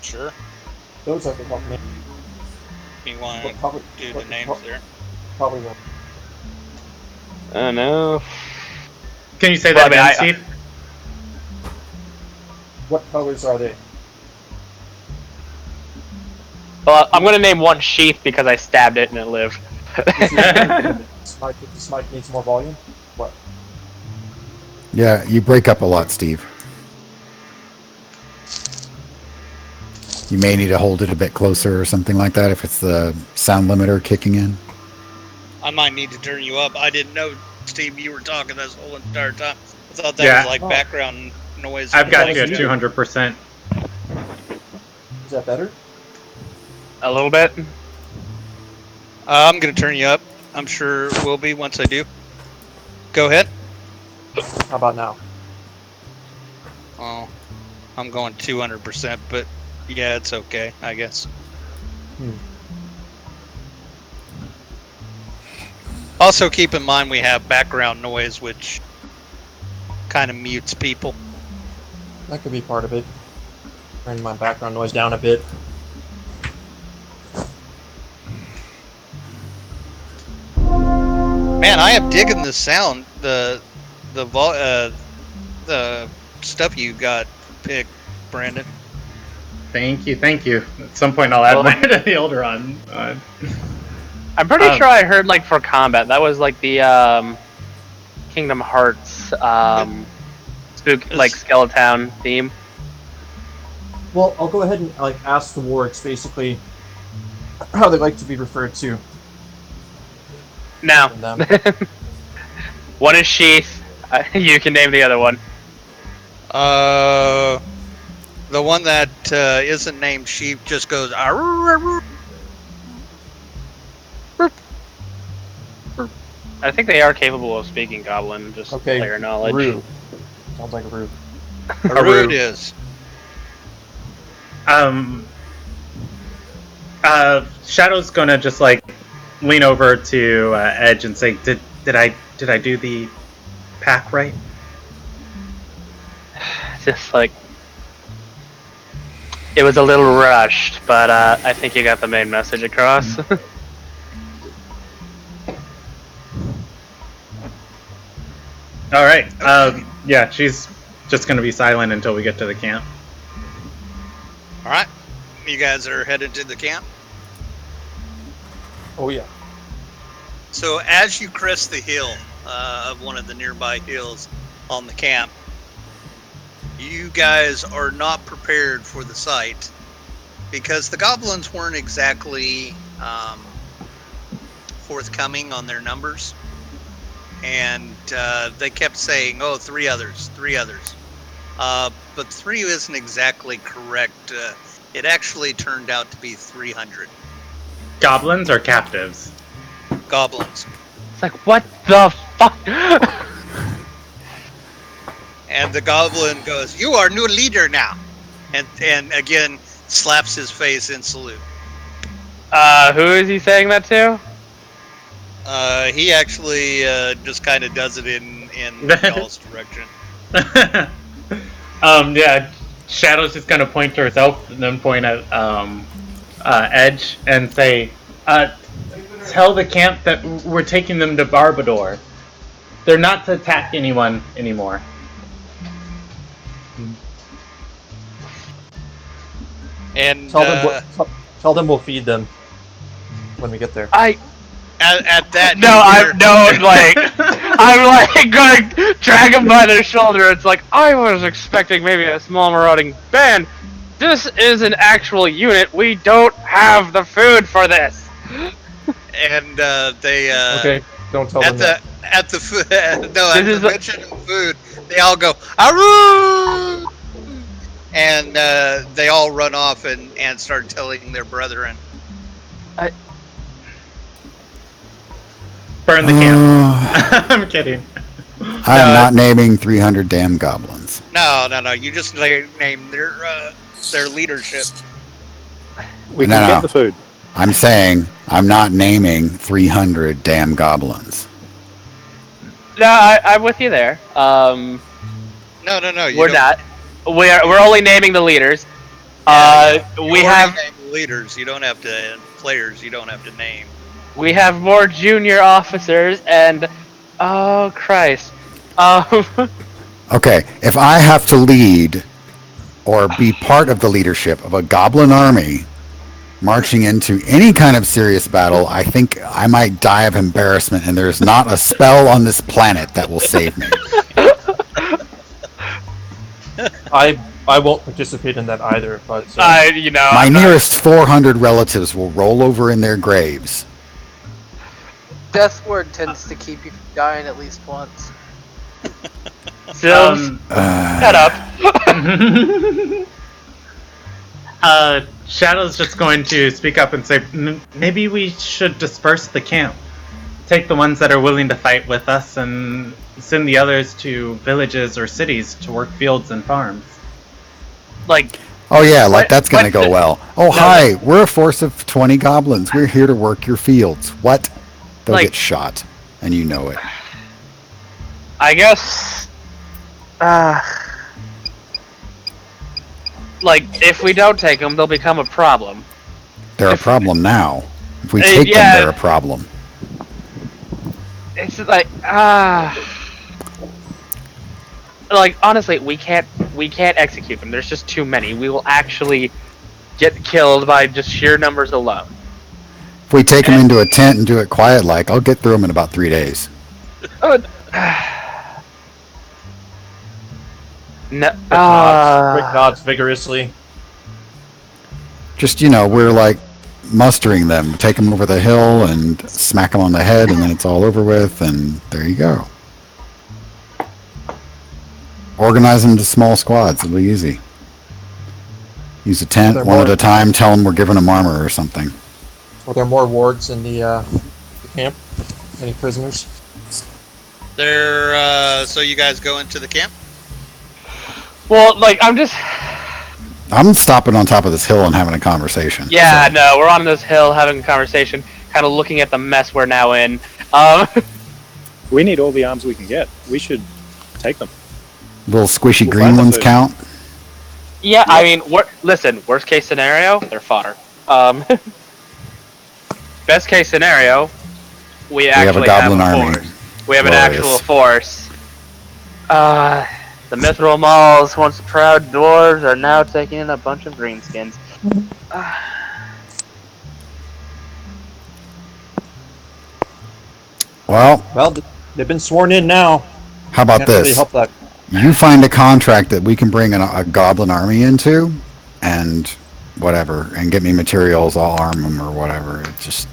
Speaker 2: Sure.
Speaker 7: Those I can help me.
Speaker 2: You want to do the names there?
Speaker 7: Probably won't.
Speaker 3: I don't know.
Speaker 1: Can you say that again, Steve?
Speaker 7: What colors are they?
Speaker 3: Well, I'm going to name one Sheath because I stabbed it and it lived.
Speaker 7: This mic needs more volume? What?
Speaker 4: Yeah, you break up a lot, Steve. You may need to hold it a bit closer or something like that if it's the sound limiter kicking in.
Speaker 2: I might need to turn you up. I didn't know, Steve, you were talking this whole entire time. I thought that was like background noise.
Speaker 1: I've got you at 200%.
Speaker 7: Is that better?
Speaker 3: A little bit.
Speaker 2: I'm going to turn you up. I'm sure it will be once I do. Go ahead.
Speaker 7: How about now?
Speaker 2: Oh, I'm going 200%, but yeah, it's okay, I guess. Also, keep in mind we have background noise, which kind of mutes people.
Speaker 7: That could be part of it. Turn my background noise down a bit.
Speaker 2: Man, I am digging the sound, the stuff you got picked, Brandon.
Speaker 1: Thank you. At some point I'll add more to the Ilderon.
Speaker 3: I'm pretty sure I heard, like, for combat, that was like the Kingdom Hearts Skeleton theme.
Speaker 7: Well, I'll go ahead and ask the wargs basically how they like to be referred to.
Speaker 3: No. One is Sheath. You can name the other one.
Speaker 2: The one that isn't named Sheep just goes. I
Speaker 3: think they are capable of speaking Goblin. Just player knowledge.
Speaker 7: Rude. Sounds like a rude.
Speaker 2: A rude is.
Speaker 1: Shadow's gonna just lean over to Edge and say, "Did I do the pack right?"
Speaker 3: Just it was a little rushed, but I think you got the main message across.
Speaker 1: All right. Yeah, she's just gonna be silent until we get to the camp.
Speaker 2: All right. You guys are headed to the camp.
Speaker 7: Oh yeah.
Speaker 2: So as you crest the hill of one of the nearby hills on the camp, you guys are not prepared for the sight because the goblins weren't exactly forthcoming on their numbers, and they kept saying, "Oh, 3 others, 3 others," but 3 isn't exactly correct. It actually turned out to be 300.
Speaker 1: Goblins or captives?
Speaker 2: Goblins.
Speaker 3: It's like, what the fuck?
Speaker 2: And the goblin goes, "You are new leader now." And again, slaps his face in salute.
Speaker 3: Who is he saying that to?
Speaker 2: He actually just kind of does it in y'all's direction.
Speaker 1: Yeah, Shadow's just gonna point to herself and then point at Edge and say, tell the camp that we're taking them to Barbador. They're not to attack anyone anymore.
Speaker 2: And
Speaker 7: Tell them we'll feed them when we get there.
Speaker 2: At that,
Speaker 3: I'm like going to drag him by their shoulder. It's like, I was expecting maybe a small marauding band. This is an actual unit. We don't have the food for this.
Speaker 2: And they
Speaker 7: Okay, don't tell them that.
Speaker 2: At the food. No, at the mention of food, they all go Aroo! And they all run off and start telling their brethren.
Speaker 1: Burn the camp. I'm kidding.
Speaker 4: I am not naming 300 damn goblins.
Speaker 2: No. You just name their leadership.
Speaker 6: We can get the food.
Speaker 4: I'm saying I'm not naming 300 damn goblins.
Speaker 3: No, I'm with you there.
Speaker 2: No.
Speaker 3: We're not. We're only naming the leaders. We have
Speaker 2: leaders. You don't have to players. You don't have to name.
Speaker 3: We have more junior officers and oh Christ.
Speaker 4: Okay, if I have to lead or be part of the leadership of a goblin army marching into any kind of serious battle, I think I might die of embarrassment, and there's not a spell on this planet that will save me.
Speaker 7: I won't participate in that either, but
Speaker 4: my nearest 400 relatives will roll over in their graves.
Speaker 5: Death word tends to keep you from dying at least once.
Speaker 3: Sills, shut up.
Speaker 1: Shadow's just going to speak up and say, maybe we should disperse the camp. Take the ones that are willing to fight with us and send the others to villages or cities to work fields and farms.
Speaker 4: Oh yeah, that's gonna go well. Oh hi, we're a force of 20 goblins. We're here to work your fields. What? They'll get shot, and you know it.
Speaker 3: I guess, if we don't take them, they'll become a problem.
Speaker 4: They're a problem now. If we take them, they're a problem.
Speaker 3: It's honestly, we can't execute them. There's just too many. We will actually get killed by just sheer numbers alone.
Speaker 4: If we take them into a tent and do it quiet I'll get through them in about 3 days.
Speaker 3: No.
Speaker 7: Rick nods vigorously.
Speaker 4: Just, we're mustering them. Take them over the hill and smack them on the head, and then it's all over with, and there you go. Organize them to small squads. It'll be easy. Use a tent one at a time. Tell them we're giving them armor or something.
Speaker 7: Are there more wards in the camp? Any prisoners?
Speaker 2: So you guys go into the camp?
Speaker 3: Well,
Speaker 4: I'm stopping on top of this hill and having a conversation.
Speaker 3: Yeah, so. No, we're on this hill having a conversation, kind of looking at the mess we're now in.
Speaker 6: We need all the arms we can get. We should take them.
Speaker 4: Little squishy green ones count?
Speaker 3: Yeah, I mean, listen, worst case scenario, they're fodder. Best case scenario, we actually have a
Speaker 4: goblin army.
Speaker 3: Force. We have an actual force. The Mithril Mauls, once proud dwarves, are now taking in a bunch of greenskins.
Speaker 7: Well, they've been sworn in now.
Speaker 4: How about this?
Speaker 7: Really help that.
Speaker 4: You find a contract that we can bring a goblin army into, and whatever, and get me materials, I'll arm them or whatever. It's just...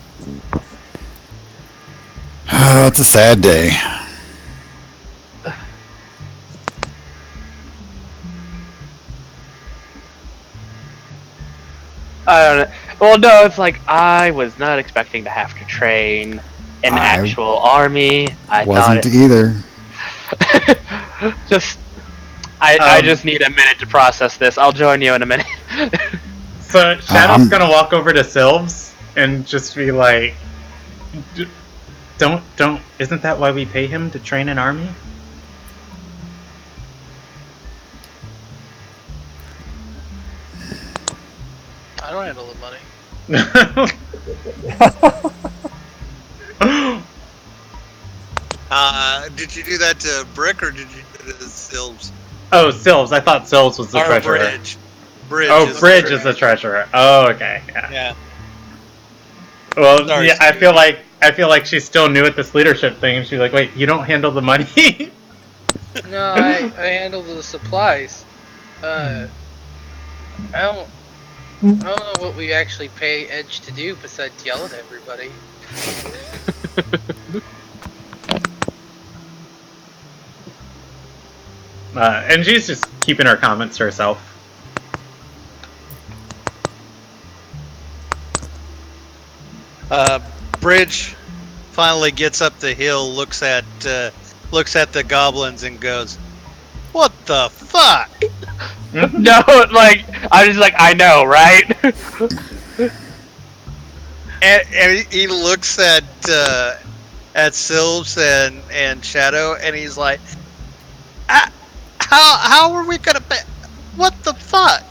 Speaker 4: it's a sad day.
Speaker 3: I don't know. Well, no, it's I was not expecting to have to train an actual army. I
Speaker 4: wasn't either.
Speaker 3: I just need a minute to process this. I'll join you in a minute.
Speaker 1: So Shadow's gonna walk over to Sylves and just be like, don't, isn't that why we pay him to train an army?
Speaker 5: I don't handle the money.
Speaker 2: Did you do that to Brick or did you do it to Sylves?
Speaker 1: Oh, Sylves. I thought Sylves was the
Speaker 2: Or
Speaker 1: treasurer.
Speaker 2: Bridge. Bridge
Speaker 1: Bridge is the treasurer. Oh, okay.
Speaker 2: Yeah.
Speaker 1: Well,
Speaker 2: Sorry,
Speaker 1: yeah,
Speaker 2: Steve.
Speaker 1: I feel like she's still new at this leadership thing, and she's like, "Wait, you don't handle the money?"
Speaker 5: No, I handle the supplies. I don't know what we actually pay Edge to do besides yell at everybody.
Speaker 1: And she's just keeping her comments to herself.
Speaker 2: Bridge finally gets up the hill, looks at the goblins, and goes, "What the fuck?"
Speaker 3: No, like I was like, I know, right?
Speaker 2: and he looks at Sylves and Shadow, and he's like, "How are we gonna pay? What the fuck?"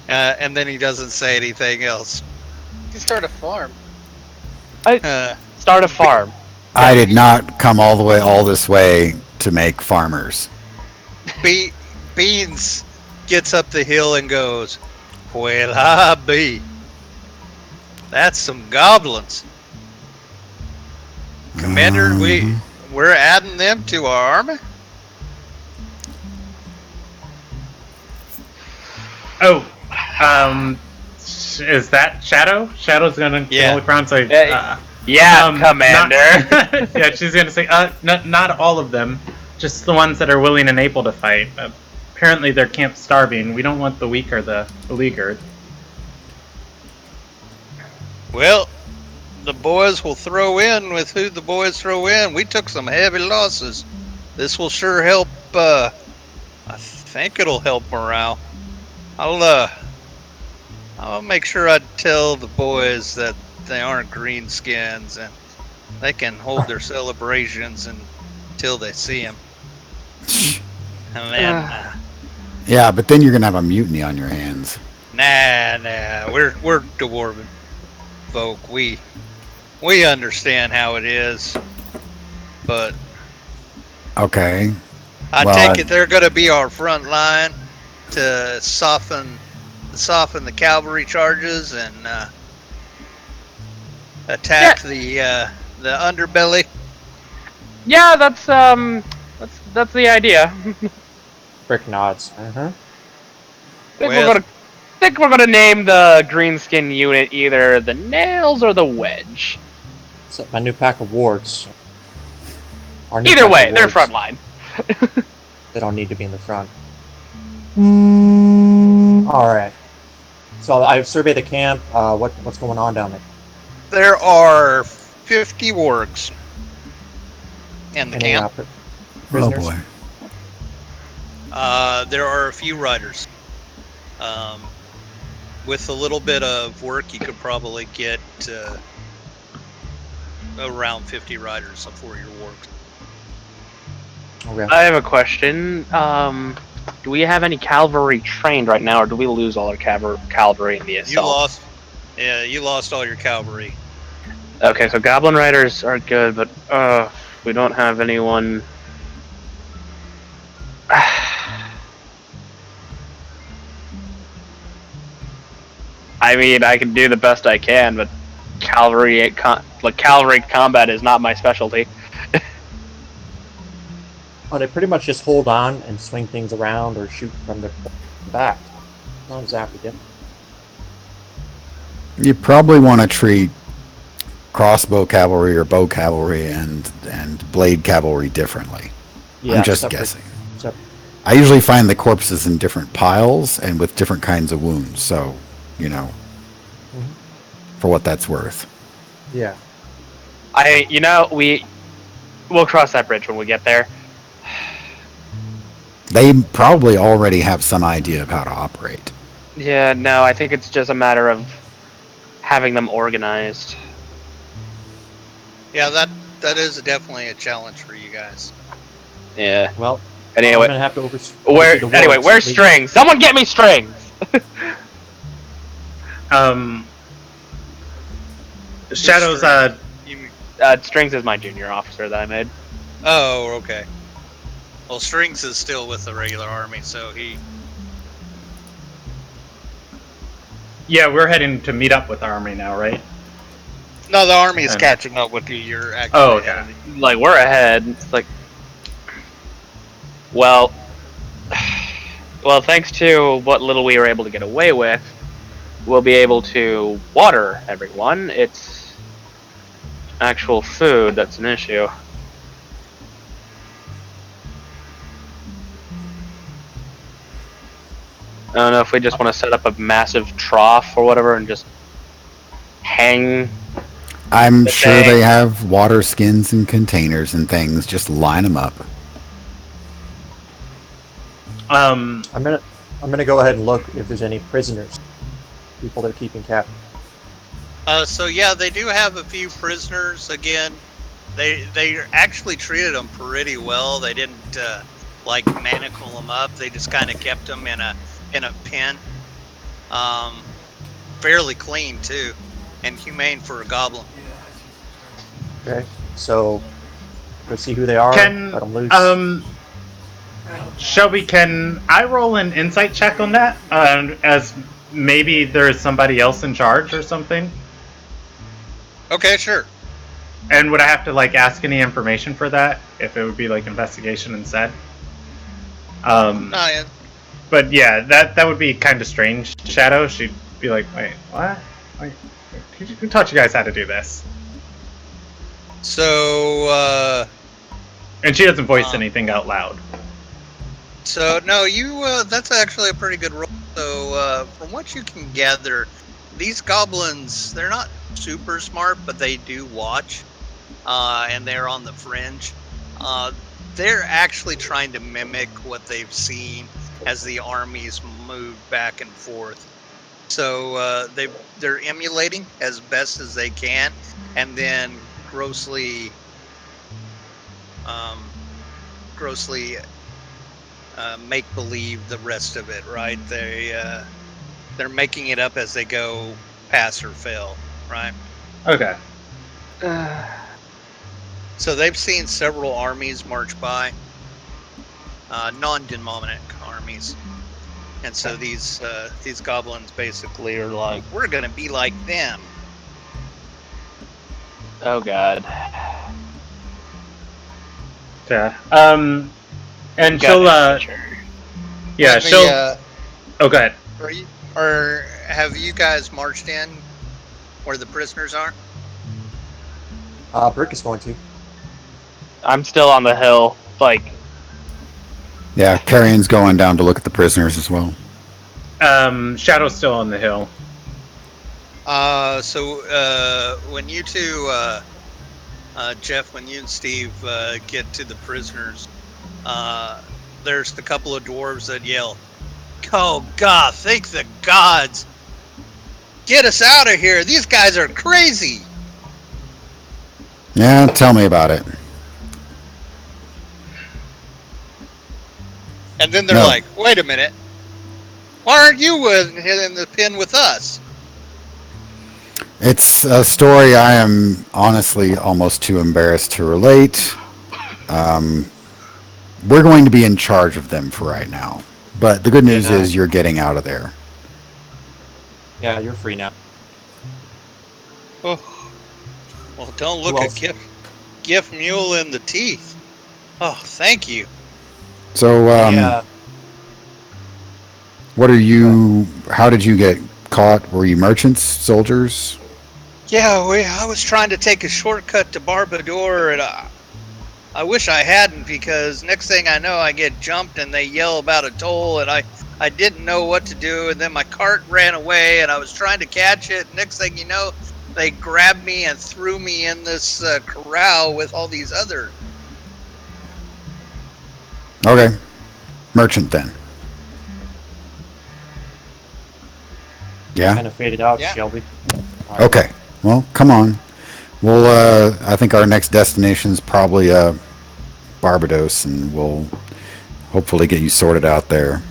Speaker 2: And then he doesn't say anything else.
Speaker 5: You can start a farm.
Speaker 3: Start a farm.
Speaker 4: I did not come all this way to make farmers.
Speaker 2: Beans gets up the hill and goes, "Well, I be. That's some goblins. Commander, we're adding them to our army."
Speaker 1: Oh, is that Shadow? Shadow's gonna look around and say,
Speaker 3: Commander.
Speaker 1: yeah, she's gonna say, not all of them, just the ones that are willing and able to fight. Apparently they're camp starving. We don't want the weak or the beleaguered.
Speaker 2: Well, the boys will throw in with who the boys throw in. We took some heavy losses. This will sure help. I think it'll help morale. I'll make sure I tell the boys that they aren't greenskins and they can hold their celebrations until they see him. And then,
Speaker 4: Yeah, but then you're gonna have a mutiny on your hands.
Speaker 2: nah, we're dwarven folk. We understand how it is, but
Speaker 4: Okay.
Speaker 2: I take it they're going to be our front line to soften the cavalry charges and attack the underbelly.
Speaker 3: Yeah, that's the idea.
Speaker 7: Brick nods.
Speaker 3: Think we're gonna name the greenskin unit either the Nails or the Wedge.
Speaker 7: Except my new pack of wards.
Speaker 3: Either way, they're frontline.
Speaker 7: They don't need to be in the front. Alright. So I've surveyed the camp. What's going on down there?
Speaker 2: There are 50 wargs in the camp.
Speaker 4: Oh
Speaker 7: Prisoners?
Speaker 4: boy.
Speaker 2: There are a few riders. With a little bit of work, you could probably get around 50 riders for your wargs.
Speaker 7: Okay.
Speaker 3: I have a question. Do we have any cavalry trained right now, or do we lose all our cavalry in the assault?
Speaker 2: You lost all your cavalry.
Speaker 3: Okay, so Goblin Riders are good, but we don't have anyone. I mean, I can do the best I can, but cavalry combat is not my specialty.
Speaker 7: Oh, they pretty much just hold on and swing things around or shoot from the back. Not exactly different.
Speaker 4: You probably want to treat crossbow cavalry or bow cavalry and blade cavalry differently.
Speaker 7: Yeah,
Speaker 4: I'm just
Speaker 7: separate-
Speaker 4: guessing.
Speaker 7: separate.
Speaker 4: I usually find the corpses in different piles and with different kinds of wounds, so, for what that's worth.
Speaker 7: Yeah.
Speaker 3: We'll cross that bridge when we get there.
Speaker 4: They probably already have some idea of how to operate.
Speaker 3: Yeah, no, I think it's just a matter of having them organized.
Speaker 2: Yeah, that is definitely a challenge for you guys.
Speaker 3: Yeah.
Speaker 7: Well, I'm
Speaker 3: Anyway,
Speaker 7: gonna have to oversee the war.
Speaker 3: where's strings? Someone get me strings.
Speaker 1: Shadows.
Speaker 3: Strings is my junior officer that I made.
Speaker 2: Oh, okay. Well, Strings is still with the regular army, so he.
Speaker 1: Yeah, we're heading to meet up with our army now, right?
Speaker 2: No, the army is
Speaker 1: And-
Speaker 2: catching up with you. You're actually.
Speaker 1: Oh,
Speaker 2: ahead
Speaker 1: okay.
Speaker 2: of the-
Speaker 3: Like, we're ahead. It's like, well, thanks to what little we were able to get away with, we'll be able to water everyone. It's actual food that's an issue. I don't know if we just want to set up a massive trough or whatever and just hang.
Speaker 4: I'm
Speaker 3: The
Speaker 4: sure
Speaker 3: thing.
Speaker 4: they have water skins and containers and things. Just line them up.
Speaker 7: I'm gonna go ahead and look if there's any prisoners, people they're keeping captive.
Speaker 2: So yeah, they do have a few prisoners. Again, they actually treated them pretty well. They didn't like manacle them up. They just kind of kept them in a pen. Fairly clean too, and humane for a goblin.
Speaker 7: Okay, so let's see who they are.
Speaker 1: Can
Speaker 7: Let them loose.
Speaker 1: Shelby, can I roll an insight check on that? As maybe there's somebody else in charge or something.
Speaker 2: Okay, sure.
Speaker 1: And would I have to like ask any information for that? If it would be like investigation instead?
Speaker 2: Yeah.
Speaker 1: But yeah, that would be kind of strange. Shadow, she'd be like, wait, what? Like, who taught you guys how to do this?
Speaker 2: So
Speaker 1: And she doesn't voice anything out loud.
Speaker 2: So no, you. That's actually a pretty good roll. So from what you can gather, these goblins—they're not super smart, but they do watch, and they're on the fringe. They're actually trying to mimic what they've seen as the armies move back and forth. So they're emulating as best as they can, and then grossly make believe the rest of it, right? They're making it up as they go, pass or fail, right?
Speaker 1: Okay.
Speaker 2: So they've seen several armies march by, non-demonic armies, and so these goblins basically are like, we're gonna be like them.
Speaker 3: Oh god.
Speaker 1: Yeah. And she'll yeah, she'll oh, go ahead.
Speaker 2: Or have you guys marched in where the prisoners are?
Speaker 7: Brick is going to.
Speaker 3: I'm still on the hill. Like,
Speaker 4: Yeah, Carrion's going down to look at the prisoners as well.
Speaker 1: Shadow's still on the hill.
Speaker 2: So when you two, Jeff, when you and Steve get to the prisoners, there's a couple of dwarves that yell, "Oh God, thank the gods! Get us out of here! These guys are crazy!"
Speaker 4: Yeah, tell me about it.
Speaker 2: And then they're like, "Wait a minute! Why aren't you in the pen with us?"
Speaker 4: It's a story I am honestly almost too embarrassed to relate. We're going to be in charge of them for right now. But the good news is you're getting out of there.
Speaker 7: Yeah, you're free now.
Speaker 2: Oh, well, don't look a gift mule in the teeth. Oh, thank you.
Speaker 4: So, what are you? How did you get caught? Were you merchants, soldiers?
Speaker 2: Yeah, I was trying to take a shortcut to Barbador, and I wish I hadn't, because next thing I know, I get jumped and they yell about a toll, and I didn't know what to do, and then my cart ran away, and I was trying to catch it. Next thing you know, they grabbed me and threw me in this corral with all these other.
Speaker 4: Okay. merchant then. Yeah.
Speaker 9: Kind of faded out,
Speaker 2: Yeah.
Speaker 9: Shelby.
Speaker 4: Okay. Well, come on. We'll. I think our next destination is probably Barbados, and we'll hopefully get you sorted out there.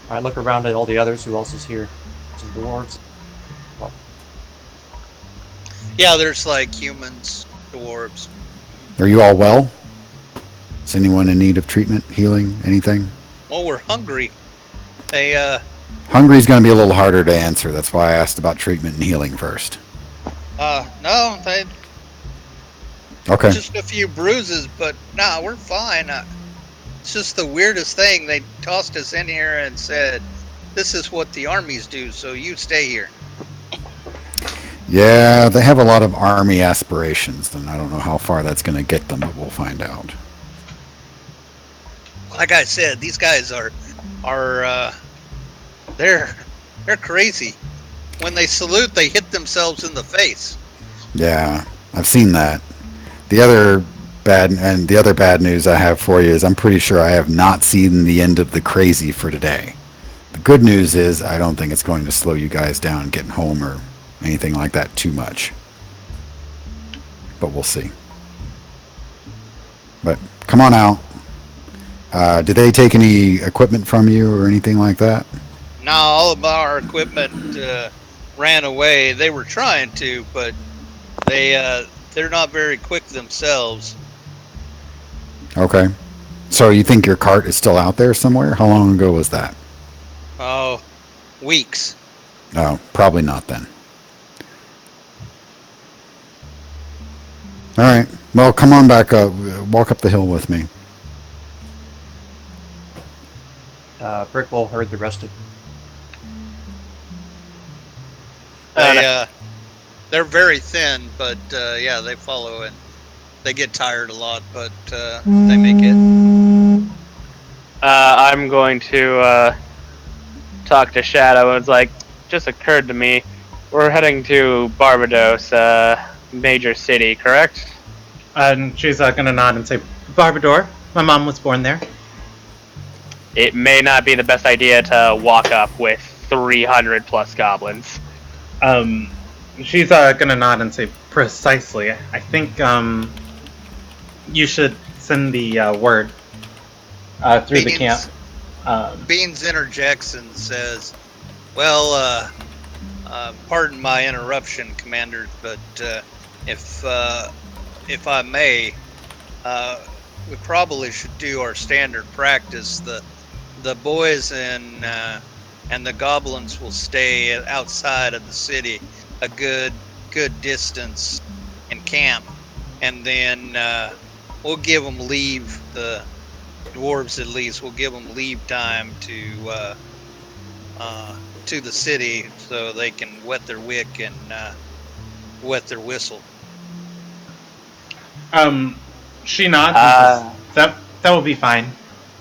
Speaker 9: I look around at all the others. Who else is here? Some dwarves. What?
Speaker 2: Yeah, there's like humans, dwarves.
Speaker 4: Are you all well? Is anyone in need of treatment, healing, anything?
Speaker 2: Well, we're hungry. They
Speaker 4: Hungry's going to be a little harder to answer. That's why I asked about treatment and healing first.
Speaker 2: no, they
Speaker 4: Okay.
Speaker 2: just a few bruises, but nah, we're fine. It's just the weirdest thing. They tossed us in here and said, "This is what the armies do, so you stay here."
Speaker 4: Yeah, they have a lot of army aspirations, and I don't know how far that's going to get them, but we'll find out.
Speaker 2: Like I said, these guys are they're crazy. When they salute, they hit themselves in the face.
Speaker 4: Yeah, I've seen that. The other bad news I have for you is I'm pretty sure I have not seen the end of the crazy for today. The good news is I don't think it's going to slow you guys down getting home or anything like that too much. But we'll see. But come on out. Did they take any equipment from you or anything like that?
Speaker 2: No, all of our equipment ran away. They were trying to, but they're not very quick themselves.
Speaker 4: Okay. So you think your cart is still out there somewhere? How long ago was that?
Speaker 2: Oh, weeks.
Speaker 4: No, probably not then. All right. Well, come on back up. Walk up the hill with me.
Speaker 9: Brickwall heard the rest of.
Speaker 2: They're very thin, but yeah, they follow and they get tired a lot, but they make it.
Speaker 3: I'm going to talk to Shadow. It's like, just occurred to me, we're heading to Barbados, major city, correct?
Speaker 1: And she's going to nod and say, Barbador. My mom was born there.
Speaker 3: It may not be the best idea to walk up with 300 plus goblins.
Speaker 1: She's going to nod and say, precisely. I think you should send the word through the camp.
Speaker 2: Beans interjects and says, well, pardon my interruption, Commander, but if I may, we probably should do our standard practice. The boys and the goblins will stay outside of the city a good distance and camp, and then we'll give them leave. The dwarves, at least, will give them leave time to the city so they can wet their wick and wet their whistle.
Speaker 1: She nods and says, that will be fine.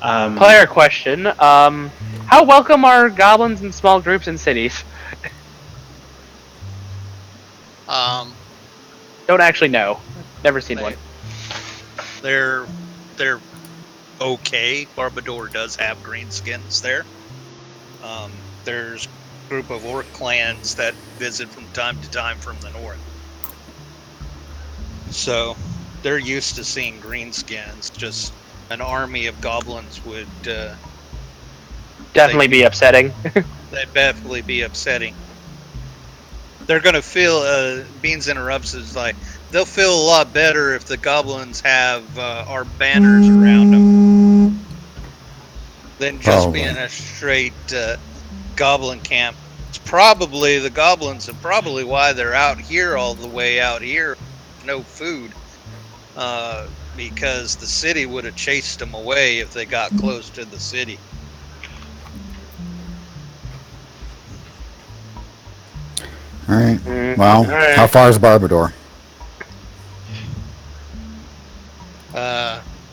Speaker 3: Player question, how welcome are goblins in small groups in cities? Don't actually know. Never seen one.
Speaker 2: They're okay. Barbador does have greenskins there. There's a group of orc clans that visit from time to time from the north. So they're used to seeing greenskins. Just an army of goblins would
Speaker 3: Definitely be upsetting.
Speaker 2: That'd definitely be upsetting. They're gonna feel Beans interrupts is like they'll feel a lot better if the goblins have our banners around them than just being a straight goblin camp. It's probably the goblins are probably why they're out here all the way out here, no food, because the city would have chased them away if they got close to the city.
Speaker 4: All right. Well, how far is Barbador?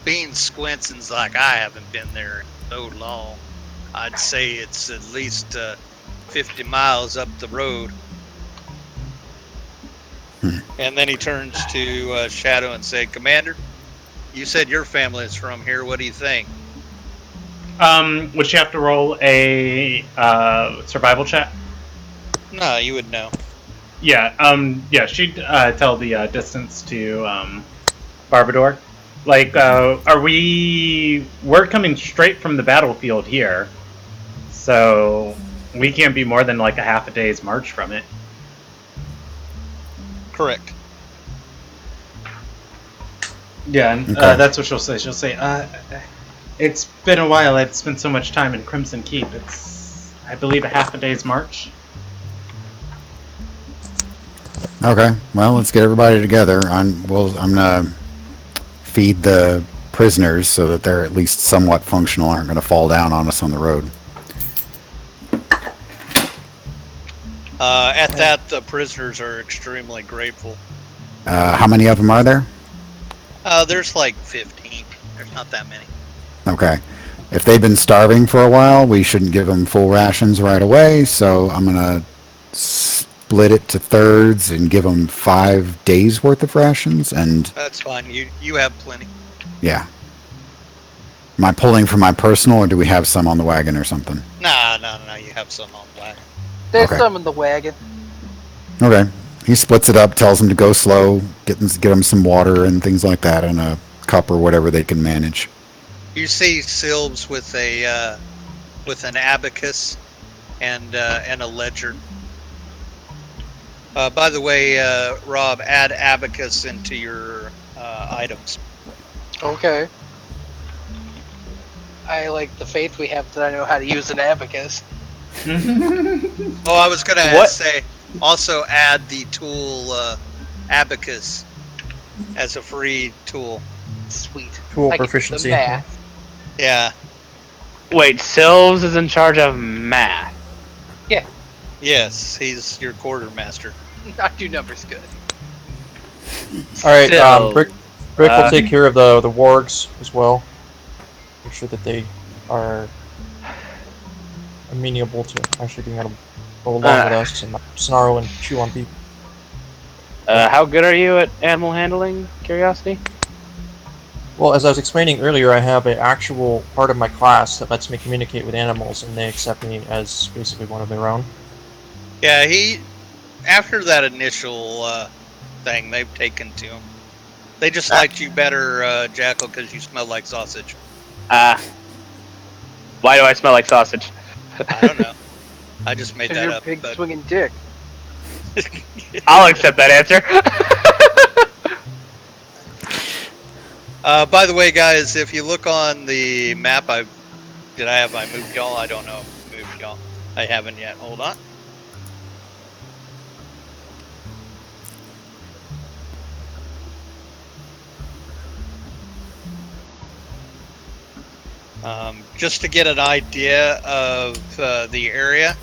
Speaker 2: Beans squints and's like, I haven't been there in so long. I'd say it's at least 50 miles up the road. And then he turns to Shadow and said, Commander, you said your family is from here. What do you think?
Speaker 1: Would she have to roll a survival check?
Speaker 2: No, you would know.
Speaker 1: Yeah. Yeah. She'd tell the distance to Barbador. Like, we're coming straight from the battlefield here, so we can't be more than like a half a day's march from it.
Speaker 2: Correct.
Speaker 1: Yeah, and
Speaker 4: Okay.
Speaker 1: that's what she'll say. She'll say, it's been a while. I've spent so much time in Crimson Keep. It's, I believe, a half a day's march.
Speaker 4: Okay. Well, let's get everybody together. I'm gonna feed the prisoners so that they're at least somewhat functional. Aren't gonna fall down on us on the road.
Speaker 2: At that, the prisoners are extremely grateful.
Speaker 4: How many of them are there?
Speaker 2: There's like 15. There's not that many.
Speaker 4: Okay. If they've been starving for a while, we shouldn't give them full rations right away. So I'm gonna split it to thirds and give them 5 days worth of rations. And
Speaker 2: That's fine. You have plenty.
Speaker 4: yeah. Am I pulling from my personal, or do we have some on the wagon or something?
Speaker 2: No. You have some on the wagon.
Speaker 5: There's
Speaker 4: Okay.
Speaker 5: some in the wagon.
Speaker 4: Okay. He splits it up, tells them to go slow, get them some water and things like that in a cup or whatever they can manage.
Speaker 2: You see Silves with a with an abacus and a ledger. By the way, Rob, add abacus into your items.
Speaker 5: Okay. I like the faith we have that I know how to use an abacus.
Speaker 2: Oh, I was gonna
Speaker 3: What?
Speaker 2: say also add the tool abacus as a free tool.
Speaker 5: Sweet.
Speaker 9: Tool
Speaker 5: I get the
Speaker 9: proficiency.
Speaker 5: math.
Speaker 2: Yeah.
Speaker 3: Wait, Silves is in charge of math.
Speaker 2: Yes, he's your quartermaster.
Speaker 5: I do numbers good.
Speaker 9: All right,
Speaker 3: Still,
Speaker 9: Brick will take care of the wargs as well. Make sure that they are amenable to actually being able to go along with us and not snarl and chew on people.
Speaker 3: How good are you at animal handling? Curiosity.
Speaker 9: Well, as I was explaining earlier, I have an actual part of my class that lets me communicate with animals, and they accept me as basically one of their own.
Speaker 2: Yeah, after that initial thing, they've taken to him. They just liked you better, Jackal, because you smell like sausage.
Speaker 3: Why do I smell like sausage?
Speaker 2: I don't know. I just made
Speaker 5: Because
Speaker 2: that
Speaker 5: you're a
Speaker 2: up.
Speaker 5: big
Speaker 2: But
Speaker 5: swinging dick.
Speaker 3: I'll accept that answer.
Speaker 2: by the way, guys, if you look on the map, did I moved y'all? I don't know. If I moved y'all. I haven't yet. Hold on. Just to get an idea of the area,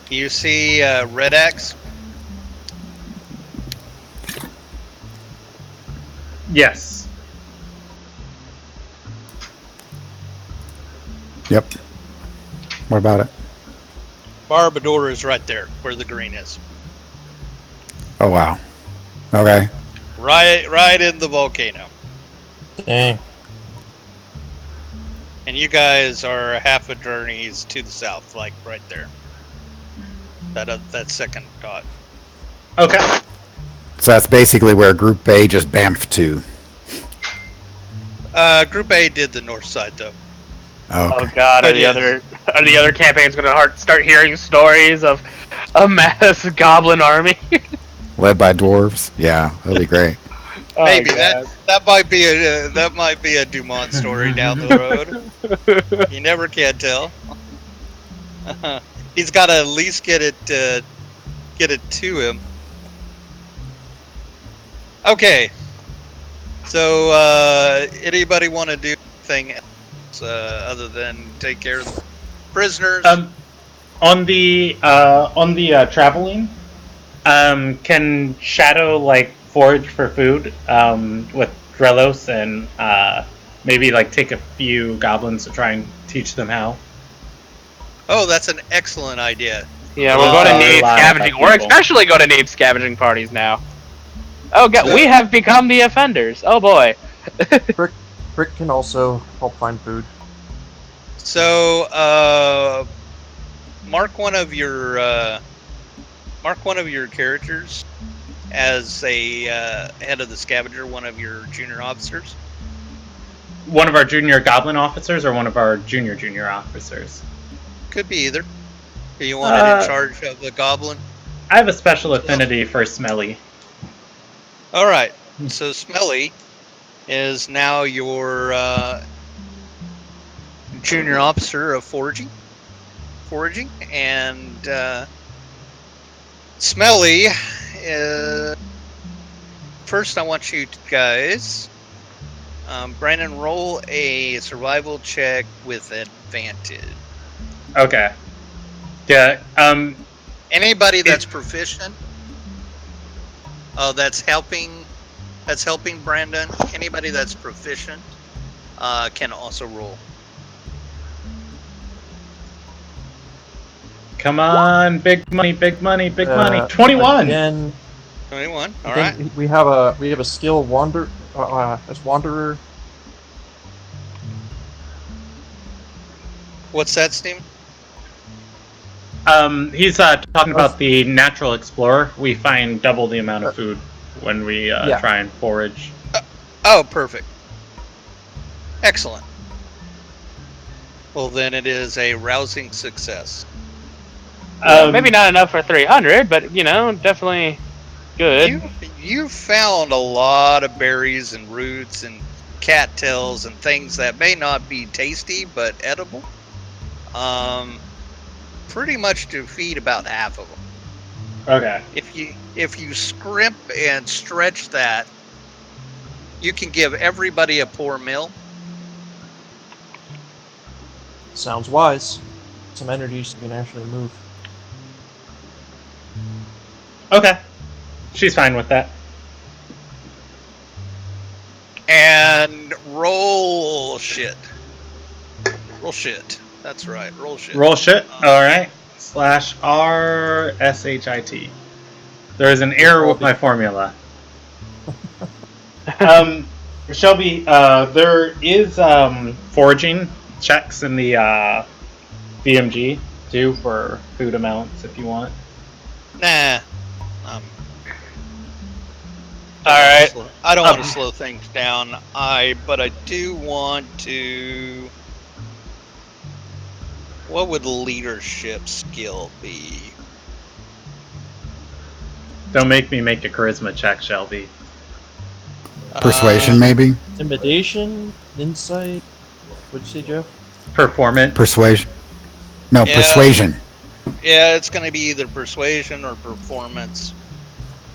Speaker 2: you see Red X.
Speaker 1: Yes.
Speaker 4: Yep. What about it?
Speaker 2: Barbador is right there, where the green is.
Speaker 4: Oh, wow. Okay.
Speaker 2: Right in the volcano.
Speaker 9: Dang.
Speaker 2: And you guys are half a journey's to the south, like right there. That second dot.
Speaker 1: Okay.
Speaker 4: So that's basically where Group A just bamfed to.
Speaker 2: Group A did the north side though.
Speaker 4: Oh,
Speaker 3: Oh
Speaker 4: okay.
Speaker 3: God, are
Speaker 2: But
Speaker 3: the
Speaker 2: yes.
Speaker 3: other campaigns gonna start hearing stories of a mass goblin army?
Speaker 4: Led by dwarves? Yeah, that'll be great.
Speaker 3: Oh,
Speaker 2: Maybe
Speaker 3: God.
Speaker 2: that might be a Dumont story down the road. You never can tell. He's got to at least get it to him. Okay. So anybody want to do anything else other than take care of the prisoners?
Speaker 1: On the traveling, can Shadow like forage for food with Drelos and maybe like take a few goblins to try and teach them how?
Speaker 2: Oh, that's an excellent idea.
Speaker 3: Yeah, we're going to need
Speaker 1: a lot of
Speaker 3: scavenging. We're
Speaker 1: people.
Speaker 3: especially going to need scavenging parties now. Oh God, we have become the offenders. Oh boy.
Speaker 9: Brick can also help find food.
Speaker 2: So, mark one of your characters as a head of the scavenger. One of your junior officers.
Speaker 1: One of our junior goblin officers or one of our junior officers?
Speaker 2: Could be either. Do you want it in charge of the goblin?
Speaker 1: I have a special affinity for Smelly.
Speaker 2: All right. So Smelly is now your junior officer of foraging, and Smelly. First, I want you guys, Brandon, roll a survival check with advantage.
Speaker 1: Okay. Yeah.
Speaker 2: Anybody that's proficient. Oh, that's helping. That's helping Brandon. Anybody that's proficient can also roll.
Speaker 1: Come on, big money, big money, big money. 21.
Speaker 9: Again,
Speaker 2: 21. All
Speaker 9: again,
Speaker 2: right.
Speaker 9: we have a skill as wanderer.
Speaker 2: What's that, Steven?
Speaker 1: He's talking about the natural explorer. We find double the amount of food when we try and forage.
Speaker 2: Oh, perfect. Excellent. Well, then it is a rousing success.
Speaker 3: Maybe not enough for 300, but definitely good.
Speaker 2: You found a lot of berries and roots and cattails and things that may not be tasty but edible. Pretty much to feed about half of them.
Speaker 1: Okay.
Speaker 2: If you scrimp and stretch that, you can give everybody a poor meal.
Speaker 9: Sounds wise. Some energy so you can actually move.
Speaker 1: Okay. She's fine with that.
Speaker 2: And roll shit. Roll shit. That's right. Roll shit.
Speaker 1: Roll shit. All right. /RSHIT. There is an error with my formula. Shelby, there is foraging checks in the BMG too for food amounts if you want.
Speaker 2: Nah.
Speaker 3: Alright.
Speaker 2: I don't want to slow things down. But I do want to. What would leadership skill be?
Speaker 1: Don't make me make a charisma check, Shelby.
Speaker 4: Persuasion, maybe?
Speaker 9: Intimidation, insight. What'd you say, Jeff?
Speaker 1: Performance.
Speaker 4: Persuasion. No,
Speaker 2: Yeah.
Speaker 4: persuasion.
Speaker 2: Yeah, it's going to be either persuasion or performance.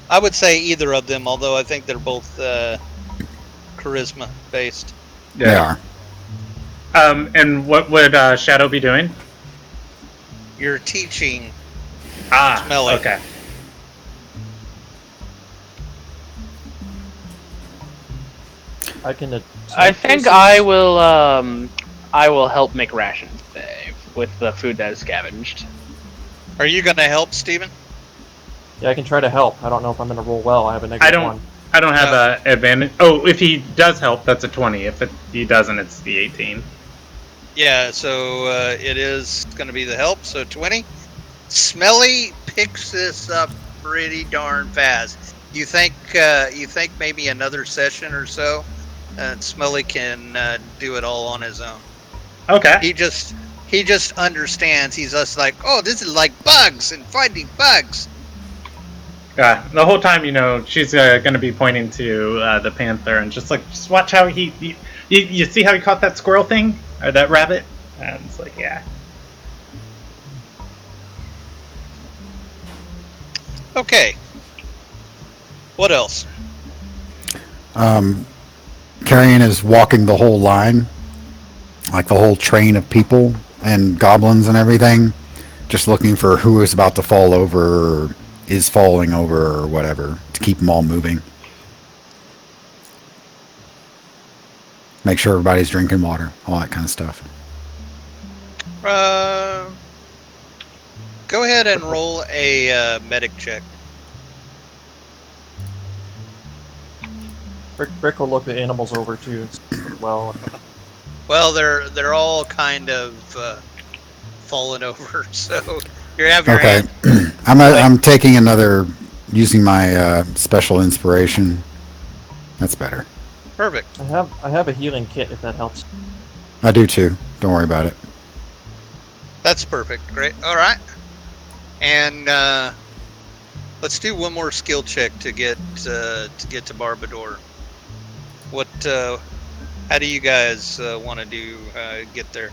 Speaker 2: I would say either of them, although I think they're both charisma based.
Speaker 4: They are.
Speaker 1: And what would Shadow be doing?
Speaker 2: You're teaching
Speaker 1: Smelly. Okay.
Speaker 9: I can.
Speaker 3: I think I will help make rations with the food that is scavenged.
Speaker 2: Are you going to help, Steven?
Speaker 9: Yeah, I can try to help. I don't know if I'm going to roll well. I have a negative 1.
Speaker 1: I don't have an advantage. Oh, if he does help, that's a 20. If he doesn't, it's the 18.
Speaker 2: Yeah, so it is going to be the help, so 20. Smelly picks this up pretty darn fast. You think maybe another session or so, and Smelly can do it all on his own.
Speaker 1: Okay.
Speaker 2: He just understands. He's just like, oh, this is like bugs and finding bugs.
Speaker 1: Yeah, the whole time, she's going to be pointing to the panther and just watch how you see how he caught that squirrel thing? Or that rabbit? And it's like, yeah.
Speaker 2: Okay. What else?
Speaker 4: Carrion is walking the whole line, like the whole train of people and goblins and everything, just looking for who is about to fall over or is falling over or whatever, to keep them all moving. Make sure everybody's drinking water, all that kind of stuff.
Speaker 2: Go ahead and roll a medic check.
Speaker 9: Rick will look the animals over too as well.
Speaker 2: Well, they're all kind of fallen over, so you have your
Speaker 4: Okay.
Speaker 2: hand.
Speaker 4: I'm taking another, using my special inspiration. That's better.
Speaker 2: Perfect.
Speaker 9: I have a healing kit if that helps.
Speaker 4: I do too. Don't worry about it.
Speaker 2: That's perfect. Great. All right. And let's do one more skill check to get to Barbador. What? How do you guys want to do get there?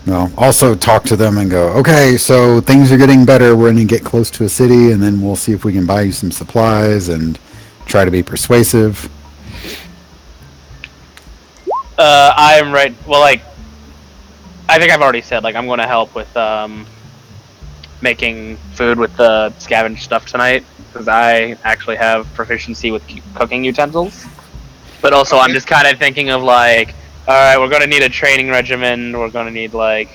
Speaker 4: Well, also talk to them and go, okay, so things are getting better. We're going to get close to a city, and then we'll see if we can buy you some supplies and try to be persuasive.
Speaker 3: I am right. Well, like, I think I've already said, like, I'm going to help with making food with the scavenge stuff tonight, because I actually have proficiency with cooking utensils. But also, I'm just kind of thinking of, like, all right, we're going to need a training regimen. We're going to need, like,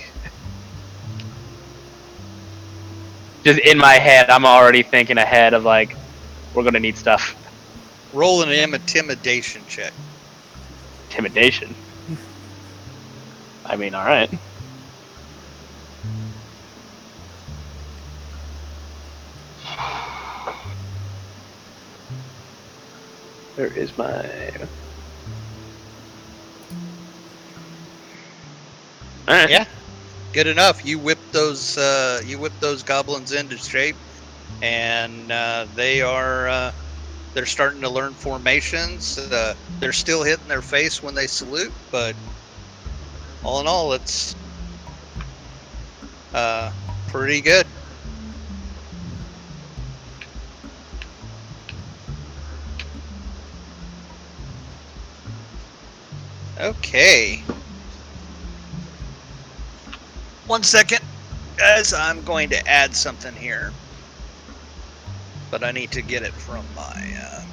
Speaker 3: just in my head, I'm already thinking ahead of, like, we're going to need stuff.
Speaker 2: Roll an intimidation check.
Speaker 3: Intimidation. I mean, all right. Where is my? All right.
Speaker 2: Yeah, good enough. You whip those goblins into shape, and they're starting to learn formations. They're still hitting their face when they salute, but all in all, it's pretty good. Okay. 1 second, guys. I'm going to add something here, but I need to get it from my.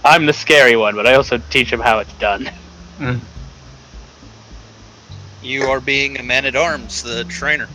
Speaker 3: I'm the scary one, but I also teach him how it's done.
Speaker 2: You are being a man-at-arms, the trainer.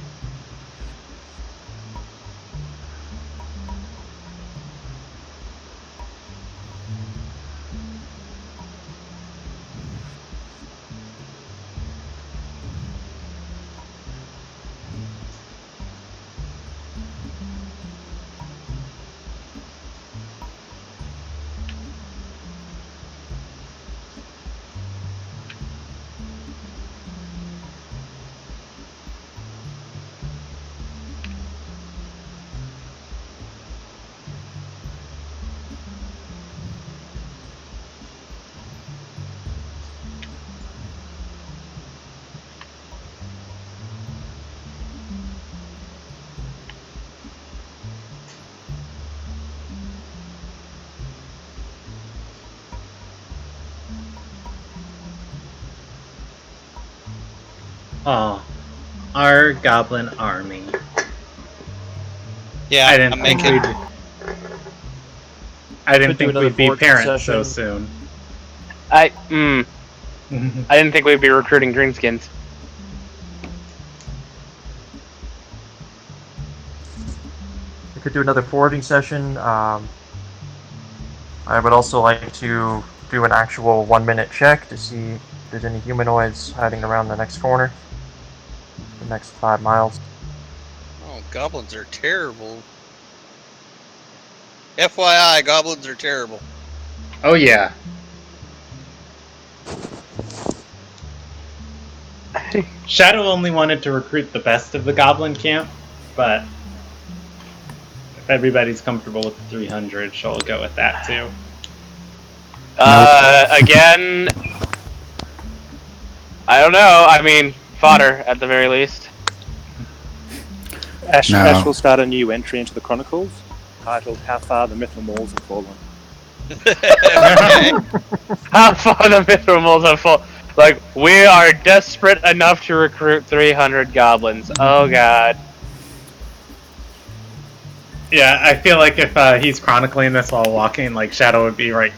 Speaker 1: Oh, our goblin army.
Speaker 2: Yeah,
Speaker 1: I didn't
Speaker 2: I'm
Speaker 1: think
Speaker 2: making.
Speaker 1: we'd be
Speaker 9: forge
Speaker 1: parents so
Speaker 9: session.
Speaker 1: soon.
Speaker 3: I didn't think we'd be recruiting greenskins.
Speaker 9: We could do another foraging session. I would also like to do an actual 1-minute check to see if there's any humanoids hiding around the next corner. The next 5 miles.
Speaker 2: Oh, goblins are terrible. FYI, goblins are terrible.
Speaker 1: Oh yeah. Shadow only wanted to recruit the best of the goblin camp, but if everybody's comfortable with the 300, she'll go with that too.
Speaker 3: Again, I don't know. I mean, fodder at the very least.
Speaker 6: Ash,
Speaker 4: No.
Speaker 6: Ash will start a new entry into the Chronicles titled "How Far the Mithril Mauls Have Fallen."
Speaker 3: How far the Mithril Mauls have fallen. Like, we are desperate enough to recruit 300 goblins. Oh god.
Speaker 1: Yeah, I feel like if he's chronicling this while walking, like Shadow would be right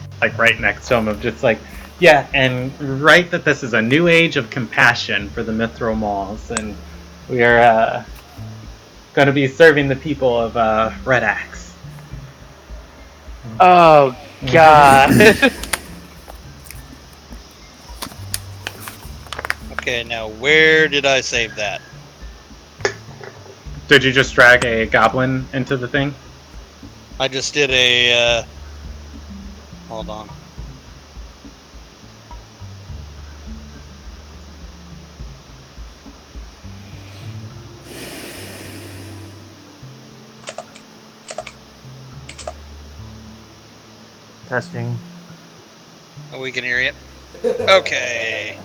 Speaker 1: next to him, of just like, yeah, and write that this is a new age of compassion for the Mithril Mauls, and we are going to be serving the people of Red Axe.
Speaker 3: Oh God.
Speaker 2: Okay, now where did I save that?
Speaker 1: Did you just drag a goblin into the thing?
Speaker 2: I just did a. Hold on.
Speaker 9: Testing.
Speaker 2: Oh, we can hear it. Okay.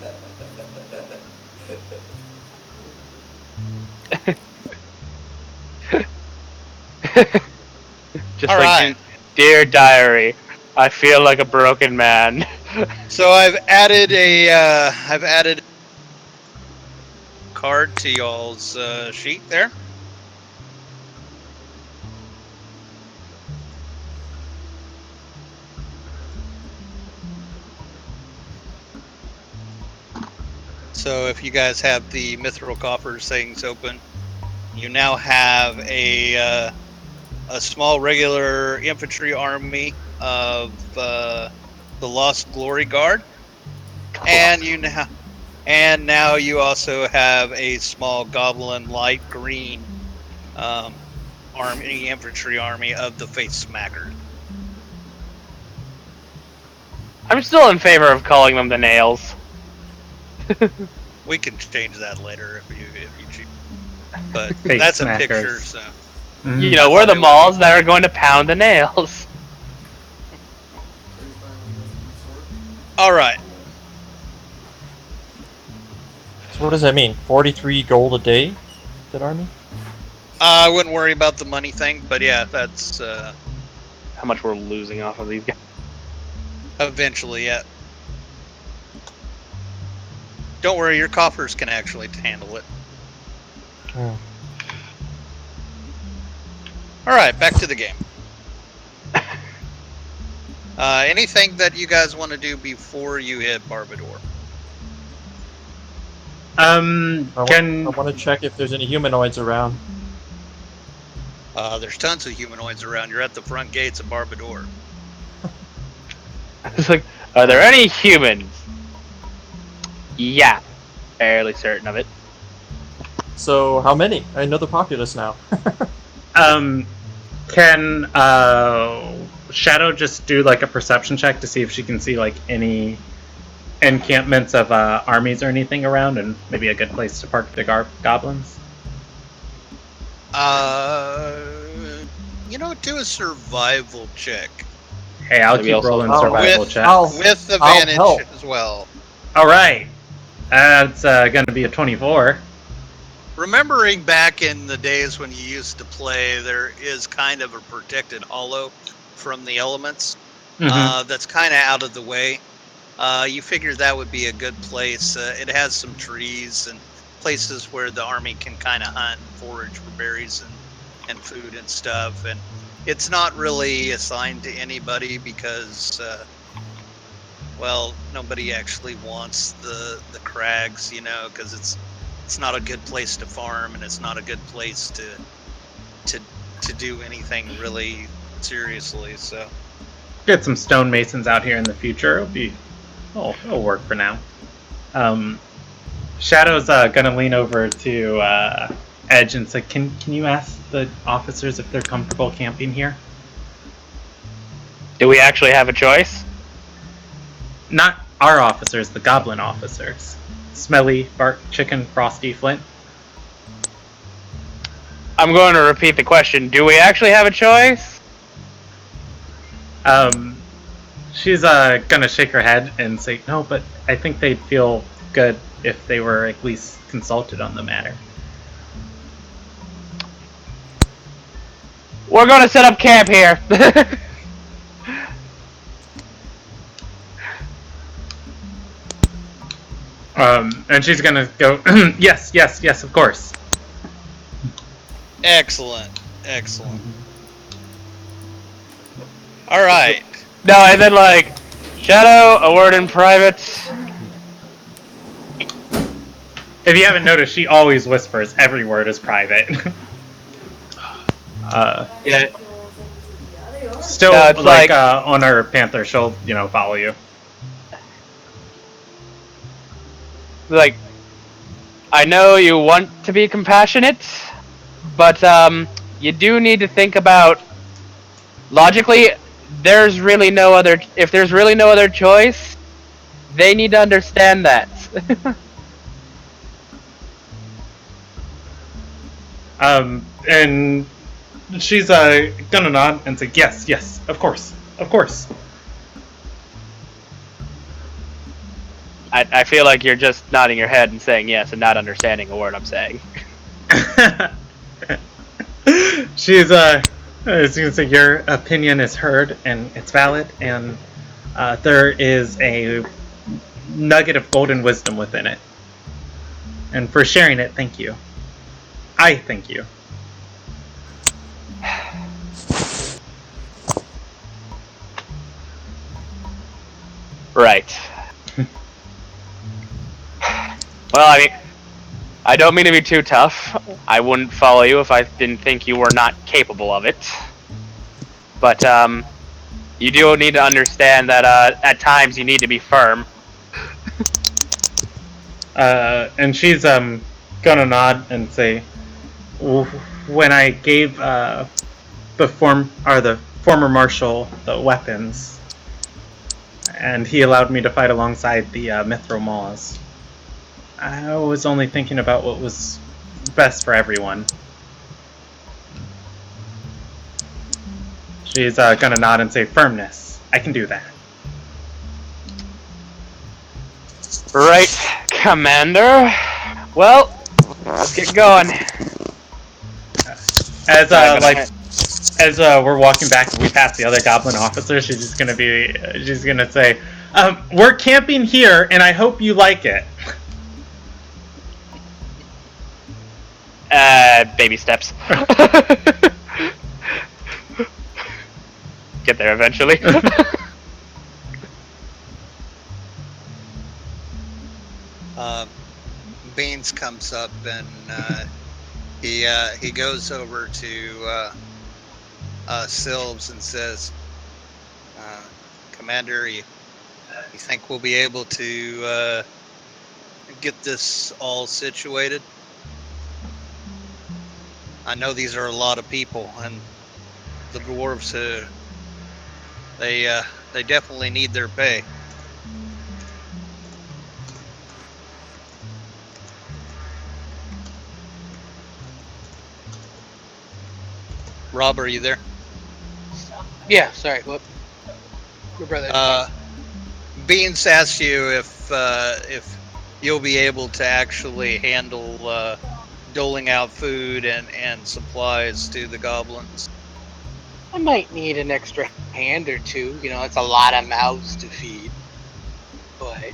Speaker 3: Just
Speaker 2: All
Speaker 3: like,
Speaker 2: right.
Speaker 3: dear diary, I feel like a broken man.
Speaker 2: So I've added a card to y'all's sheet there. So if you guys have the Mithril coffers things open, you now have a small regular infantry army of the Lost Glory Guard, and now you also have a small Goblin light green infantry army of the Face Smackers.
Speaker 3: I'm still in favor of calling them the Nails.
Speaker 2: We can change that later if you choose. But
Speaker 1: Face
Speaker 2: that's
Speaker 1: smackers.
Speaker 2: a picture, so.
Speaker 3: You know, we're the Mauls that are going to pound the nails.
Speaker 2: Alright.
Speaker 9: So what does that mean? 43 gold a day? That army?
Speaker 2: I wouldn't worry about the money thing, but yeah, that's
Speaker 3: How much we're losing off of these guys.
Speaker 2: eventually, yeah. Don't worry, your coffers can actually handle it.
Speaker 9: Hmm.
Speaker 2: Alright, back to the game. Anything that you guys want to do before you hit Barbador?
Speaker 9: I want to check if there's any humanoids around.
Speaker 2: There's tons of humanoids around. You're at the front gates of Barbador.
Speaker 3: It's like, are there any humans? Yeah, fairly certain of it.
Speaker 9: So, how many? I know the populace now.
Speaker 1: Can Shadow just do like a perception check to see if she can see like any encampments of armies or anything around, and maybe a good place to park the goblins?
Speaker 2: Do a survival check.
Speaker 1: Hey, I'll
Speaker 3: Maybe
Speaker 1: keep
Speaker 3: also-
Speaker 1: rolling
Speaker 9: Oh,
Speaker 1: survival
Speaker 2: with,
Speaker 1: checks.
Speaker 2: with
Speaker 9: I'll
Speaker 2: advantage
Speaker 9: help.
Speaker 2: as well.
Speaker 1: All right, that's going to be a 24.
Speaker 2: Remembering back in the days when you used to play, there is kind of a protected hollow from the elements. That's kind of out of the way. You figured that would be a good place. It has some trees and places where the army can kind of hunt and forage for berries and food and stuff. And it's not really assigned to anybody because, nobody actually wants the crags, because it's not a good place to farm, and it's not a good place to do anything really seriously. So
Speaker 1: Get some stonemasons out here in the future. It'll work for now. Shadow's gonna lean over to Edge and say, "Can you ask the officers if they're comfortable camping here?"
Speaker 3: Do we actually have a choice?
Speaker 1: Not our officers, the goblin officers. Smelly, Bart, Chicken, Frosty, Flint.
Speaker 3: I'm going to repeat the question. Do we actually have a choice?
Speaker 1: She's gonna shake her head and say, "No, but I think they'd feel good if they were at least consulted on the matter."
Speaker 3: We're going to set up camp here.
Speaker 1: And she's gonna go, yes, of course.
Speaker 2: excellent. All right.
Speaker 3: No, and then like, Shadow, a word in private.
Speaker 1: If you haven't noticed, she always whispers. Every word is private.
Speaker 3: Yeah.
Speaker 1: Still,
Speaker 3: No, it's
Speaker 1: like,
Speaker 3: like-
Speaker 1: on her panther, she'll, follow you.
Speaker 3: Like, I know you want to be compassionate, but you do need to think about logically. There's really no other. If there's really no other choice, they need to understand that.
Speaker 1: And she's gonna nod and say, yes, of course.
Speaker 3: I feel like you're just nodding your head and saying yes and not understanding a word I'm saying.
Speaker 1: She's as you can say, your opinion is heard and it's valid, and there is a nugget of golden wisdom within it. And for sharing it, thank you. I thank you.
Speaker 3: Right. Well, I mean, I don't mean to be too tough. I wouldn't follow you if I didn't think you were not capable of it. But you do need to understand that at times you need to be firm.
Speaker 1: And she's gonna nod and say, when I gave the former marshal the weapons, and he allowed me to fight alongside the Mithril Mauls, I was only thinking about what was best for everyone. She's gonna nod and say, firmness. I can do that.
Speaker 3: Right, Commander. Well, let's get going.
Speaker 1: As we're walking back and we pass the other goblin officer, she's gonna say, we're camping here and I hope you like it.
Speaker 3: Baby steps. Get there eventually.
Speaker 2: Beans comes up and he goes over to Sylves and says, Commander, you think we'll be able to get this all situated? I know these are a lot of people, and the dwarves, they definitely need their pay. Rob, are you there?
Speaker 5: Yeah, sorry. What? Your brother.
Speaker 2: Beans asked you if you'll be able to actually handle doling out food and supplies to the goblins.
Speaker 5: I might need an extra hand or two. It's a lot of mouths to feed. But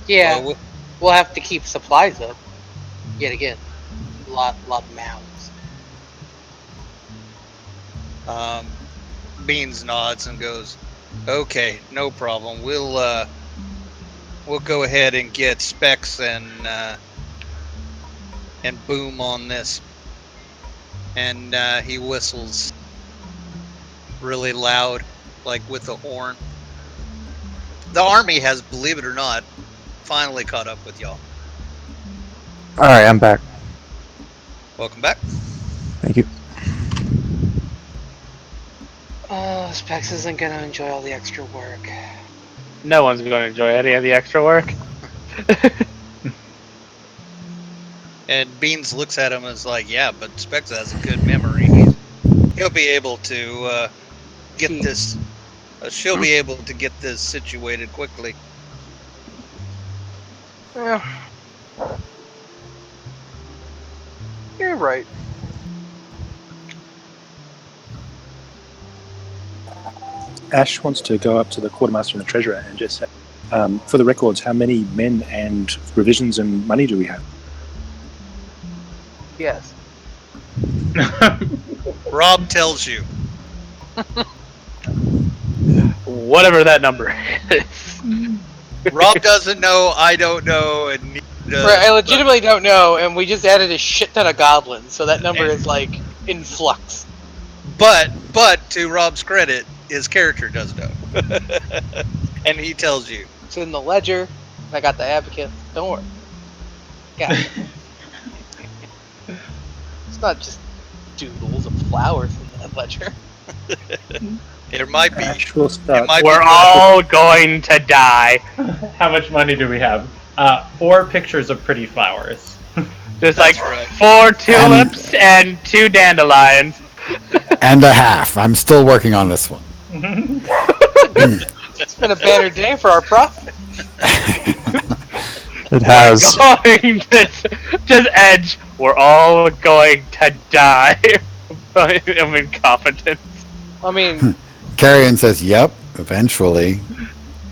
Speaker 5: yeah,
Speaker 2: Well,
Speaker 5: we'll have to keep supplies up. Yet again, a lot of mouths.
Speaker 2: Beans nods and goes, "Okay, no problem. We'll go ahead and get Specs and Boom on this." And he whistles really loud, like with a horn. The army has, believe it or not, finally caught up with y'all.
Speaker 6: Alright, I'm back.
Speaker 2: Welcome back.
Speaker 6: Thank you.
Speaker 5: Specs isn't gonna enjoy all the extra work.
Speaker 3: No one's going to enjoy any of the extra work.
Speaker 2: And Beans looks at him and is like, "Yeah, but Specs has a good memory. He'll be able to get this. She'll be able to get this situated quickly."
Speaker 5: Yeah. You're right.
Speaker 6: Ash wants to go up to the quartermaster and the treasurer and just say, for the records, how many men and provisions and money do we have?
Speaker 5: Yes.
Speaker 2: Rob tells you.
Speaker 3: Whatever that number is.
Speaker 2: Rob doesn't know, I don't know, and neither does,
Speaker 5: Right, I legitimately don't know, and we just added a shit ton of goblins, so that number is like in flux.
Speaker 2: But to Rob's credit, his character does know, and he tells you.
Speaker 5: It's in the ledger. I got the abacus. Don't worry. Yeah. It's not just doodles of flowers in that ledger.
Speaker 2: There might be.
Speaker 6: Ash will
Speaker 2: It
Speaker 6: start.
Speaker 2: might
Speaker 3: We're
Speaker 2: be
Speaker 3: all going to die.
Speaker 1: How much money do we have? 4 pictures of pretty flowers.
Speaker 3: Just
Speaker 2: That's
Speaker 3: like
Speaker 2: right.
Speaker 3: 4 tulips and 2 dandelions.
Speaker 4: And a half. I'm still working on this one.
Speaker 5: It's been a better day for our profit.
Speaker 6: It has.
Speaker 3: Going to just Edge. We're all going to die of incompetence.
Speaker 5: I mean,
Speaker 4: Carrion says, yep, eventually.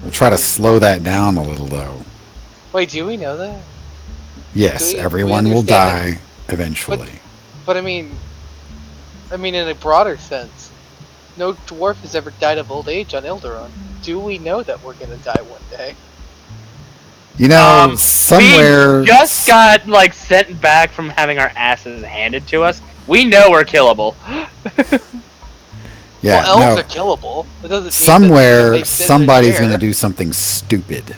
Speaker 4: We'll try to slow that down a little, though.
Speaker 5: wait, do we know that?
Speaker 4: Yes,
Speaker 5: We
Speaker 4: everyone will
Speaker 5: understand
Speaker 4: die eventually.
Speaker 5: But I mean, in a broader sense, no dwarf has ever died of old age on Ilderon. Do we know that we're gonna die one day?
Speaker 4: You know, somewhere...
Speaker 3: We just got, like, sent back from having our asses handed to us. We know we're killable.
Speaker 4: Yeah,
Speaker 5: well, elves
Speaker 4: no.
Speaker 5: are killable. It doesn't mean
Speaker 4: Somewhere,
Speaker 5: that they sit in
Speaker 4: somebody's
Speaker 5: a
Speaker 4: going to
Speaker 5: chair.
Speaker 4: do something stupid,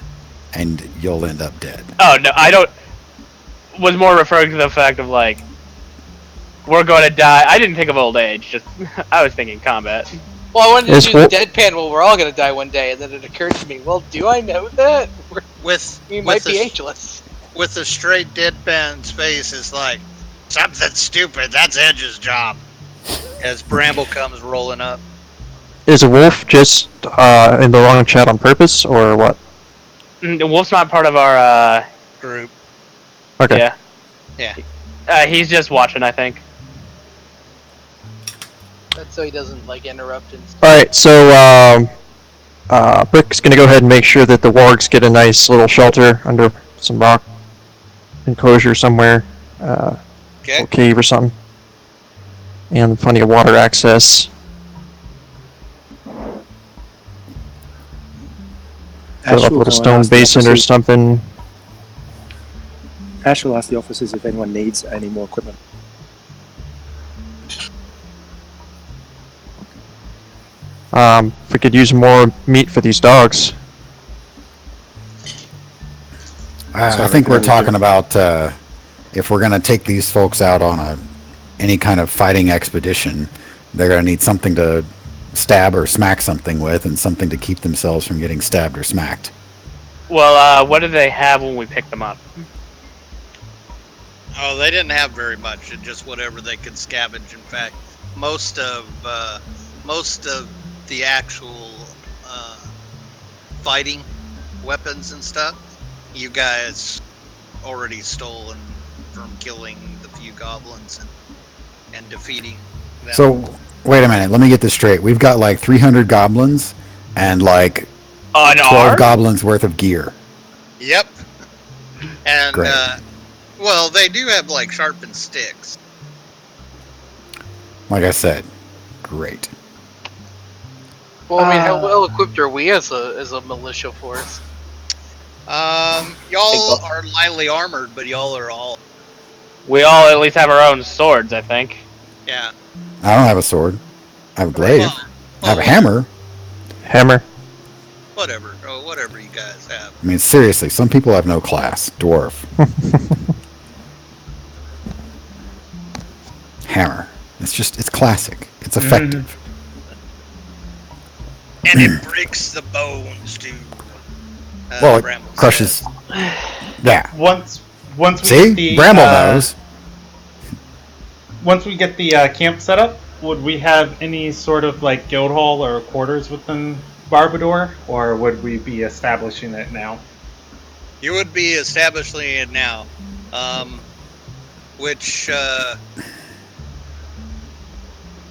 Speaker 4: and you'll end up dead.
Speaker 3: Oh, no, I don't... Was more referring to the fact of, like, we're going to die. I didn't think of old age, just... I was thinking combat.
Speaker 5: Well, I wanted to
Speaker 6: Is
Speaker 5: do
Speaker 6: what-
Speaker 5: the deadpan. Well, we're all gonna die one day, and then it occurred to me. Well, do I know that? We might be ageless.
Speaker 2: with a straight deadpan face. Is like something stupid. That's Edge's job. As Bramble comes rolling up.
Speaker 9: Is a wolf just in the wrong chat on purpose, or what?
Speaker 3: The wolf's not part of our,
Speaker 2: Group.
Speaker 9: Okay.
Speaker 3: Yeah.
Speaker 2: Yeah.
Speaker 3: He's just watching, I think.
Speaker 5: That's so he doesn't like interrupt and stuff.
Speaker 9: Alright, so Brick's gonna go ahead and make sure that the wargs get a nice little shelter under some rock enclosure somewhere,
Speaker 2: Okay.
Speaker 9: little cave or something, and plenty of water access. Fill up a little stone basin or something.
Speaker 6: Ash will ask the officers if anyone needs any more equipment.
Speaker 9: If we could use more meat for these dogs.
Speaker 4: I think we're talking about if we're going to take these folks out on any kind of fighting expedition, they're going to need something to stab or smack something with, and something to keep themselves from getting stabbed or smacked.
Speaker 3: Well, what did they have when we picked them up?
Speaker 2: Oh, they didn't have very much. Just whatever they could scavenge. In fact, most of the actual fighting weapons and stuff, you guys already stolen from killing the few goblins and defeating them.
Speaker 4: So, wait a minute, let me get this straight. We've got like 300 goblins and like 12 goblins worth of gear.
Speaker 2: Yep. And
Speaker 4: Great.
Speaker 2: well, they do have like sharpened sticks.
Speaker 4: Like I said, great.
Speaker 5: Well, I mean, how well equipped are we as a militia force?
Speaker 2: Y'all are lightly armored, but y'all are all.
Speaker 3: We all at least have our own swords, I think.
Speaker 2: Yeah.
Speaker 4: I don't have a sword. I have a glaive. I have a hammer.
Speaker 9: Hammer.
Speaker 2: Whatever. Oh, whatever you guys have.
Speaker 4: I mean, seriously, some people have no class. Dwarf. Hammer. It's classic. It's effective.
Speaker 2: And it breaks the bones, too.
Speaker 4: Well, it
Speaker 2: Bramble
Speaker 4: crushes.
Speaker 2: says.
Speaker 4: Yeah.
Speaker 1: Once we
Speaker 4: See?
Speaker 1: get the,
Speaker 4: Bramble knows.
Speaker 1: Once we get the camp set up, would we have any sort of like guild hall or quarters within Barbador, or would we be establishing it now?
Speaker 2: You would be establishing it now, which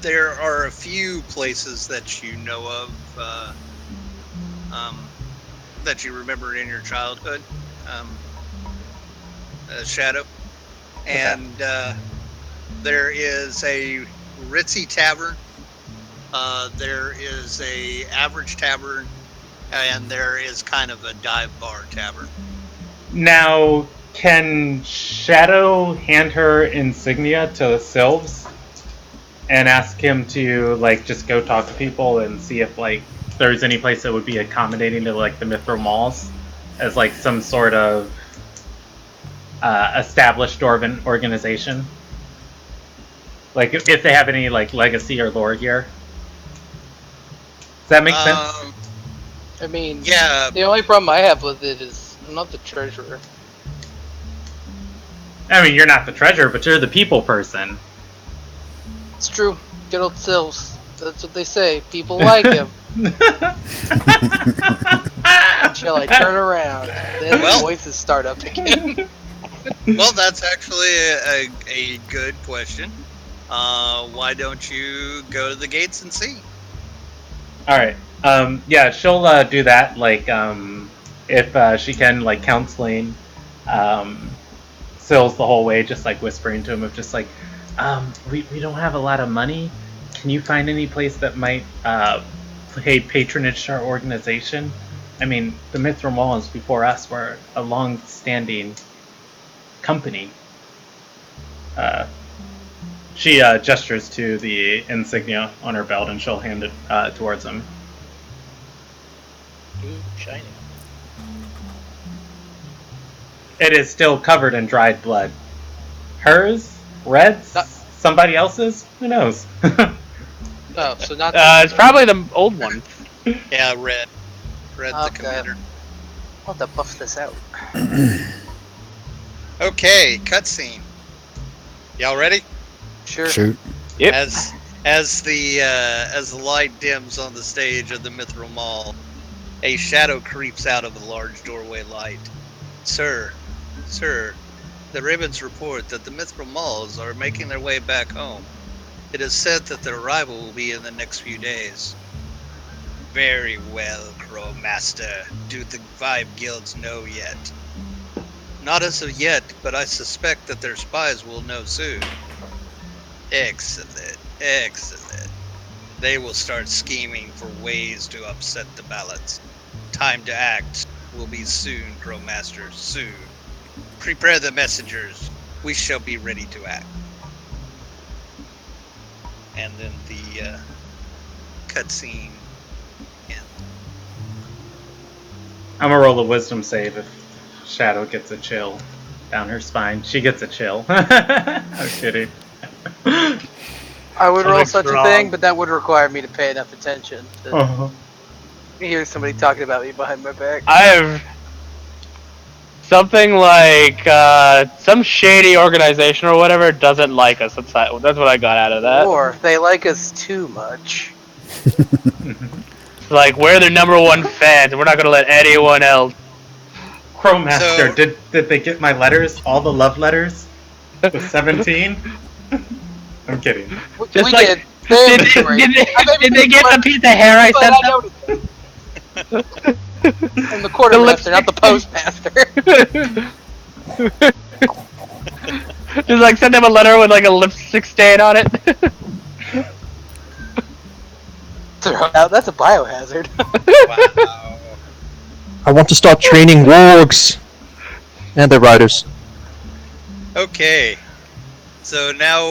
Speaker 2: there are a few places that you know of that you remember in your childhood, Shadow, and there is a ritzy tavern. There is a average tavern, and there is kind of a dive bar tavern.
Speaker 1: Now, can Shadow hand her insignia to Sylves? and ask him to like just go talk to people and see if like there's any place that would be accommodating to like the Mithril Mauls as like some sort of established Dwarven organization. Like if they have any like legacy or lore here. Does that make sense?
Speaker 5: I mean,
Speaker 2: Yeah.
Speaker 5: the only problem I have with it is I'm not the treasurer.
Speaker 1: I mean, you're not the treasurer, but you're the people person.
Speaker 5: It's true. Good old Sills. That's what they say. People like him. Until I turn around, then the voices start up again.
Speaker 2: Well, that's actually a good question. Why don't you go to the gates and see?
Speaker 1: All right. Yeah, she'll do that. Like, if she can, like counseling Sills the whole way, just like whispering to him of just like, we don't have a lot of money. Can you find any place that might pay patronage to our organization? I mean, the Mithril Mauls before us were a long-standing company. She gestures to the insignia on her belt, and she'll hand it towards him.
Speaker 5: Ooh, shiny.
Speaker 1: It is still covered in dried blood. Hers? Red's? Somebody else's? Who knows?
Speaker 5: Oh, so not.
Speaker 3: It's probably the old one.
Speaker 2: Yeah, Red. Red's the
Speaker 5: Okay.
Speaker 2: commander.
Speaker 5: I'll have to buff this out.
Speaker 2: Okay, cutscene. Y'all ready?
Speaker 5: Sure.
Speaker 4: Shoot.
Speaker 3: Yep.
Speaker 2: As the light dims on the stage of the Mithril Mall, a shadow creeps out of the large doorway light. Sir, the Ravens report that the Mithril Mauls are making their way back home. It is said that their arrival will be in the next few days. Very well, Crow Master. Do the 5 guilds know yet? Not as of yet, but I suspect that their spies will know soon. Excellent. They will start scheming for ways to upset the balance. Time to act will be soon, Crow Master, soon. Prepare the messengers. We shall be ready to act. And then the cutscene ends.
Speaker 1: I'm gonna roll a wisdom save if Shadow gets a chill down her spine. She gets a chill. I'm kidding.
Speaker 5: I would roll
Speaker 1: Something
Speaker 5: such
Speaker 1: strong.
Speaker 5: a thing, but that would require me to pay enough attention to
Speaker 1: Uh-huh.
Speaker 5: hear somebody talking about me behind my back.
Speaker 3: I have something like some shady organization or whatever doesn't like us. That's what I got out of that.
Speaker 5: Or they like us too much.
Speaker 3: Like we're their #1 fans, and we're not gonna let anyone else.
Speaker 1: Crowmaster,
Speaker 2: So-
Speaker 1: did they get my letters? All the love letters? With 17? I'm kidding.
Speaker 3: Just
Speaker 5: we
Speaker 3: like-
Speaker 5: did.
Speaker 3: Did
Speaker 5: Did
Speaker 3: they get the piece of hair I sent them?
Speaker 5: I'm the quartermaster, not the postmaster.
Speaker 3: Just like send them a letter with like a lipstick stain on it.
Speaker 5: Throw it out. That's a biohazard.
Speaker 2: Wow.
Speaker 7: I want to start training wargs and their riders.
Speaker 2: Okay. So now,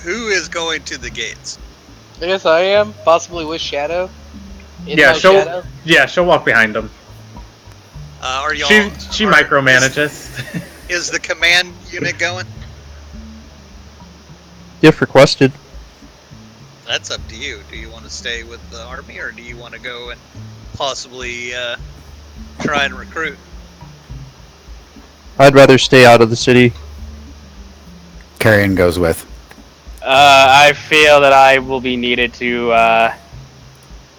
Speaker 2: who is going to the gates?
Speaker 5: I guess I am, possibly with Shadow. In
Speaker 1: Yeah,
Speaker 5: my
Speaker 1: she'll
Speaker 5: shadow.
Speaker 1: she'll walk behind him.
Speaker 2: Are y'all?
Speaker 1: She micromanages.
Speaker 2: Is the command unit going?
Speaker 7: If requested.
Speaker 2: That's up to you. Do you want to stay with the army, or do you want to go and possibly try and recruit?
Speaker 7: I'd rather stay out of the city.
Speaker 4: Carrion goes with.
Speaker 3: I feel that I will be needed to.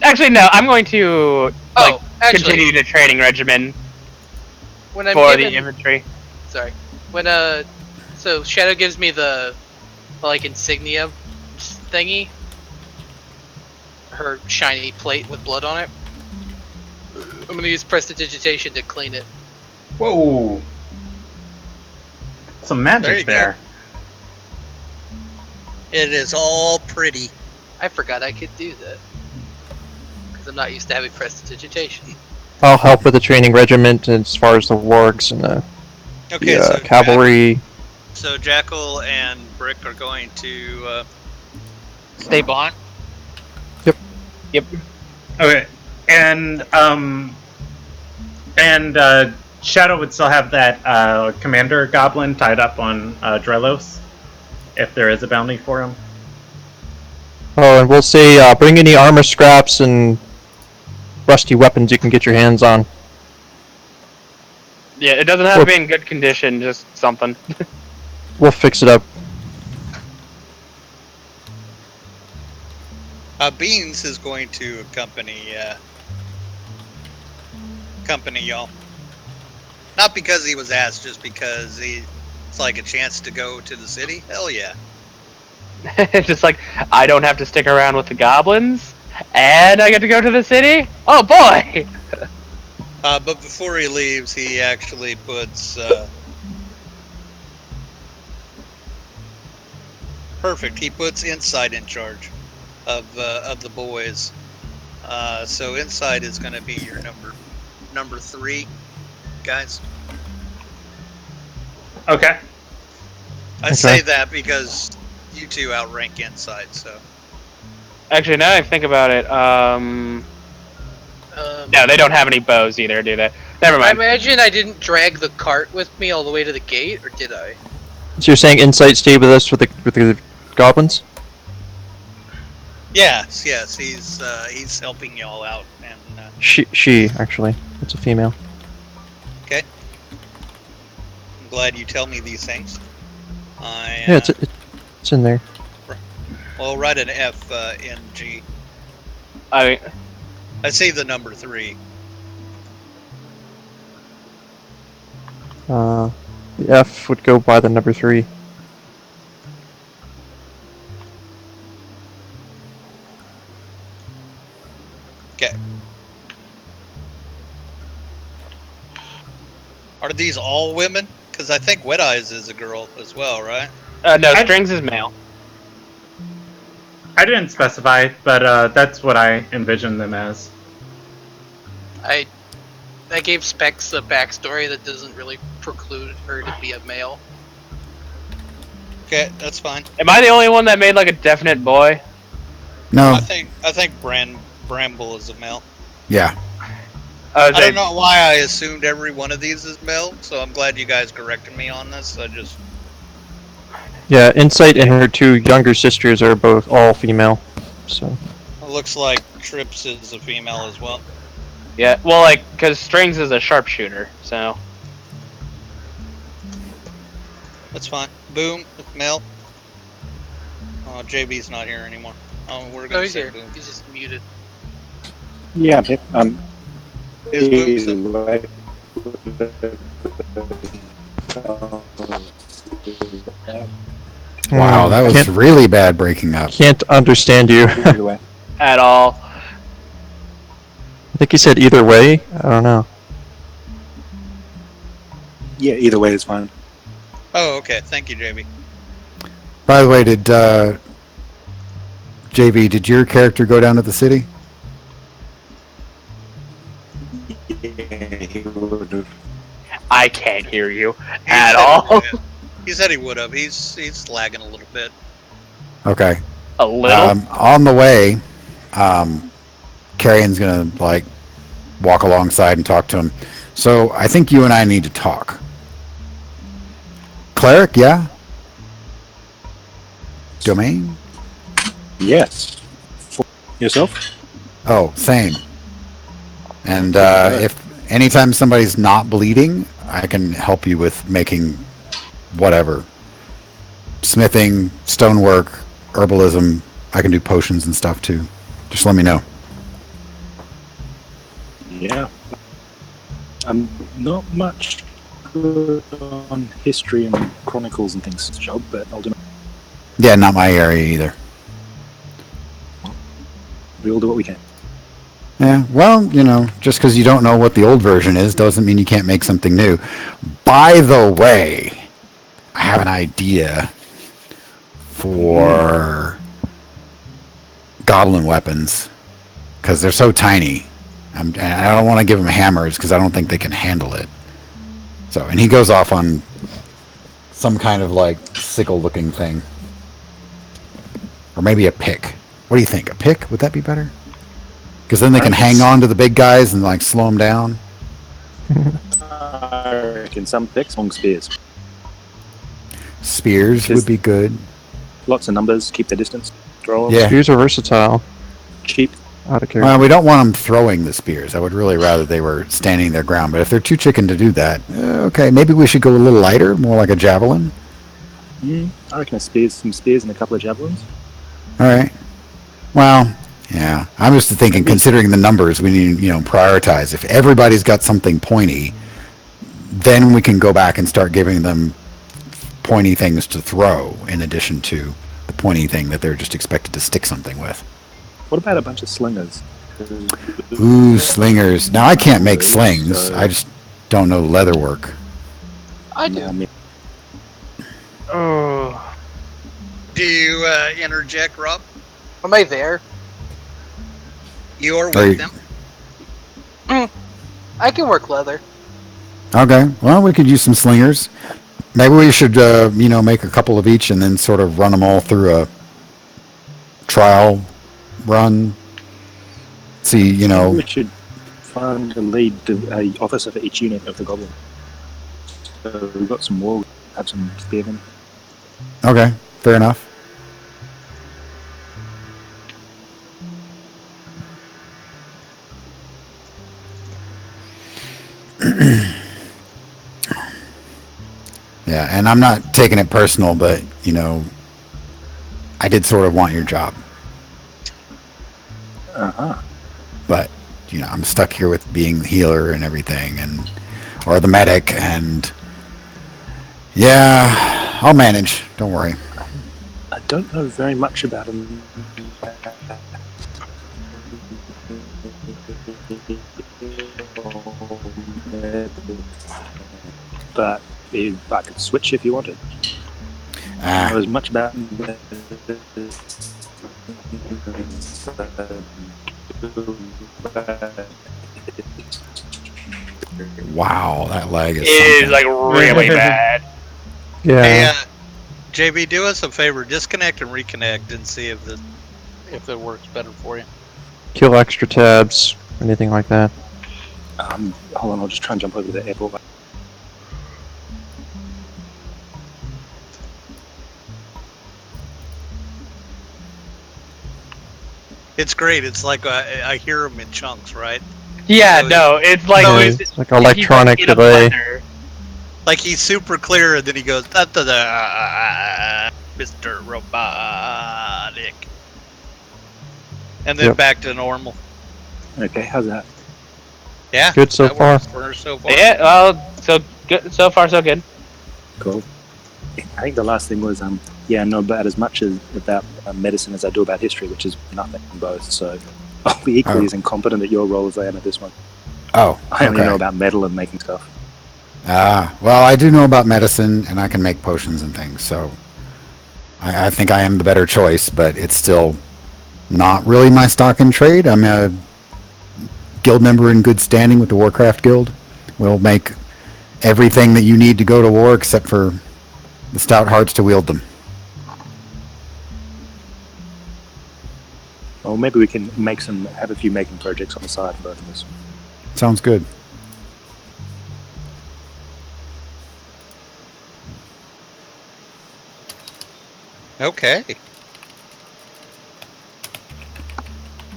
Speaker 3: Actually, no. I'm going to continue the training regimen
Speaker 5: when I'm
Speaker 3: for
Speaker 5: given,
Speaker 3: the infantry.
Speaker 5: Sorry. When so Shadow gives me the like insignia thingy, her shiny plate with blood on it. I'm gonna use prestidigitation to clean it.
Speaker 1: Whoa. Some
Speaker 2: There you
Speaker 1: magic
Speaker 2: go.
Speaker 1: there.
Speaker 2: It is all pretty.
Speaker 5: I forgot I could do that because I'm not used to having prestidigitation.
Speaker 7: I'll help with the training regiment as far as the wargs and the
Speaker 2: Okay, so
Speaker 7: cavalry.
Speaker 2: So Jackal and Brick are going to
Speaker 3: Stay behind. Yep.
Speaker 1: Okay, and Shadow would still have that commander goblin tied up on Drelos, if there is a bounty for him.
Speaker 9: Oh, and we'll say bring any armor scraps and rusty weapons you can get your hands on.
Speaker 3: Yeah, it doesn't have to be in good condition, just something.
Speaker 9: We'll fix it up.
Speaker 2: Beans is going to accompany y'all. Not because he was asked, just because it's like a chance to go to the city. Hell yeah.
Speaker 3: Just like, I don't have to stick around with the goblins, and I get to go to the city? Oh boy!
Speaker 2: But before he leaves, he actually puts... Perfect, he puts Insight in charge of the boys. So Insight is going to be your number 3, guys.
Speaker 1: Okay.
Speaker 2: I say that because you two outrank Insight, so...
Speaker 3: Actually, now I think about it, no, they don't have any bows either, do they? Never
Speaker 5: I
Speaker 3: mind.
Speaker 5: imagine I didn't drag the cart with me all the way to the gate, or did I?
Speaker 9: So you're saying Insight stayed with us with the goblins?
Speaker 2: Yes, he's helping y'all out, and
Speaker 9: She actually. It's a female.
Speaker 2: okay. I'm glad you tell me these things.
Speaker 9: Yeah, it's in there.
Speaker 2: Well, write an F in G.
Speaker 3: I
Speaker 2: say the number 3.
Speaker 9: The F would go by the number 3.
Speaker 2: Okay. Are these all women? Because I think Wet Eyes is a girl as well, right?
Speaker 3: no, Strings is male.
Speaker 1: I didn't specify, but that's what I envisioned them as.
Speaker 5: I gave Specs a backstory that doesn't really preclude her to be a male.
Speaker 2: Okay, that's fine.
Speaker 3: Am I the only one that made like a definite boy?
Speaker 4: No.
Speaker 2: I think Bramble is a male.
Speaker 4: Yeah.
Speaker 2: I don't know why I assumed every one of these is male, so I'm glad you guys corrected me on this.
Speaker 9: Yeah, Insight and her 2 younger sisters are both all female. So
Speaker 2: It looks like Trips is a female as well.
Speaker 3: Yeah, well, like, because Strings is a sharpshooter, so...
Speaker 2: That's fine. Boom, male. Oh, JB's not here anymore. Oh, we're
Speaker 5: No,
Speaker 2: gonna
Speaker 5: he's
Speaker 2: say
Speaker 5: here.
Speaker 2: Boom.
Speaker 5: He's just muted.
Speaker 6: Yeah, I'm here.
Speaker 2: Is Boom
Speaker 4: Wow, that was really bad breaking up.
Speaker 9: can't understand you.
Speaker 6: Either way.
Speaker 3: At all.
Speaker 9: I think he said either way. I don't know.
Speaker 6: Yeah, either way is fine.
Speaker 2: Oh, okay. Thank you, JB.
Speaker 4: By the way, did JV, did your character go down to the city?
Speaker 6: Yeah, he would have.
Speaker 3: I can't hear you
Speaker 2: He
Speaker 3: at
Speaker 2: said
Speaker 3: all.
Speaker 2: he would've. He said he would have. He's lagging a little bit.
Speaker 4: Okay.
Speaker 3: A little?
Speaker 4: On the way, Carrion's gonna like walk alongside and talk to him. So I think you and I need to talk. Cleric, yeah? Domain?
Speaker 6: Yes. For yourself?
Speaker 4: Oh, same. And if anytime somebody's not bleeding, I can help you with making whatever. Smithing, stonework, herbalism. I can do potions and stuff too. Just let me know.
Speaker 6: Yeah. I'm not much good on history and chronicles and things, job, but I'll do my...
Speaker 4: Yeah, not my area either.
Speaker 6: We'll do what we can.
Speaker 4: Yeah, well, you know, just because you don't know what the old version is doesn't mean you can't make something new. By the way, I have an idea for goblin weapons because they're so tiny. And I don't want to give them hammers because I don't think they can handle it. So, and he goes off on some kind of like sickle-looking thing, or maybe a pick. What do you think? A pick? Would that be better? Because then they can hang on to the big guys and like slow them down.
Speaker 6: I reckon some picks, long spears.
Speaker 4: Spears would be good.
Speaker 6: Lots of numbers, keep their distance. Throw them.
Speaker 4: Yeah.
Speaker 9: Spears are versatile.
Speaker 6: Cheap.
Speaker 9: Out of care.
Speaker 4: Well, we don't want them throwing the spears. I would really rather they were standing their ground. But if they're too chicken to do that, okay, maybe we should go a little lighter, more like a javelin.
Speaker 6: I reckon some spears and a couple of javelins.
Speaker 4: All right. Well, yeah. I'm just thinking, considering the numbers, we need prioritize. If everybody's got something pointy, then we can go back and start giving them pointy things to throw in addition to the pointy thing that they're just expected to stick something with.
Speaker 6: What about a bunch of slingers?
Speaker 4: Ooh, slingers. Now, I can't make slings. I just don't know leather work.
Speaker 8: I do.
Speaker 2: Oh. Do you interject, Rob?
Speaker 8: Am I there?
Speaker 2: You're with them?
Speaker 8: I can work leather.
Speaker 4: Okay. Well, we could use some slingers. Maybe we should, make a couple of each and then sort of run them all through a trial run. See,
Speaker 6: We should find a lead officer for each unit of the goblin. So we've got some more. Have some spearmen.
Speaker 4: Okay. Fair enough. Yeah, and I'm not taking it personal, but, I did sort of want your job.
Speaker 6: Uh-huh.
Speaker 4: But, I'm stuck here with being the healer and everything, or the medic, and yeah, I'll manage. Don't worry.
Speaker 6: I don't know very much about him. But I could switch if you wanted. I know as much about him.
Speaker 4: Wow, that lag is
Speaker 3: like really bad.
Speaker 9: Yeah.
Speaker 2: Hey, JB, do us a favor. Disconnect and reconnect and see if it works better for you.
Speaker 9: Kill extra tabs, anything like that.
Speaker 6: Hold on, I'll just try and jump over to the airport.
Speaker 2: It's great. It's like I hear them in chunks, right?
Speaker 3: Yeah, no, it's like
Speaker 9: It's like electronic delay.
Speaker 2: Like he's super clear, and then he goes, da, da, da, Mr. Robotic. And then back to normal.
Speaker 6: Okay, how's that?
Speaker 2: Yeah.
Speaker 9: Good so
Speaker 2: that
Speaker 9: far.
Speaker 2: works for her so far.
Speaker 3: Yeah, well, so good. So far, so good.
Speaker 6: Cool. I think the last thing was, I know about as much about medicine as I do about history, which is nothing on both, so I'll be equally as incompetent at your role as I am at this one.
Speaker 4: Oh,
Speaker 6: I only know about metal and making stuff.
Speaker 4: Well, I do know about medicine, and I can make potions and things, so I think I am the better choice, but it's still not really my stock in trade. I'm a guild member in good standing with the Warcraft Guild. We'll make everything that you need to go to war except for the stout hearts to wield them.
Speaker 6: Well, maybe we can have a few making projects on the side for both of us.
Speaker 4: Sounds good.
Speaker 2: Okay.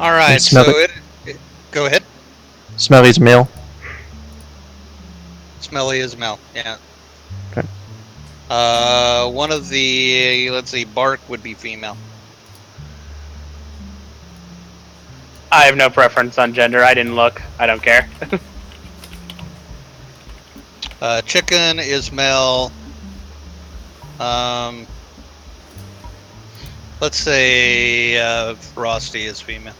Speaker 2: All right.
Speaker 9: And
Speaker 2: So
Speaker 9: smell
Speaker 2: go ahead.
Speaker 9: Smelly's meal.
Speaker 2: Smelly as mel. Yeah.
Speaker 9: Okay.
Speaker 2: One of the bark would be female.
Speaker 3: I have no preference on gender. I didn't look. I don't care.
Speaker 2: Chicken is male. Let's say Frosty is female.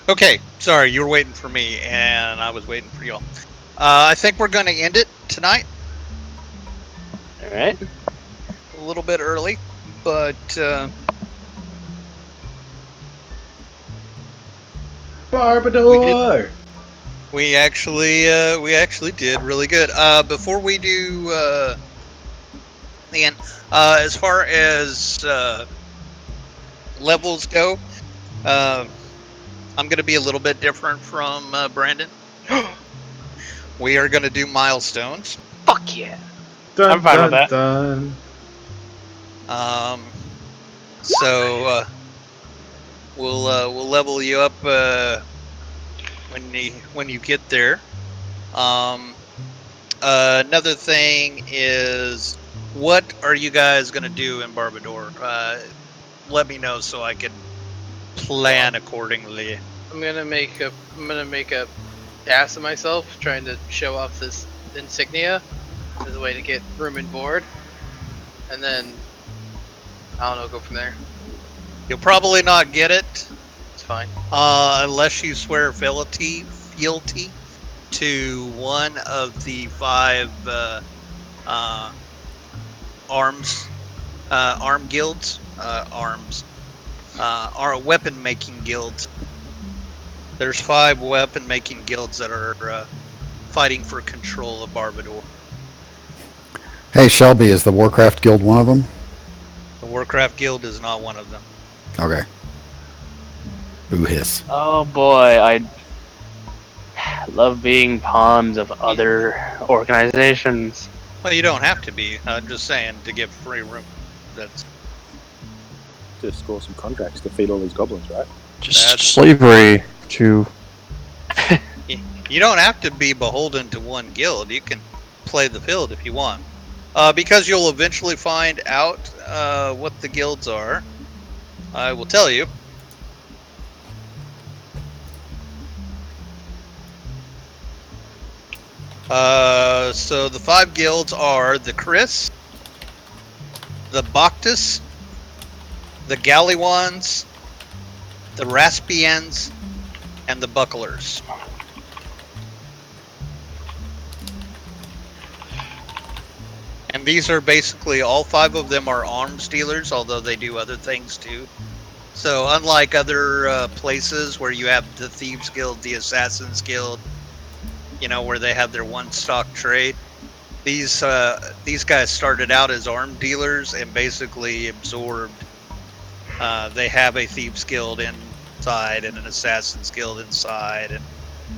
Speaker 2: Okay, Okay, sorry, you were waiting for me, and I was waiting for y'all. I think we're going to end it tonight.
Speaker 3: All right.
Speaker 2: A little bit early, but
Speaker 1: Barbador!
Speaker 2: we actually did really good. Before we do the end, as far as levels go, I'm going to be a little bit different from Brandon. We are going to do milestones.
Speaker 3: Fuck yeah.
Speaker 1: Dun,
Speaker 3: I'm fine with
Speaker 1: dun,
Speaker 3: that.
Speaker 1: dun.
Speaker 2: So we'll level you up when you get there. Another thing is, what are you guys gonna do in Barbador? Let me know so I can plan accordingly.
Speaker 5: I'm gonna make a ass of myself trying to show off this insignia as a way to get room and board, and then I don't know, go from there.
Speaker 2: You'll probably not get it
Speaker 5: It's fine.
Speaker 2: unless you swear fealty to one of the 5 arm guilds, are weapon making guilds. There's 5 weapon making guilds that are fighting for control of Barbador.
Speaker 4: Hey, Shelby, is the Warcraft Guild one of them?
Speaker 2: The Warcraft Guild is not one of them.
Speaker 4: Okay. Ooh, hiss.
Speaker 3: Oh boy, I love being pawns of other organizations.
Speaker 2: Well, you don't have to be. I'm just saying to get free room. That's
Speaker 6: To score some contracts to feed all these goblins, right?
Speaker 9: Just
Speaker 2: That's-
Speaker 9: slavery to.
Speaker 2: you don't have to be beholden to one guild. You can play the field if you want. Because you'll eventually find out what the guilds are. I will tell you. So the 5 guilds are the Chris, the Bactus, the Gallywans, the Raspians, and the Bucklers. And these are basically, all 5 of them are arms dealers, although they do other things too. So unlike other places where you have the Thieves Guild, the Assassins Guild, you know, where they have their one-stock trade, these guys started out as arm dealers and basically absorbed. They have a Thieves Guild inside and an Assassins Guild inside. And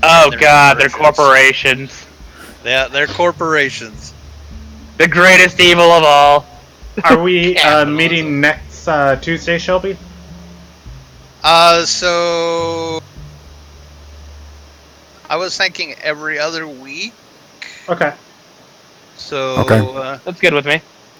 Speaker 3: Oh
Speaker 2: they're
Speaker 3: god, they're
Speaker 2: corporations.
Speaker 3: corporations.
Speaker 2: Yeah, they're corporations.
Speaker 3: The greatest evil of all.
Speaker 1: Are we
Speaker 2: Capitalism.
Speaker 1: meeting next Tuesday, Shelby?
Speaker 2: So I was thinking every other week.
Speaker 1: Okay.
Speaker 2: So
Speaker 4: Okay.
Speaker 3: That's good with me.